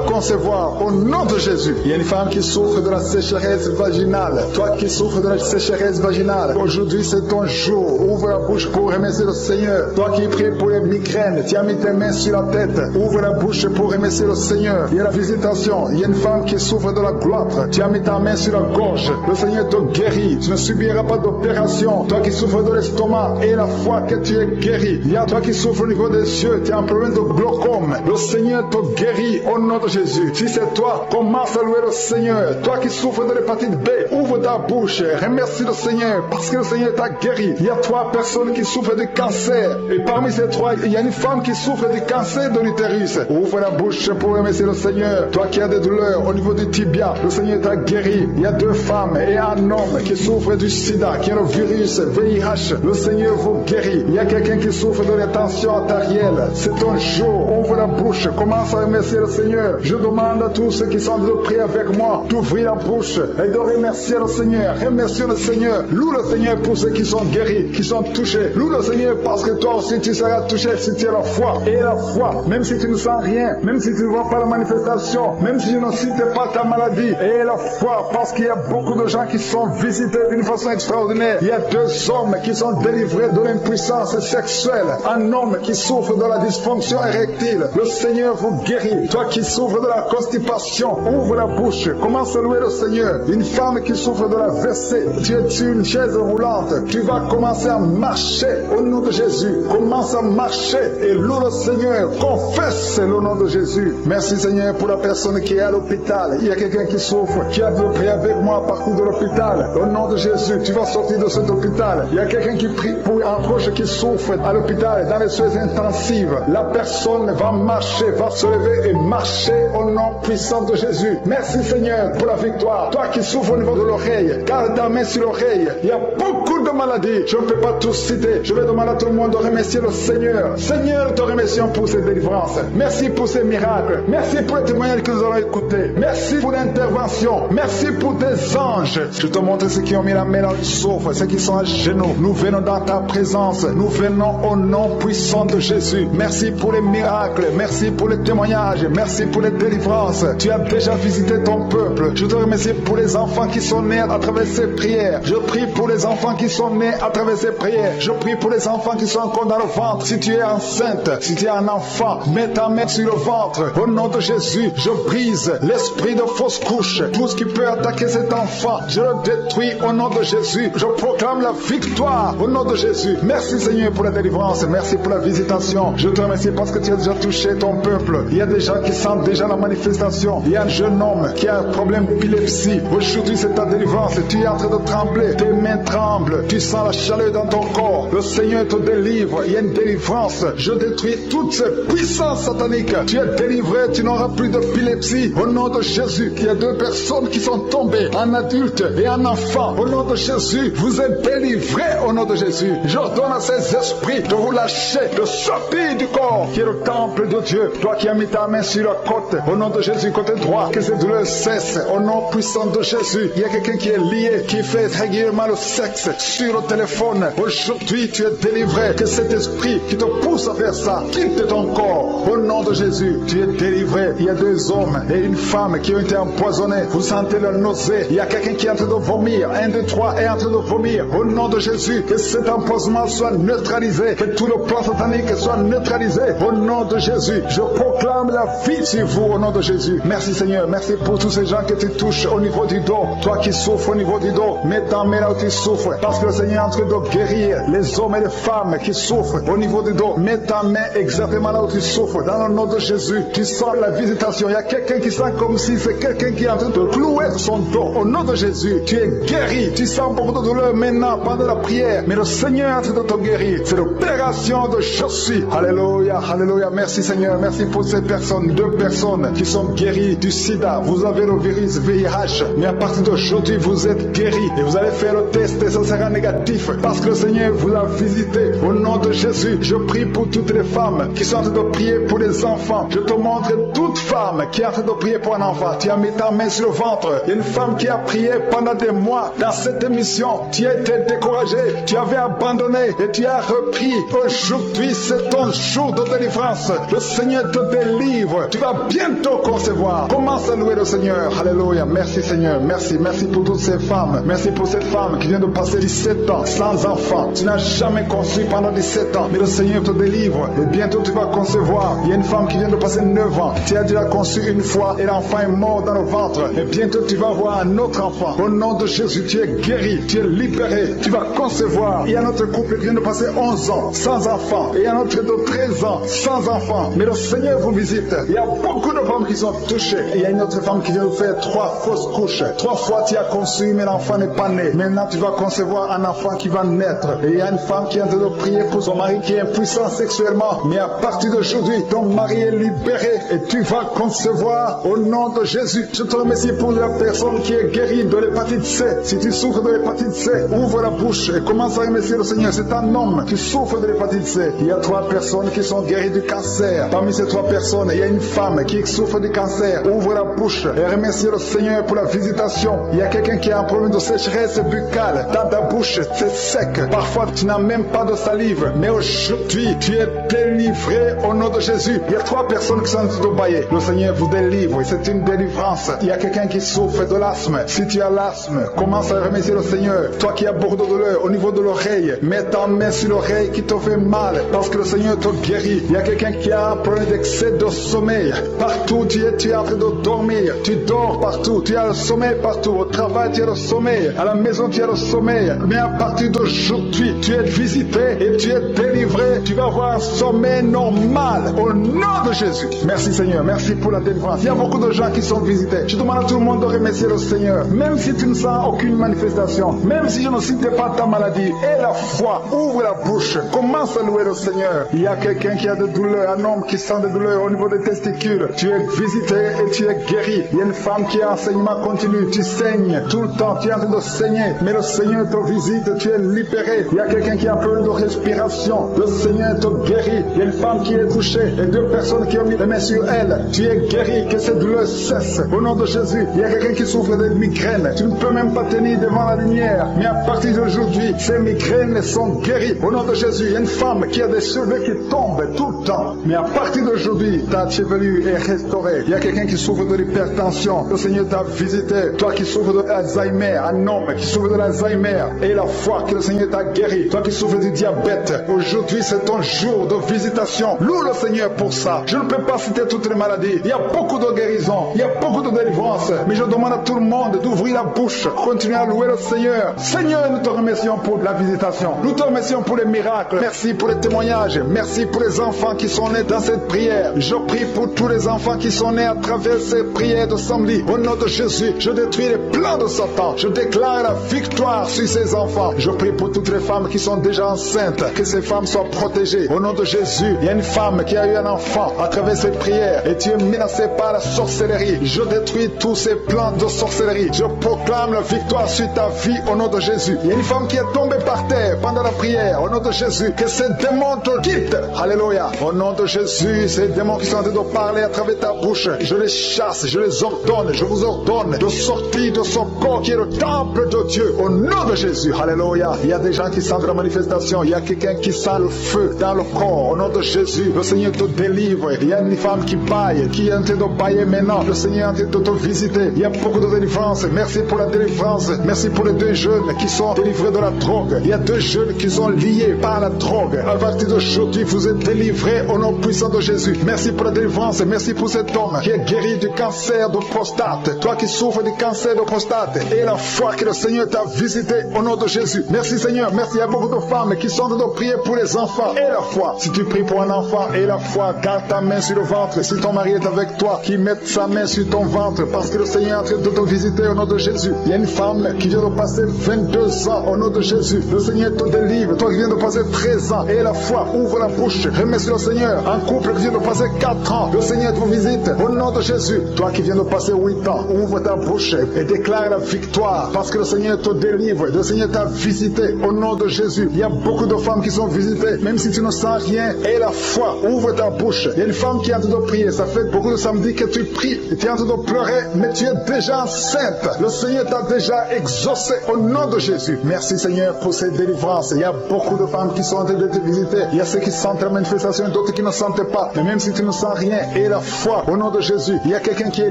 concevoir au nom de Jésus. Il y a une femme qui souffre de la sécheresse vaginale. Toi qui souffres de la sécheresse vaginale, aujourd'hui c'est ton jour. Ouvre la bouche pour remercier le Seigneur. Toi qui pries pour les migraines, tu as mis tes mains sur la tête. Ouvre la bouche pour remercier le Seigneur. Il y a la visitation. Il y a une femme qui souffre de la gloire. Tu as mis ta main sur la gorge. Le Seigneur te guérit. Tu ne subiras pas d'opération. Toi qui souffres de l'estomac et la foi que tu es guéri. Il y a toi qui souffres au niveau des yeux. Tu as un problème de glaucome. Le Seigneur te guérit au nom de Jésus. Si c'est toi, commence à louer le Seigneur. Toi qui souffres de l'hépatite B, ouvre ta bouche. Remercie le Seigneur parce que le Seigneur t'a guéri. Il y a 3 personnes qui souffrent de cancer. Et parmi ces 3, il y a une femme qui souffre du cancer de l'utérus. Ouvre la bouche pour remercier le Seigneur. Toi qui as des douleurs au niveau du tibia, le Seigneur t'a guéri. Il y a 2 femmes et un homme qui souffrent du sida, qui a le virus VIH. Le Seigneur vous guérit. Il y a quelqu'un qui souffre de la tension artérielle. C'est ton jour. Ouvre la bouche. Commence à remercier le Seigneur. Je demande à tous ceux qui sont de prier avec moi d'ouvrir la bouche et de remercier le Seigneur. Remercie le Seigneur. Loue le Seigneur pour ceux qui sont guéris, qui sont touchés. Loue le Seigneur parce que toi aussi tu seras touché si tu as la foi. Et la foi, même si tu ne sens rien, même si tu ne vois pas la manifestation, même si je ne cite pas ta maladie. Et la foi, parce qu'il y a beaucoup de gens qui sont visités d'une façon extraordinaire. Il y a 2 hommes qui sont délivrés de l'impuissance sexuelle. Un homme qui souffre de la dysfonction érectile. Le Seigneur vous guérit. Toi qui souffres de la constipation, ouvre la bouche. Commence à louer le Seigneur. Une femme qui souffre de la WC, tu es sur une chaise roulante. Tu vas commencer à marcher au nom de Jésus. Commence à marcher et loue le Seigneur. Confesse le nom de Jésus. Merci Seigneur pour la personne qui est à l'hôpital. Il y a quelqu'un qui souffre, qui a de prier avec moi à partir de l'hôpital. Au nom de Jésus, tu vas sortir de cet hôpital. Il y a quelqu'un qui prie pour un proche qui souffre à l'hôpital, dans les soins intensives. La personne va marcher, va se lever et marcher au nom puissant de Jésus. Merci Seigneur pour la victoire. Toi qui souffres au niveau de l'oreille, garde ta main sur l'oreille. Il y a beaucoup de maladies. Je ne peux pas tous citer. Je vais demander à tout le monde de remercier le Seigneur. Seigneur, nous te remercions pour ces délivrances. Merci pour ces miracles. Merci pour les témoignages que nous allons écouter. Merci pour l'intervention. Merci pour tes anges. Je te montre ceux qui ont mis la main dans le souffle, ceux qui sont à genoux. Nous venons dans ta présence. Nous venons au nom puissant de Jésus. Merci pour les miracles. Merci pour les témoignages. Merci pour les délivrances. Tu as déjà visité ton peuple. Je te remercie pour les enfants qui sont nés à travers ces prières. Je prie pour les enfants qui sont nés à travers ces prières. Je prie pour les enfants qui sont encore dans le ventre. Si tu es enceinte, si tu es un enfant, mets ta main sur le ventre. Au nom de Jésus, je brise l'esprit de fausse couche. Tout ce qui peut attaquer cet enfant, je le détruis au nom de Jésus. Je proclame la victoire au nom de Jésus. Merci Seigneur pour la délivrance. Merci pour la visitation. Je te remercie parce que tu as déjà touché ton peuple. Il y a des gens qui sentent déjà la manifestation. Il y a un jeune homme qui a un problème d'épilepsie. Aujourd'hui, c'est ta délivrance. Tu es en train de trembler. Tes mains tremblent. Tu sens la chaleur dans ton corps. Le Seigneur te délivre. Il y a une délivrance. Je détruis toutes ces puissances sataniques. Tu es délivré. Tu n'auras plus d'épilepsie. Au nom de Jésus, il y a 2 personnes qui sont tombées. Un adulte et un enfant. Au nom de Jésus, vous êtes délivrés au nom de Jésus. J'ordonne à ces esprits de vous lâcher, de sortir du corps qui est le temple de Dieu. Toi qui as mis ta main sur la côte, au nom de Jésus, côté droit, que ces douleurs cessent. Au nom puissant de Jésus, il y a quelqu'un qui est lié, qui fait régulièrement le sexe sur le téléphone. Aujourd'hui, tu es délivré. délivré. Que cet esprit qui te pousse à faire ça quitte ton corps. Au nom de Jésus, tu es délivré. Il y a 2 hommes et une femme qui ont été empoisonnés. Vous sentez la nausée. Il y a quelqu'un qui est en train de vomir. 1, 2, 3 est en train de vomir. Au nom de Jésus, que cet empoisonnement soit neutralisé. Que tout le plan satanique soit neutralisé. Au nom de Jésus, je proclame la vie sur vous au nom de Jésus. Merci Seigneur. Merci pour tous ces gens que tu touches au niveau du dos. Toi qui souffres au niveau du dos, mets ta main là où tu souffres. Parce que le Seigneur est en train de guérir les hommes et les femmes qui souffrent au niveau du dos. Mets ta main exactement là où tu souffres. Dans le nom de Jésus, tu sens la visitation. Il y a quelqu'un qui sent comme si c'est quelqu'un qui est en train de clouer son dos. Au nom de Jésus, tu es guéri. Tu sens beaucoup de douleur maintenant pendant la prière. Mais le Seigneur est en train de te guérir. C'est l'opération de je suis. Alléluia, alléluia. Merci Seigneur. Merci pour ces personnes. 2 personnes qui sont guéries du sida. Vous avez le virus VIH. Mais à partir d'aujourd'hui, vous êtes guéris. Et vous allez faire le test et ça sera négatif. Parce que le Seigneur vous a visité. Au nom de Jésus, je prie pour toutes les femmes qui sont en train de prier pour les enfants. Je te montre toute femme qui est en train de prier pour un enfant. Tu as mis ta main sur le ventre. Il y a une femme qui a prié pendant des mois dans cette émission. Tu as été découragé. Tu avais abandonné et tu as repris. Aujourd'hui, c'est ton jour de délivrance. Le Seigneur te délivre. Tu vas bientôt concevoir. Commence à louer le Seigneur. Alléluia. Merci Seigneur. Merci. Merci pour toutes ces femmes. Merci pour cette femme qui vient de passer 17 ans sans enfant. Tu n'as jamais conçu pendant 17 ans. Mais le Seigneur te délivre. Et bientôt tu vas concevoir. Il y a une femme qui vient de passer 9 ans. Tu as déjà conçu une fois et l'enfant est mort dans le ventre. Et bientôt tu vas avoir un autre enfant. Au nom de Jésus, tu es guéri. Tu es libéré. Tu vas concevoir. Il y a notre couple qui vient de passer 11 ans sans enfant. Et il y a notre de 13 ans sans enfant. Mais le Seigneur vous visite. Il y a beaucoup de femmes qui sont touchées. Et il y a une autre femme qui vient de faire 3 fausses couches. 3 fois tu as conçu, mais l'enfant n'est pas né. Maintenant tu vas concevoir un enfant qui va naître. Et il y a une femme qui est en train de prier pour son mari qui est impuissant sexuellement. Mais à partir d'aujourd'hui, ton mari est libéré et tu vas concevoir au nom de Jésus. Je te remercie pour la personne qui est guérie de l'hépatite C. Si tu souffres de l'hépatite C, ouvre la bouche et commence à remercier le Seigneur. C'est un homme qui souffre de l'hépatite C. Il y a 3 personnes qui sont guéries du cancer. Parmi ces 3 personnes, il y a une femme qui souffre du cancer. Ouvre la bouche et remercie le Seigneur pour la visitation. Il y a quelqu'un qui a un problème de sécheresse buccale. Dans ta bouche, c'est sec. Parfois, tu n'as même pas de salive. Mais aujourd'hui, tu es délivré au nom de Jésus. Il y a 3 personnes qui sont en train de bailler. Le Seigneur vous délivre. C'est une délivrance. Il y a quelqu'un qui souffre de l'asthme. Si tu as l'asthme, commence à remercier le Seigneur. Toi qui as beaucoup de douleur au niveau de l'oreille, mets ta main sur l'oreille qui te fait mal. Parce que le Seigneur te guérit. Il y a quelqu'un qui a un problème d'excès de sommeil. Partout tu es en train de dormir. Tu dors partout. Tu as le sommeil partout. Au travail, tu as le sommeil. À la maison, tu as le sommeil. Mais à partir d'aujourd'hui, tu es visité et tu es délivré. Tu vas avoir un sommeil normal au nom de Jésus. Merci Seigneur. Merci pour la délivrance. Il y a beaucoup de gens qui sont visités. Je demande à tout le monde de remercier le Seigneur. Même si tu ne sens aucune manifestation. Même si je ne citais pas ta maladie. Et la foi. Ouvre la bouche. Commence à louer le Seigneur. Il y a quelqu'un qui a des douleurs. Un homme qui sent des douleurs au niveau des testicules. Tu es visité et tu es guéri. Il y a une femme qui a enseignement continu. Tu saignes tout le temps. Tu es en train de saigner. Mais le Seigneur te visite. Tu es libéré. Il y a quelqu'un qui a un problème de respiration. Le Seigneur te guérit. Il y a une femme qui est touchée. Et 2 personnes qui ont mis les mains sur elle. Tu es guéri. Que cette douleur cesse. Au nom de Jésus. Il y a quelqu'un qui souffre de migraines. Tu ne peux même pas tenir devant la lumière. Mais à partir d'aujourd'hui, ces migraines sont guéries. Au nom de Jésus. Il y a une femme qui a des cheveux qui tombent tout le temps. Mais à partir d'aujourd'hui, ta chevelure est restaurée. Il y a quelqu'un qui souffre de l'hypertension. Le Seigneur t'a visité. Toi qui souffres de l'Alzheimer. Un homme qui souffre de l'Alzheimer. Et la foi que le Seigneur t'a guéri. Toi qui souffres du diabète. Aujourd'hui, c'est ton jour de visitation. Loue le Seigneur pour ça. Je ne peux pas citer toutes les maladies. Il y a beaucoup de guérisons. Il y a beaucoup de délivrance. Mais je demande à tout le monde d'ouvrir la bouche. Continuez à louer le Seigneur. Seigneur, nous te remercions pour la visitation. Nous te remercions pour les miracles. Merci pour les témoignages. Merci pour les enfants qui sont nés dans cette prière. Je prie pour tous les enfants qui sont nés à travers ces prières de samedi. Au nom de Jésus, je détruis les plans de Satan. Je déclare la victoire sur ces enfants. Je prie pour toutes les femmes qui sont déjà enceintes. Que ces femmes soient protégées. Au nom de Jésus, il y a une femme qui a eu un enfant à travers cette prière. Et tu es menacé par la sorcellerie. Je détruis tous ces plans de sorcellerie. Je proclame la victoire sur ta vie au nom de Jésus. Il y a une femme qui est tombée par terre pendant la prière. Au nom de Jésus, que ces démons te quittent. Alléluia. Au nom de Jésus, ces démons qui sont en train de parler à travers ta bouche, je les chasse, je les ordonne, je vous ordonne de sortir de son corps qui est le temple de Dieu. Au nom de Jésus. Alléluia. Il y a des gens qui sentent la manifestation. Il y a a quelqu'un qui sent le feu dans le corps. Au nom de Jésus, le Seigneur te délivre. Il y a une femme qui baille, qui est en train de bailler maintenant. Le Seigneur est en train de te visiter. Il y a beaucoup de délivrance. Merci pour la délivrance. Merci pour les 2 jeunes qui sont délivrés de la drogue. Il y a 2 jeunes qui sont liés par la drogue. À partir d'aujourd'hui, vous êtes délivrés au nom puissant de Jésus. Merci pour la délivrance. Merci pour cet homme qui est guéri du cancer de prostate. Toi qui souffres du cancer de prostate. Et la foi que le Seigneur t'a visité au nom de Jésus. Merci Seigneur. Merci. Il y a beaucoup de femmes qui sont en train de prier pour les enfants. Et la foi. Si tu pries pour un enfant et la foi, garde ta main sur le ventre. Si ton mari est avec toi, qu'il mette sa main sur ton ventre. Parce que le Seigneur est en train de te visiter au nom de Jésus. Il y a une femme qui vient de passer 22 ans au nom de Jésus. Le Seigneur te délivre. Toi qui viens de passer 13 ans. Et la foi, ouvre la bouche. Remercie le Seigneur. Un couple qui vient de passer 4 ans. Le Seigneur te visite au nom de Jésus. Toi qui viens de passer 8 ans, ouvre ta bouche et déclare la victoire. Parce que le Seigneur te délivre. Le Seigneur t'a visité au nom de Jésus. Il y a beaucoup de femmes qui sont visitées. Même si tu ne sens rien. Et la foi, ouvre ta bouche. Il y a une femme qui est en train de prier. Ça fait beaucoup de samedis que tu pries. Et tu es en train de pleurer. Mais tu es déjà enceinte. Le Seigneur t'a déjà exaucé au nom de Jésus. Merci Seigneur pour cette délivrance. Il y a beaucoup de femmes qui sont en train de te visiter. Il y a ceux qui sentent la manifestation et d'autres qui ne sentent pas. Mais même si tu ne sens rien, et la foi au nom de Jésus, il y a quelqu'un qui est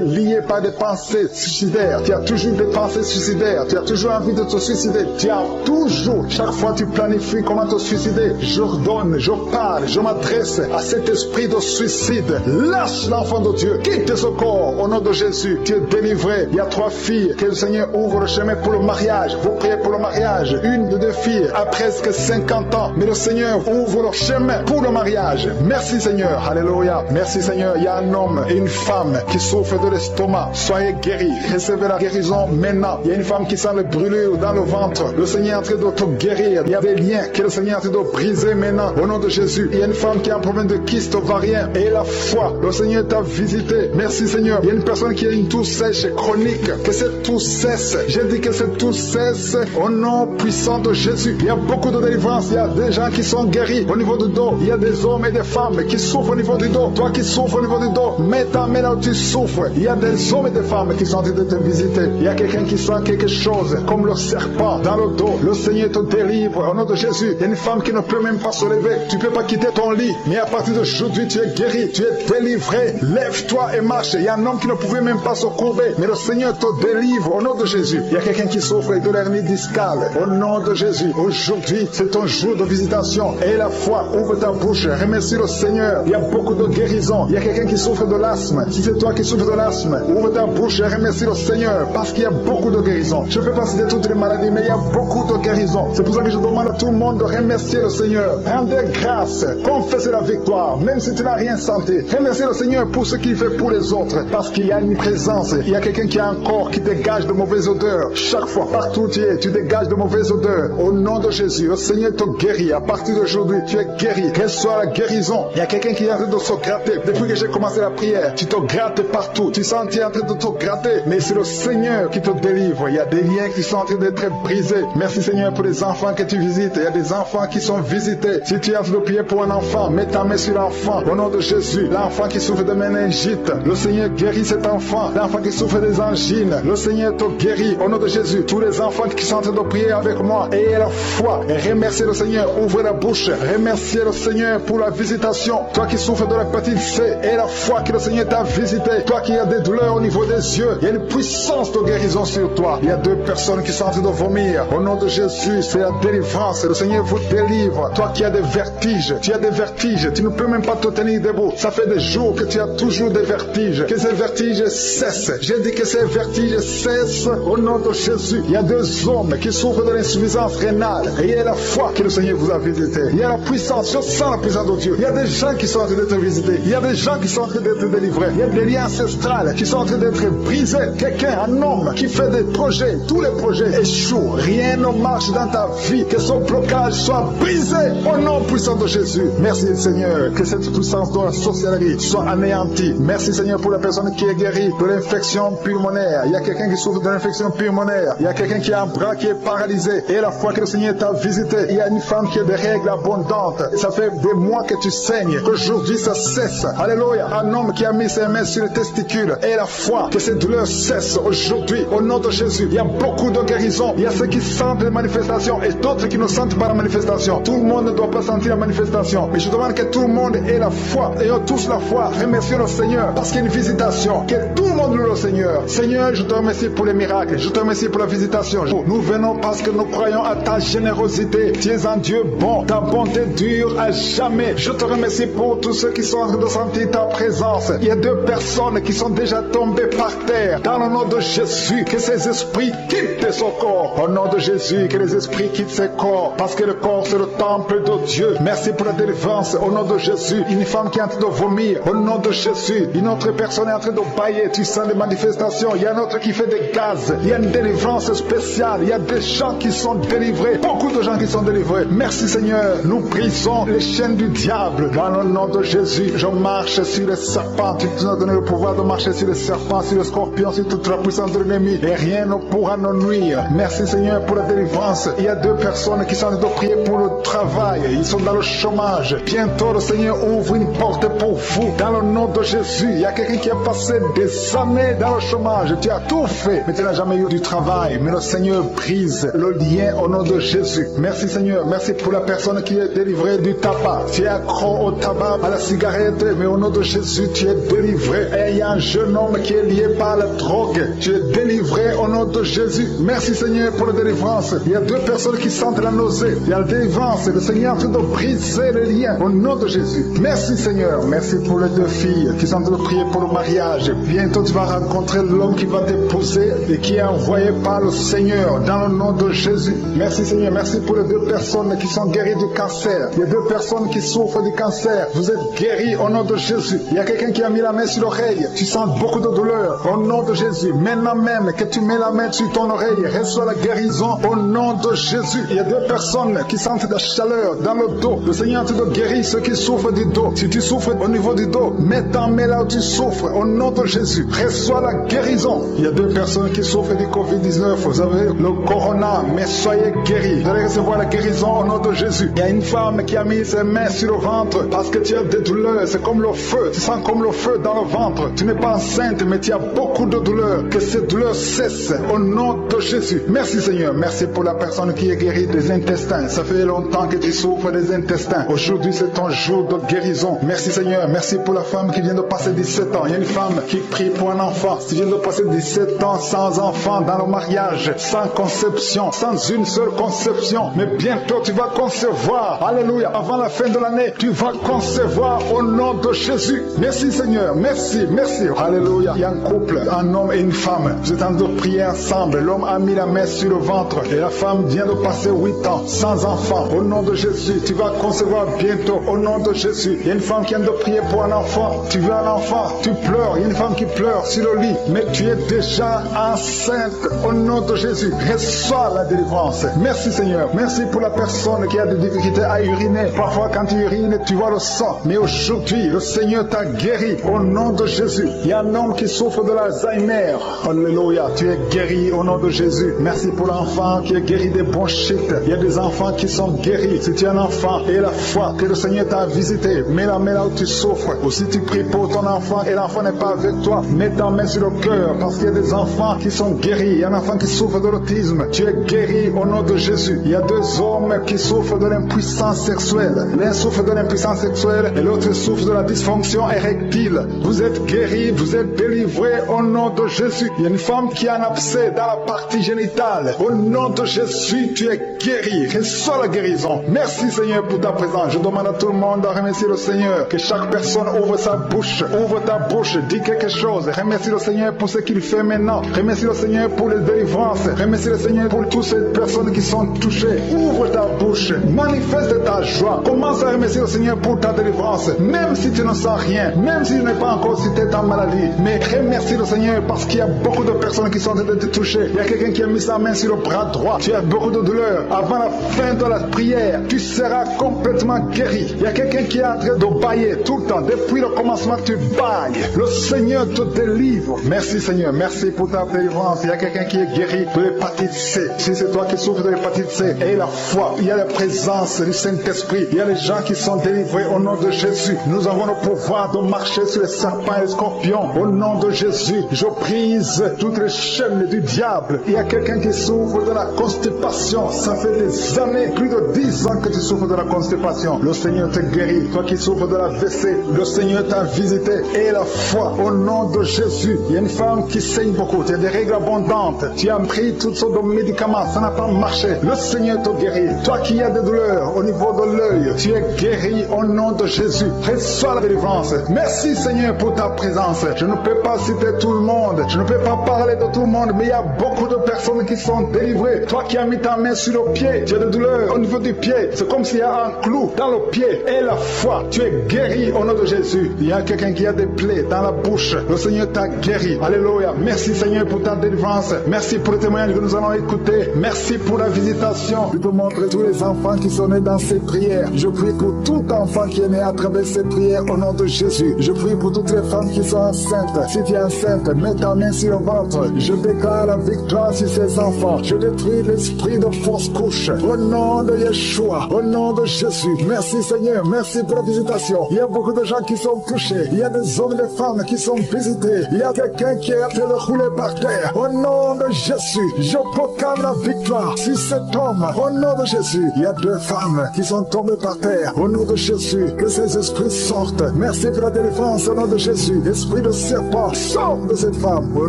lié par des pensées suicidaires. Tu as toujours des pensées suicidaires. Tu as toujours envie de te suicider. Tu as toujours, chaque fois tu planifies comment te suicider. J'ordonne, je parle, je m'adresse à cet esprit de suicide. Lâche l'enfant de Dieu. Quitte ce corps au nom de Jésus. Tu es délivré. Il y a 3 filles que le Seigneur ouvre le chemin pour le mariage. Vous priez pour le mariage. Une de 2 filles a presque 50 ans. Mais le Seigneur ouvre le chemin pour le mariage. Merci Seigneur. Alléluia. Merci Seigneur. Il y a un homme et une femme qui souffrent de l'estomac. Soyez guéris. Recevez la guérison maintenant. Il y a une femme qui sent le brûlure dans le ventre. Le Seigneur est en train de te guérir. Il y a des liens que le Seigneur est en train de briser maintenant. Au nom de Jésus. Il y a une femme qui a un problème de kyste ovarien. Et la foi. Le Seigneur t'a visité. Merci Seigneur. Il y a une personne qui a une toux sèche chronique. Que cette toux cesse. J'ai dit que cette toux cesse au nom puissant de Jésus. Il y a beaucoup de délivrance. Il y a des gens qui sont guéris au niveau du dos. Il y a des hommes et des femmes qui souffrent au niveau du dos. Toi qui souffres au niveau du dos, mets ta main là où tu souffres. Il y a des hommes et des femmes qui sont en train de te visiter. Il y a quelqu'un qui sent quelque chose comme le serpent dans le dos. Le Seigneur te délivre au nom de Jésus. Il y a une femme qui ne peut même pas se lever. Tu ne peux pas quitter ton lit. Mais à partir d'aujourd'hui, tu es guéri. Tu es délivré. Lève-toi et marche. Il y a un homme qui ne pouvait même pas se courber. Mais le Seigneur te délivre au nom de Jésus. Il y a quelqu'un qui souffre de l'hernie discale. Au nom de Jésus. Aujourd'hui, c'est ton jour de visitation. Et la foi, ouvre ta bouche. Remercie le Seigneur. Il y a beaucoup de guérison. Il y a quelqu'un qui souffre de l'asthme. Si c'est toi qui souffres de l'asthme, ouvre ta bouche et remercie le Seigneur. Parce qu'il y a beaucoup de guérison. Je ne peux pas citer toutes les maladies, mais il y a beaucoup de guérison. C'est pour ça que je demande à tout le monde de remercier le Seigneur. Rendez grâce. Confessez la victoire. Même si tu n'as rien senti. Remercie le Seigneur pour ce qu'il fait pour les autres. Parce qu'il y a une présence. Il y a quelqu'un qui a un corps qui dégage de mauvaises odeurs. Chaque fois, partout où tu es, tu dégages de mauvaises odeurs. Au nom de Jésus, le Seigneur te guérit. À partir d'aujourd'hui, tu es guéri. Quelle soit la guérison. Il y a quelqu'un qui est en train de se gratter. Depuis que j'ai commencé la prière, tu te grattes partout. Tu sens que tu es en train de te gratter. Mais c'est le Seigneur qui te délivre. Il y a des liens qui sont en train d'être brisés. Merci Seigneur pour les enfants que tu visites. Il y a des enfants qui sont visités. Si tu es en train de prier pour un enfant, mets ta main sur l'enfant. Au nom de Jésus, l'enfant qui souffre de méningite, le Seigneur guérit cet enfant. L'enfant qui souffre des angines, le Seigneur te guérit. Au nom de Jésus, tous les enfants qui sont en train de prier avec moi, ayez la foi et remerciez le Seigneur. Ouvrez la bouche. Remerciez le Seigneur pour la visitation. Toi qui souffres de l'hépatite C, et la foi que le Seigneur t'a visité. Toi qui as des douleurs au niveau des yeux, il y a une puissance de guérison sur toi. Il y a 2 personnes qui sont en train de vomir. Au nom de Jésus, c'est la délivrance. Le Seigneur vous délivre. Toi qui as des vertiges, tu as des vertiges. Tu ne peux même pas te tenir debout. Ça fait des jours que tu as toujours des vertiges. Que ces vertiges cessent. J'ai dit que ces vertiges cessent au nom de Jésus. Il y a 2 hommes qui souffrent de l'insuffisance rénale. Et il y a la foi que le Seigneur vous a visité. Il y a la puissance. Je sens la puissance de Dieu. Il y a des gens qui sont en train d'être visités. Il y a des gens qui sont en train d'être délivrés. Il y a des liens ancestrales qui sont en train d'être brisés. Quelqu'un, un homme qui fait des projets. Tous les projets échouent. Rien ne marche dans ta vie. Que son blocage soit brisé au nom puissant de Jésus. Merci Seigneur. Que cette puissance de la sorcellerie soit anéantie. Merci Seigneur pour la personne qui est guérie de l'infection pulmonaire. Il y a quelqu'un qui souffre de l'infection pulmonaire. Il y a quelqu'un qui a un bras qui est paralysé. Et la fois que le Seigneur t'a visité, il y a une femme qui a des règles abondantes. Ça fait des mois que tu saignes. Qu'aujourd'hui ça cesse. Alléluia. Un homme qui a mis ses mains sur les testicules. Et la foi que ces douleurs cessent aujourd'hui. Au nom de Jésus. Il y a beaucoup de guérison. Il y a ceux qui sentent les manifestations et d'autres qui ne sentent pas la manifestation. manifestation. Tout le monde ne doit pas sentir la manifestation. Mais je demande que tout le monde ait la foi. Ayons tous la foi. Remercions le Seigneur parce qu'il y a une visitation. Que tout le monde loue le Seigneur. Seigneur, je te remercie pour les miracles. Je te remercie pour la visitation. Nous venons parce que nous croyons à ta générosité. Tu es un Dieu bon. Ta bonté dure à jamais. Je te remercie pour tous ceux qui sont en train de sentir ta présence. Il y a 2 personnes qui sont déjà tombées par terre. Dans le nom de Jésus, que ces esprits quittent son corps. Au nom de Jésus, que les esprits quittent ses corps. Parce que le corps, c'est le temple de Dieu. Merci pour la délivrance. Au nom de Jésus, une femme qui est en train de vomir. Au nom de Jésus, une autre personne est en train de bailler. Tu sens les manifestations. Il y a un autre qui fait des gaz. Il y a une délivrance spéciale. Il y a des gens qui sont délivrés. Beaucoup de gens qui sont délivrés. Merci Seigneur. Nous brisons les chaînes du diable. Dans le nom de Jésus, je marche sur les serpents. Tu nous as donné le pouvoir de marcher sur les serpents, sur les scorpions, sur toute la puissance de l'ennemi. Et rien ne pourra nous nuire. Merci Seigneur pour la délivrance. Il y a 2 personnes qui sont en train de prier pour le travail. Ils sont dans le chômage. Bientôt le Seigneur ouvre une porte pour vous. Dans le nom de Jésus, il y a quelqu'un qui a passé des années dans le chômage. Tu as tout fait, mais tu n'as jamais eu du travail. Mais le Seigneur brise le lien au nom de Jésus. Merci Seigneur. Merci pour la personne qui est délivrée du tabac. Tu es accro au tabac, à la cigarette, mais au nom de Jésus, tu es délivré. Et il y a un jeune homme qui est lié par la drogue. Tu es délivré au nom de Jésus. Merci Seigneur pour la délivrance. Il y a 2 personnes qui sentent la nausée. Il y a la délivrance. Le Seigneur est en train de briser les liens au nom de Jésus. Merci Seigneur. Merci pour les 2 filles qui sont en train de prier pour le mariage. Bientôt tu vas rencontrer l'homme qui va t'épouser et qui est envoyé par le Seigneur dans le nom de Jésus. Merci Seigneur. Merci pour les 2 personnes qui sont guéries du cancer. Il y a 2 personnes qui souffrent du cancer. Vous êtes guéris au nom de Jésus. Il y a quelqu'un qui a mis la main sur l'oreille. Tu sens beaucoup de douleur au nom de Jésus. Maintenant même que tu mets la main sur ton oreille, reçois la guérison au nom de Jésus. Il y a 2 personnes qui sentent de la chaleur dans le dos. Le Seigneur te guérit ceux qui souffrent du dos. Si tu souffres au niveau du dos, mets ta main là où tu souffres au nom de Jésus. Reçois la guérison. Il y a 2 personnes qui souffrent du Covid-19. Vous avez le corona, mais soyez guéris. Vous allez recevoir la guérison au nom de Jésus. Il y a une femme qui a mis ses mains sur le ventre parce que tu as des douleurs. C'est comme le feu. Tu sens comme le feu dans le ventre. Tu n'es pas enceinte, mais tu as beaucoup de douleurs. Que ces douleurs cessent au nom de Jésus. Merci Seigneur. Merci pour la personne qui est guérie des intestins. Ça fait longtemps que tu souffres des intestins. Aujourd'hui, c'est ton jour de guérison. Merci Seigneur. Merci pour la femme qui vient de passer 17 ans. Il y a une femme qui prie pour un enfant. Tu viens de passer 17 ans sans enfant dans le mariage, sans conception, sans une seule conception. Mais bientôt, tu vas concevoir. Alléluia. Avant la fin de l'année, tu vas concevoir au nom de Jésus. Merci Seigneur. Merci. Merci. Alléluia. Il y a un couple, un homme et une femme. Vous êtes en train de prier ensemble. L'homme a mis la main sur le ventre et la femme vient de passer 8 ans sans enfant. Au nom de Jésus, tu vas concevoir bientôt. Au nom de Jésus. Il y a une femme qui vient de prier pour un enfant. Tu veux un enfant, tu pleures. Il y a une femme qui pleure sur le lit, mais tu es déjà enceinte. Au nom de Jésus, reçois la délivrance. Merci Seigneur. Merci pour la personne qui a des difficultés à uriner. Parfois quand tu urines, tu vois le sang. Mais aujourd'hui, le Seigneur t'a guéri. Au nom de Jésus. Il y a un homme qui souffre de l'Alzheimer. Alléluia. Tu es guéri au nom de Jésus. Merci pour l'enfant qui est guéri des bronchites. Il y a des enfants qui sont guéris. Si tu es un enfant et la foi que le Seigneur t'a visité, mets la main là où tu souffres. Ou si tu pries pour ton enfant et l'enfant n'est pas avec toi, mets ta main sur le cœur parce qu'il y a des enfants qui sont guéris. Il y a un enfant qui souffre de l'autisme. Tu es guéri au nom de Jésus. Il y a 2 hommes qui souffrent de l'impuissance sexuelle. L'un souffre de l'impuissance sexuelle et l'autre souffre de la dysfonction érectile. Vous êtes guéris, vous êtes délivrés au nom de Jésus. Il y a une femme qui a un abcès dans la partie génitale. Au nom de Jésus, tu es guéri. Reçois la guérison. Merci Seigneur pour ta présence. Je demande à tout le monde de remercier le Seigneur. Que chaque personne ouvre sa bouche. Ouvre ta bouche. Dis quelque chose. Remercie le Seigneur pour ce qu'il fait maintenant. Remercie le Seigneur pour les délivrances. Remercie le Seigneur pour toutes ces personnes qui sont touchées. Ouvre ta bouche. Manifeste ta joie. Commence à remercier le Seigneur pour ta délivrance. Même si tu ne sens rien. Même si tu n'es pas encore cité ta maladie. Mais remercie le Seigneur parce qu'il y a beaucoup de personnes qui sont en train de te toucher. Il y a quelqu'un qui a mis sa main sur le bras droit. Tu as beaucoup de douleur. Avant la fin de la prière, tu seras complètement guéri. Il y a quelqu'un qui est en train de bailler tout le temps. Depuis le commencement, tu bailles. Le Seigneur te délivre. Merci Seigneur. Merci pour ta délivrance. Il y a quelqu'un qui est guéri de l'hépatite C. Si c'est toi qui souffres de l'hépatite C, aie la foi. Il y a la présence du Saint-Esprit. Il y a les gens qui sont délivrés au nom de Jésus. Nous avons le pouvoir de marcher sur les serpents et les scorpions. Au nom de Jésus, je brise toutes les chaînes du diable. Il y a quelqu'un qui souffre de la constipation. Ça fait des années plus de 10 ans que tu souffres de la constipation, le Seigneur te guérit. Toi qui souffres de la WC, le Seigneur t'a visité. Et la foi, au nom de Jésus. Il y a une femme qui saigne beaucoup, tu as des règles abondantes, tu as pris toutes sortes de médicaments, ça n'a pas marché. Le Seigneur te guérit. Toi qui as des douleurs au niveau de l'œil, tu es guéri au nom de Jésus. Reçois la délivrance. Merci Seigneur pour ta présence. Je ne peux pas citer tout le monde, je ne peux pas parler de tout le monde, mais il y a beaucoup de personnes qui sont délivrées. Toi qui as mis ta main sur le pied, tu as des douleurs au niveau du pied, c'est comme s'il y a un clou dans le pied. Et la foi, tu es guéri au nom de Jésus. Il y a quelqu'un qui a des plaies dans la bouche, le Seigneur t'a guéri. Alléluia. Merci Seigneur pour ta délivrance. Merci pour le témoignage que nous allons écouter. Merci pour la visitation. Je te montre tous les enfants qui sont nés dans ces prières. Je prie pour tout enfant qui est né à travers ces prières au nom de Jésus. Je prie pour toutes les femmes qui sont enceintes. Si tu es enceinte, mets ta main sur le ventre. Je déclare la victoire sur ces enfants. Je détruis l'esprit de fausse couche. Au nom de Yeshua, au nom de Jésus. Merci Seigneur, merci pour la visitation. Il y a beaucoup de gens qui sont touchés. Il y a des hommes et des femmes qui sont visités. Il y a quelqu'un qui est en train de rouler par terre. Au nom de Jésus, je proclame la victoire sur cet homme. Au nom de Jésus, il y a 2 femmes qui sont tombées par terre. Au nom de Jésus, que ces esprits sortent. Merci pour la délivrance au nom de Jésus. Esprit de serpent, sort de cette femme. Au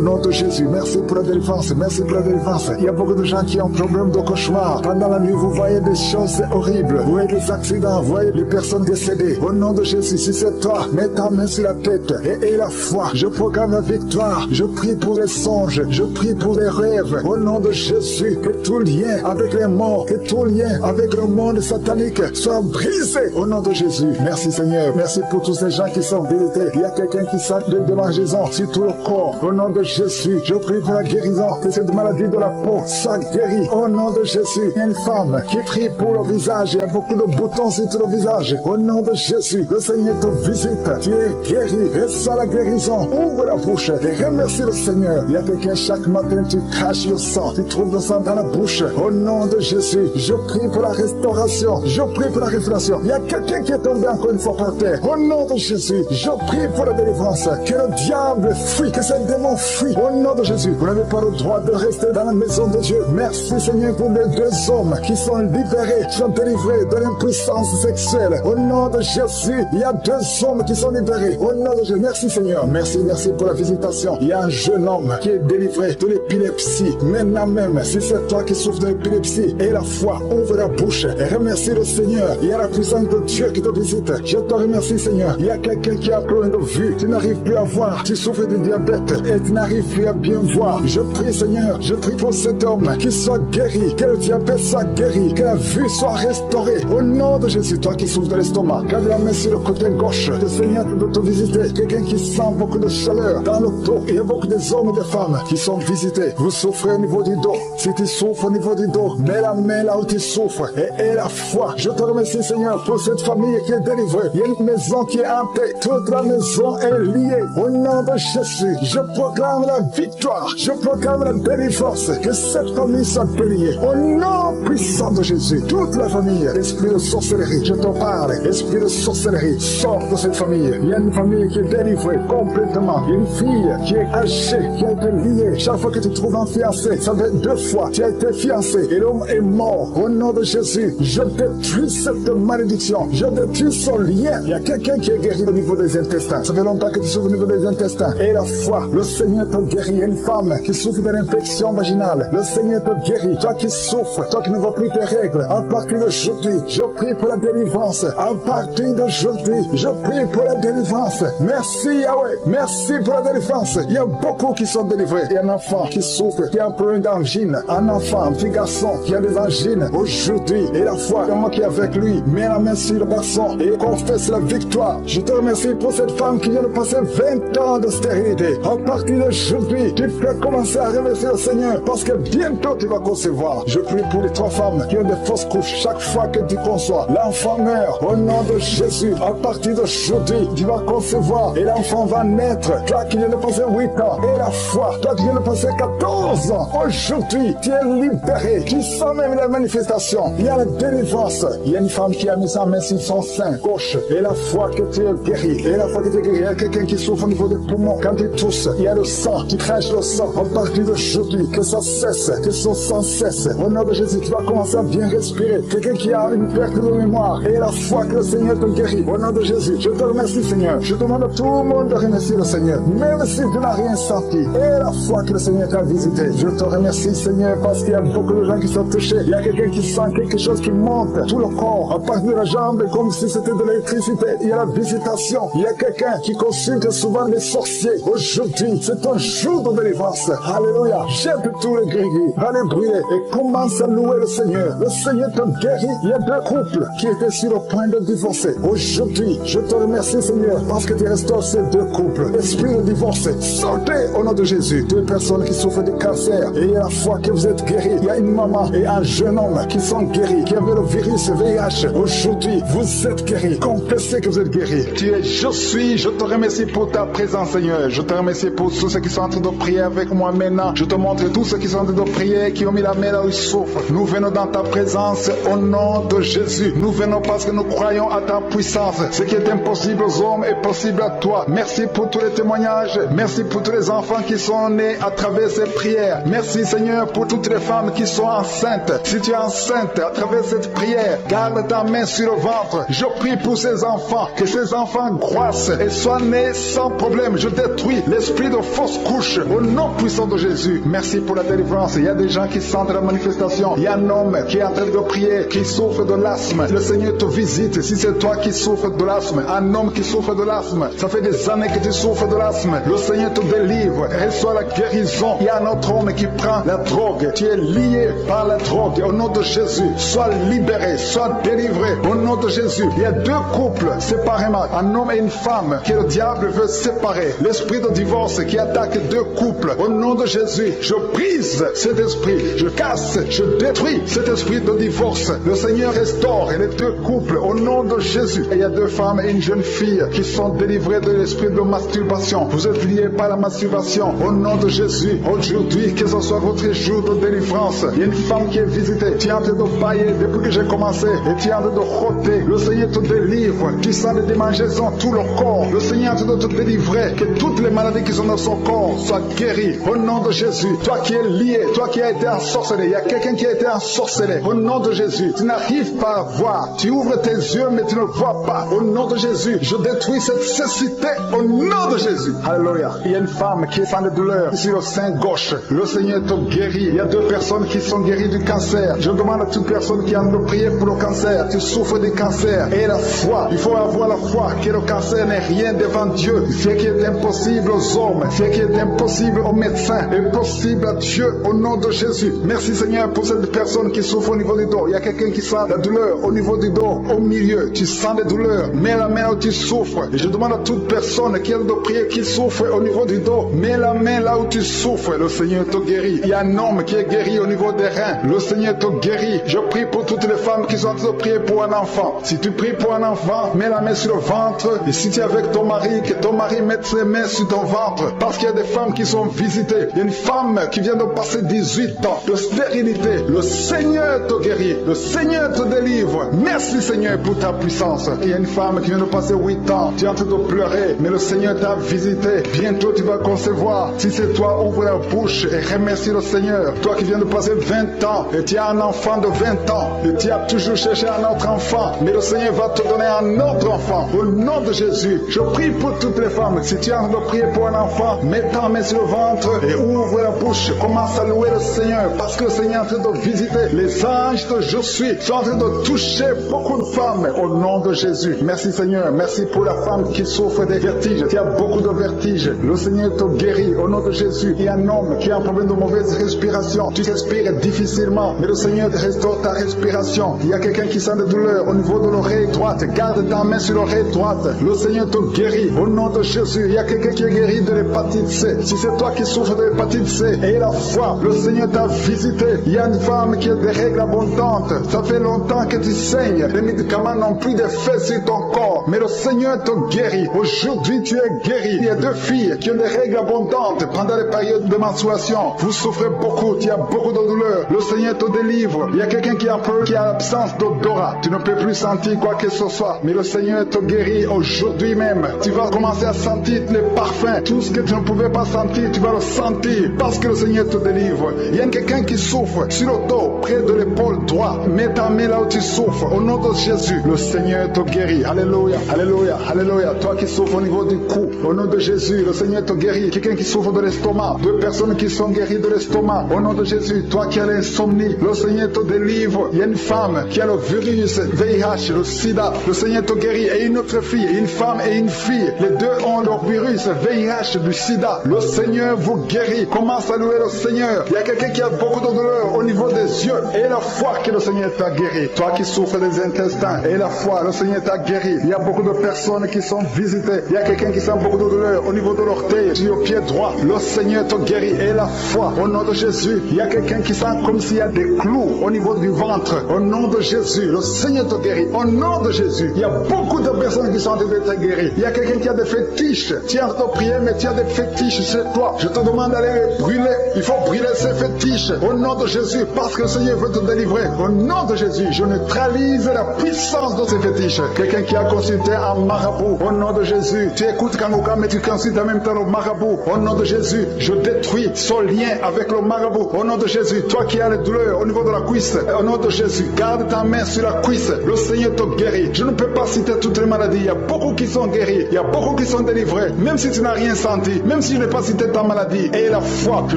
nom de Jésus, merci pour la délivrance. Merci pour la délivrance. Il y a beaucoup de gens qui ont problème de cauchemar. Pendant la nuit, vous voyez des choses horribles. Vous voyez des accidents, vous voyez des personnes décédées. Au nom de Jésus, si c'est toi, mets ta main sur la tête et la foi. Je proclame la victoire. Je prie pour les songes. Je prie pour les rêves. Au nom de Jésus, que tout lien avec les morts, que tout lien avec le monde satanique soit brisé. Au nom de Jésus. Merci Seigneur. Merci pour tous ces gens qui sont visités. Il y a quelqu'un qui sent de démangeaisons sur tout le corps. Au nom de Jésus, je prie pour la guérison de cette maladie de la peau. Ça guérit. Au nom de Jésus. Il y a une femme qui prie pour le visage. Il y a beaucoup de boutons sur tout le visage. Au nom de Jésus, le Seigneur te visite. Tu es guéri. Reçois la guérison. Ouvre la bouche et remercie le Seigneur. Il y a quelqu'un chaque matin, tu craches le sang. Tu trouves le sang dans la bouche. Au nom de Jésus, je prie pour la restauration. Je prie pour la réflexion. Il y a quelqu'un qui est tombé encore une fois par terre. Au nom de Jésus, je prie pour la délivrance. Que le diable fuit, que ce démon fuit. Au nom de Jésus, vous n'avez pas le droit de rester dans la maison de Dieu. Merci Seigneur pour les 2 hommes qui sont libérés, qui sont délivrés de l'impuissance sexuelle. Au nom de Jésus, il y a 2 hommes qui sont libérés. Au nom de Jésus, merci Seigneur. Merci pour la visitation. Il y a un jeune homme qui est délivré de l'épilepsie. Maintenant même, si c'est toi qui souffres de l'épilepsie, et la foi, ouvre la bouche et remercie le Seigneur. Il y a la puissance de Dieu qui te visite. Je te remercie Seigneur. Il y a quelqu'un qui a plein de vue. Tu n'arrives plus à voir. Tu souffres de diabète et tu n'arrives plus à bien voir. Je prie Seigneur. Je prie pour cet homme qui soit guéri. Que le diabète soit guéri. Que la vue soit restaurée. Au nom de Jésus, toi qui souffres de l'estomac, garde la main sur le côté gauche. Le Seigneur de te visiter. Quelqu'un qui sent beaucoup de chaleur dans le dos. Il y a beaucoup des hommes et des femmes qui sont visités. Vous souffrez au niveau du dos. Si tu souffres au niveau du dos, mets la main là où tu souffres et la foi. Je te remercie Seigneur pour cette famille qui est délivrée. Il y a une maison qui est hantée. Toute la maison est liée. Au nom de Jésus, je proclame la victoire. Je proclame la délivrance. Que cette famille soit déliée. Au nom puissant de Jésus, toute la famille, esprit de sorcellerie, je te parle. Esprit de sorcellerie, sors de cette famille. Il y a une famille qui est délivrée complètement. Il y a une fille qui est âgée, qui a été liée. Chaque fois que tu trouves un fiancé, ça fait 2 fois. Tu as été fiancé et l'homme est mort. Au nom de Jésus, je détruis cette malédiction. Je détruis son lien. Il y a quelqu'un qui est guéri au niveau des intestins. Ça fait longtemps que tu souffres au niveau des intestins. Et la foi, le Seigneur te guérit. Il y a une femme qui souffre d'une infection vaginale. Le Seigneur te guérit. Toi qui souffres, toi qui ne vois plus tes règles, à partir d'aujourd'hui, je prie pour la délivrance. À partir d'aujourd'hui, je prie pour la délivrance. Merci Yahweh. Merci pour la délivrance. Il y a beaucoup qui sont délivrés. Il y a un enfant qui souffre, qui a un problème d'angine. Un enfant, un petit garçon qui a des angines aujourd'hui. Et la foi, moi qui est avec lui, mets la main sur le garçon et confesse la victoire. Je te remercie pour cette femme qui vient de passer 20 ans de stérilité. À partir d'aujourd'hui, tu peux commencer à remercier le Seigneur parce que bientôt tu vas concevoir. Je prie pour les 3 femmes qui ont des fausses couches. Chaque fois que tu conçois, soit. L'enfant meurt au nom de Jésus. À partir d'aujourd'hui, tu vas concevoir et l'enfant va naître. Toi qui viens de passer 8 ans et la foi, toi qui viens de passer 14 ans, aujourd'hui, tu es libéré. Tu sens même la manifestation. Il y a la délivrance. Il y a une femme qui a mis sa main sur son sein gauche et la foi que tu es guéri. Et la foi que tu es guéri, il y a quelqu'un qui souffre au niveau des poumons. Quand tu tousses, il y a le sang. Tu craches le sang. À partir d'aujourd'hui, que ça cesse, que son sang cesse. Au nom de Jésus, tu vas commencer à bien respirer. Quelqu'un qui a une perte de mémoire et la foi que le Seigneur te guérit. Au nom de Jésus, je te remercie, Seigneur. Je demande à tout le monde de remercier le Seigneur. Même si tu n'as rien senti. Et la foi que le Seigneur t'a visité. Je te remercie, Seigneur, parce qu'il y a beaucoup de gens qui sont touchés. Il y a quelqu'un qui sent quelque chose qui monte tout le corps, à partir de la jambe, comme si c'était de l'électricité. Il y a la visitation. Il y a quelqu'un qui consulte souvent les sorciers. Aujourd'hui, c'est un jour de délivrance. Alléluia. Jette tous les gris, va les brûler et commence à louer le Seigneur. Le Seigneur te guérit. Il y a 2 couples qui étaient sur le point de divorcer. Aujourd'hui, je te remercie, Seigneur, parce que tu restaures ces 2 couples. Esprit de divorce, sortez au nom de Jésus. 2 personnes qui souffrent de cancer et il y a la foi que vous êtes guéris. Il y a une maman et un jeune homme qui sont guéris, qui avaient le virus VIH. Aujourd'hui, vous êtes guéris. Confessez que vous êtes guéris. Tu es, je suis, je te remercie pour ta présence, Seigneur. Je te remercie pour tous ceux qui sont en train de prier avec moi maintenant. Je te montre tous ceux qui sont en train de prier, qui ont mis la main là où ils souffrent. Nous venons dans ta présence au nom de Jésus. Nous venons parce que nous croyons à ta puissance. Ce qui est impossible aux hommes est possible à toi. Merci pour tous les témoignages. Merci pour tous les enfants qui sont nés à travers ces prières. Merci, Seigneur, pour toutes les femmes qui sont enceintes. Si tu es enceinte à travers cette prière, garde ta main sur le ventre. Je prie pour ces enfants, que ces enfants croissent et soient nés sans problème. Je détruis l'esprit de fausse couche au nom puissant de Jésus. Merci pour la délivrance. Il y a des gens qui sentent la manifestation. Il y a un homme qui est en train de prier, qui souffre de l'asthme. Le Seigneur te visite. Si c'est toi qui souffres de l'asthme, un homme qui souffre de l'asthme, ça fait des années que tu souffres de l'asthme. Le Seigneur te délivre. Reçois la guérison. Il y a un autre homme qui prend la drogue. Tu es lié par la drogue. Au nom de Jésus, sois libéré, sois délivré. Au nom de Jésus, il y a 2 couples séparément, un homme et une femme, que le diable veut séparer. L'esprit de divorce qui attaque 2 couples. Au nom de Jésus, je brise cet esprit. Je casse, je détruis cet esprit de divorce. Le Seigneur restaure les 2 couples. Au nom de Jésus. Et il y a 2 femmes et une jeune fille qui sont délivrées de l'esprit de masturbation. Vous êtes liés par la masturbation. Au nom de Jésus, aujourd'hui, que ce soit votre jour de délivrance. Il y a une femme qui est visitée. Tu es en train de bailler depuis que j'ai commencé. Et tu es en train de rôter. Le Seigneur te délivre. Tu sens des démangeaisons tout le corps. Le Seigneur est en train de te délivrer. Que toutes les maladies qui sont dans son corps soient guéries. Au nom de Jésus. Toi qui es lié, toi qui as été ensorcelé. Il y a quelqu'un qui a été ensorcelé. Au nom de Jésus. Tu n'arrives pas à voir. Tu ouvres tes yeux mais tu ne vois pas. Au nom de Jésus. Je détruis cette cécité. Au nom de Jésus. Alléluia. Il y a une femme qui sent des douleurs sur le sein gauche. Le Seigneur te guérit. Il y a 2 personnes qui sont guéries du cancer. Je demande à toute personne qui a de prier pour le cancer. Tu souffres du cancer. Et la foi. Il faut avoir la foi que le cancer n'est rien devant Dieu. Ce qui est impossible aux hommes, ce qui est impossible aux médecins, est possible à Dieu au nom de Jésus. Merci Seigneur pour cette personne qui souffre au niveau du dos. Il y a quelqu'un qui sent la douleur au niveau du dos, au milieu. Tu sens des douleurs. Mets la main où tu souffres. Et je demande à toute personne qui a de prier, qui souffre au niveau du dos. Mets la main là où tu souffres. Le Seigneur te guérit. Il y a un homme qui est guéri au niveau des reins. Le Seigneur te guérit. Je prie pour toutes les femmes qui sont en train de prier pour un enfant. Si tu pries pour un enfant, mets la main sur le ventre. Et si tu es avec ton mari, que ton mari mette ses mains sur ton ventre. Parce qu'il y a des femmes qui sont visitées. Il y a une femme qui vient de passer 18 ans de stérilité. Le Seigneur te guérit. Le Seigneur te délivre. Merci Seigneur pour ta puissance. Il y a une femme qui vient de passer 8 ans. Tu es en train de pleurer, mais le Seigneur t'a visité. Bientôt tu vas concevoir. Si c'est toi, ouvre la bouche et remercie le Seigneur. Toi qui viens de passer 20 ans et tu as un enfant de 20 ans et tu as toujours cherché un autre enfant, mais le Seigneur va te donner un autre enfant. Au nom de Jésus, je prie pour toutes les femmes. Si tu es en train de prier pour un enfant, mets ta main sur le ventre et ouvre la bouche. Commence à louer le Seigneur parce que le Seigneur est en train de visiter. Les anges que je suis sont en train de toucher beaucoup de femmes au nom de Jésus. Merci Seigneur. Merci pour la femme qui souffre des vertiges. Tu as beaucoup de vertiges. Le Seigneur te guérit au nom de Jésus. Il y a un homme qui a un problème de mauvaise respiration. Tu respires difficilement, mais le Seigneur te restaure ta respiration. Il y a quelqu'un qui sent des douleurs au niveau de l'oreille droite. Garde ta main sur l'oreille droite. Le Seigneur te guérit au nom de Jésus. Il y a quelqu'un qui est guéri de l'hépatite C. Si c'est toi qui souffres de l'hépatite C, et la foi. Le Seigneur t'a visité. Il y a une femme qui a des règles abondantes. Ça fait longtemps que tu saignes. Les médicaments n'ont plus d'effet sur ton corps. Mais le Seigneur te guérit. Aujourd'hui, tu es guéri. Il y a 2 filles qui ont des règles abondantes pendant les périodes de menstruation. Vous souffrez beaucoup. Tu as beaucoup de douleurs. Le Seigneur te délivre. Il y a quelqu'un qui a peur, qui a l'absence d'odorat. Tu ne peux plus sentir quoi que ce soit. Mais le Seigneur te guérit aujourd'hui même. Tu vas commencer à sentir les parfums. Tout ce que tu ne pouvais pas sentir, tu vas le sentir parce que le Seigneur te délivre. Il y a quelqu'un qui souffre sur le dos, près de l'épaule droite. Mets ta main là où tu souffres. Au nom de Jésus, le Seigneur te guérit. Alléluia, alléluia, alléluia. Toi qui souffres au niveau du cou, au nom de Jésus, le Seigneur te guérit. Quelqu'un qui souffre de l'estomac, 2 personnes qui sont guéries de l'estomac. Au nom de Jésus, toi qui as l'insomnie, le Seigneur te délivre. Il y a une femme qui a le virus VIH, le sida. Le Seigneur te guérit. Et une autre fille, une femme et une fille. Les 2 ont le virus VIH du sida. Le Seigneur vous guérit. Commence à louer le Seigneur. Il y a quelqu'un qui a beaucoup de douleur au niveau des yeux. Et la foi que le Seigneur t'a guéri. Toi qui souffres des intestins. Et la foi, le Seigneur t'a guéri. Il y a beaucoup de personnes qui sont visitées. Il y a quelqu'un qui sent beaucoup de douleur au niveau de l'orteil, sur le pied droit. Le Seigneur te guérit. Et la foi, au nom de Jésus. Il y a quelqu'un qui sent comme s'il y a des clous au niveau du ventre. Au nom de Jésus, le Seigneur te guérit. Au nom de Jésus, il y a beaucoup de personnes qui sont en train d'être guéries. Il y a quelqu'un qui a des fétiches. Tu es en train de prier, mais tu as des fétiches chez toi. Je te demande d'aller les brûler. Il faut brûler ces fétiches. Au nom de Jésus, parce que le Seigneur veut te délivrer. Au nom de Jésus, je neutralise la puissance de ces fétiches. Quelqu'un qui a consulté un marabout. Au nom de Jésus, tu écoutes Kanouka, mais tu consultes en même temps le marabout. Au nom de Jésus, je détruis son lien avec le marabout. Au nom de Jésus, toi qui as les douleurs au niveau de la cuisse, au nom de Jésus, garde ta main sur la cuisse. Le Seigneur te guérit. Je ne peux pas citer toutes les maladies. Il y a beaucoup qui sont guéris. Il y a beaucoup qui sont délivrés. Même si tu n'as rien senti, même si je n'ai pas cité ta maladie. Et la foi, je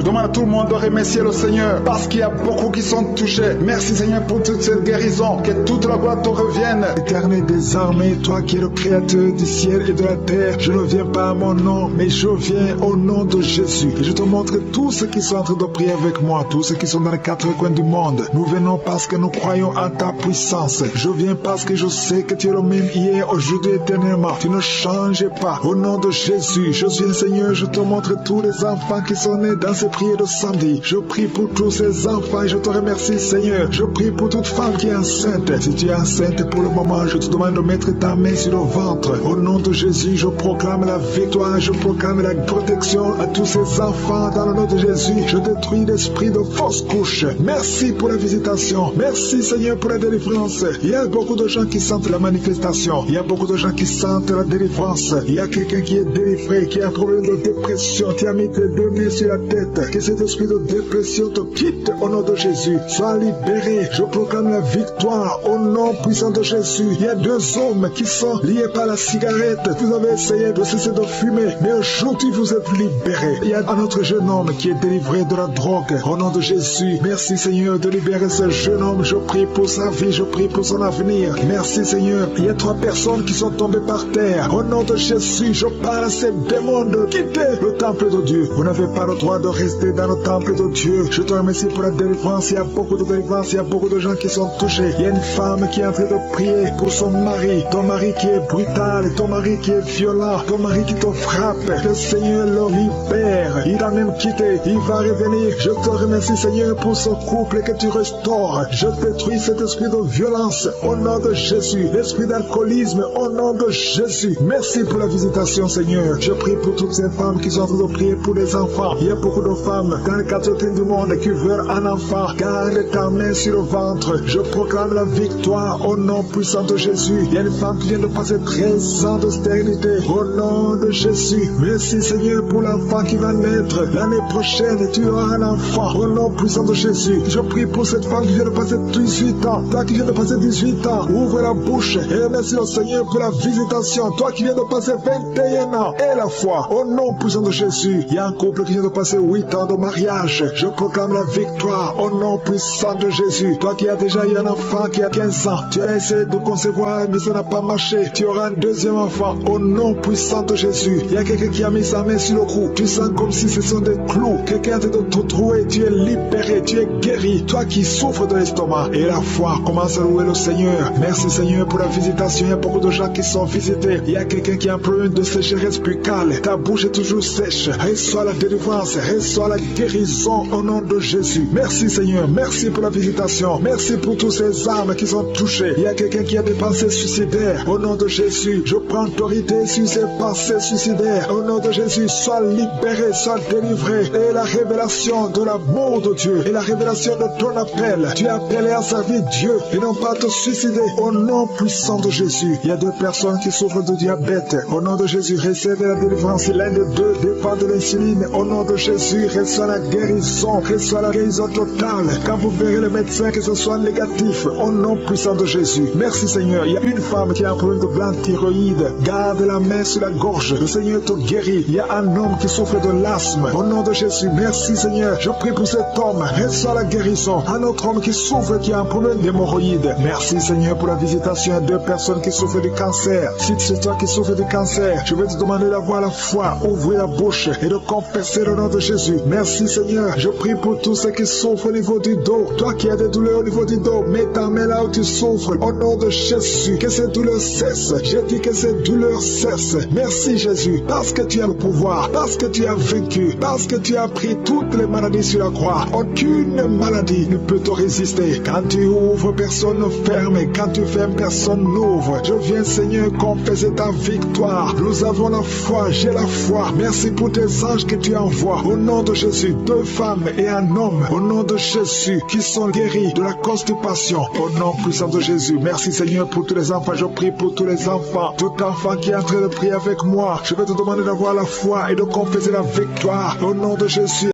demande à tout le monde de remercier le Seigneur parce qu'il y a beaucoup qui sont touchés. Merci Seigneur pour toute cette guérison. Que toute la gloire te revienne. Éternel des armées, toi qui es le créateur du ciel et de la terre, je ne viens pas à mon nom, mais je viens au nom de Jésus. Et je te montre tous ceux qui sont en train de prier avec moi, tous ceux qui sont dans les 4 coins du monde. Nous venons parce que nous croyons en ta puissance. Je viens parce que je sais que tu es le même hier, aujourd'hui, éternellement. Tu ne changes pas. Au nom de Jésus, je viens Seigneur, je te montre tous les enfants qui sont nés dans ces prières de samedi. Je prie pour tous ces enfants et je te remercie Seigneur. Je prie pour toute femme qui est enceinte. Si tu es enceinte pour le moment, je te demande de mettre ta main sur le ventre. Au nom de Jésus, je proclame la victoire, je proclame la protection à tous ces enfants dans le nom de Jésus. Je détruis l'esprit de fausse couche. Merci pour la visitation. Merci Seigneur pour la délivrance. Il y a beaucoup de gens qui sentent la manifestation. Il y a beaucoup de gens qui sentent la délivrance. Il y a quelqu'un qui est délivré, qui a un problème de dépression. Tu as mis tes 2 mains sur la tête. Que cet esprit de dépression te quitte au nom de Jésus. Sois libéré. Je proclame la victoire au nom puissant de Jésus. Il y a 2 hommes qui sont liés par la cigarette. Vous avez essayé de cesser de fumer, mais aujourd'hui vous êtes libérés. Il y a un autre jeune homme qui est délivré de la drogue au nom de Jésus. Merci Seigneur de libérer ce jeune homme. Je prie pour sa vie, je prie pour son avenir. Merci Seigneur. Il y a 3 personnes qui sont tombées par terre. Au nom de Jésus, je parle à ces démons de quitter le temple de Dieu. Vous n'avez pas le droit de rester dans le temple de Dieu. Je te remercie pour la délivrance. Il y a beaucoup de délivrance. Il y a beaucoup de gens qui sont touchés. Il y a une femme qui est en train de prier pour son mari. Ton mari qui est brutal, ton mari qui est violent, ton mari qui te frappe. Le Seigneur le libère. Il a même quitté. Il va revenir. Je te remercie Seigneur pour ce couple que tu restaures. Je détruis cet esprit de violence au nom de Jésus. L'esprit d'alcoolisme au nom de Jésus. Merci pour la visitation Seigneur. Je prie pour toutes ces femmes qui sont en train de prier pour les enfants. Il y a beaucoup de femmes dans les 4 coins du monde qui veulent un enfant. Garde ta main sur le ventre. Je proclame la victoire au nom puissant de Jésus. Il y a une femme qui vient de passer 13 ans de stérilité au nom de Jésus. Merci Seigneur pour l'enfant qui va naître. L'année prochaine, tu auras un enfant au nom puissant de Jésus. Je prie pour cette femme qui vient de passer 18 ans. Toi qui viens de passer 18 ans, ouvre la bouche et remercie le Seigneur pour la visitation. Toi qui viens de passer 21 ans et la foi au nom puissant de Jésus. Il y a un couple qui vient de passer 8 ans de mariage. Je proclame la victoire au nom puissant de Jésus. Toi qui as déjà eu un enfant qui a 15 ans, tu as essayé de concevoir mais ça n'a pas pas marché, tu auras un deuxième enfant au nom puissant de Jésus. Il y a quelqu'un qui a mis sa main sur le cou. Tu sens comme si ce sont des clous. Quelqu'un te trouvé, tu es libéré, tu es guéri. Toi qui souffres de l'estomac. Et la foi, commence à louer le Seigneur. Merci Seigneur pour la visitation. Il y a beaucoup de gens qui sont visités. Il y a quelqu'un qui a un problème de sécheresse buccale. Ta bouche est toujours sèche. Reçois la délivrance, reçois la guérison au nom de Jésus. Merci Seigneur, merci pour la visitation. Merci pour tous ces âmes qui sont touchées. Il y a quelqu'un qui a des pensées suicidaires. Au nom de Jésus, je prends autorité sur ces pensées suicidaires. Au nom de Jésus, sois libéré, sois délivré. Et la révélation de l'amour de Dieu et la révélation de ton appel. Tu es appelé à servir Dieu et non pas à te suicider. Au nom puissant de Jésus, il y a deux personnes qui souffrent de diabète. Au nom de Jésus, recevez la délivrance. L'un des deux dépend de l'insuline. Au nom de Jésus, reçois la guérison totale. Quand vous verrez le médecin que ce soit négatif, au nom puissant de Jésus. Merci Seigneur. Il y a une femme qui a un problème de glande thyroïde. Garde la main sur la gorge. Le Seigneur te guérit. Il y a un homme qui souffre de l'asthme. Au nom de Jésus, merci Seigneur. Je prie pour cet homme. Reçois la guérison. Un autre homme qui souffre, qui a un problème d'hémorroïde. Merci Seigneur pour la visitation. Il y a deux personnes qui souffrent du cancer. Si c'est toi qui souffres du cancer, je vais te demander d'avoir la foi, ouvrir la bouche et de confesser le nom de Jésus. Merci Seigneur. Je prie pour tous ceux qui souffrent au niveau du dos. Toi qui as des douleurs au niveau du dos, mets ta main là où tu souffres. Au nom de Jésus, que ces douleurs cessent. Je dis que ces douleurs cessent. Merci Jésus, parce que tu as le pouvoir, parce que tu as vaincu, parce que tu as pris toutes les maladies sur la croix. Aucune maladie ne peut te résister. Quand tu ouvres, personne ne ferme. Quand tu fermes, personne n'ouvre. Je viens Seigneur confesser ta victoire. Nous avons la foi, j'ai la foi. Merci pour tes anges que tu envoies. Au nom de Jésus, deux femmes et un homme. Au nom de Jésus, qui sont guéris de la constipation. Au nom puissant de Jésus. Merci Seigneur pour tous les enfants. Je prie pour tous les enfants. Tout enfant qui est en train de prier avec moi. Je vais te demander d'avoir la foi et de confesser la victoire. Au nom de Jésus.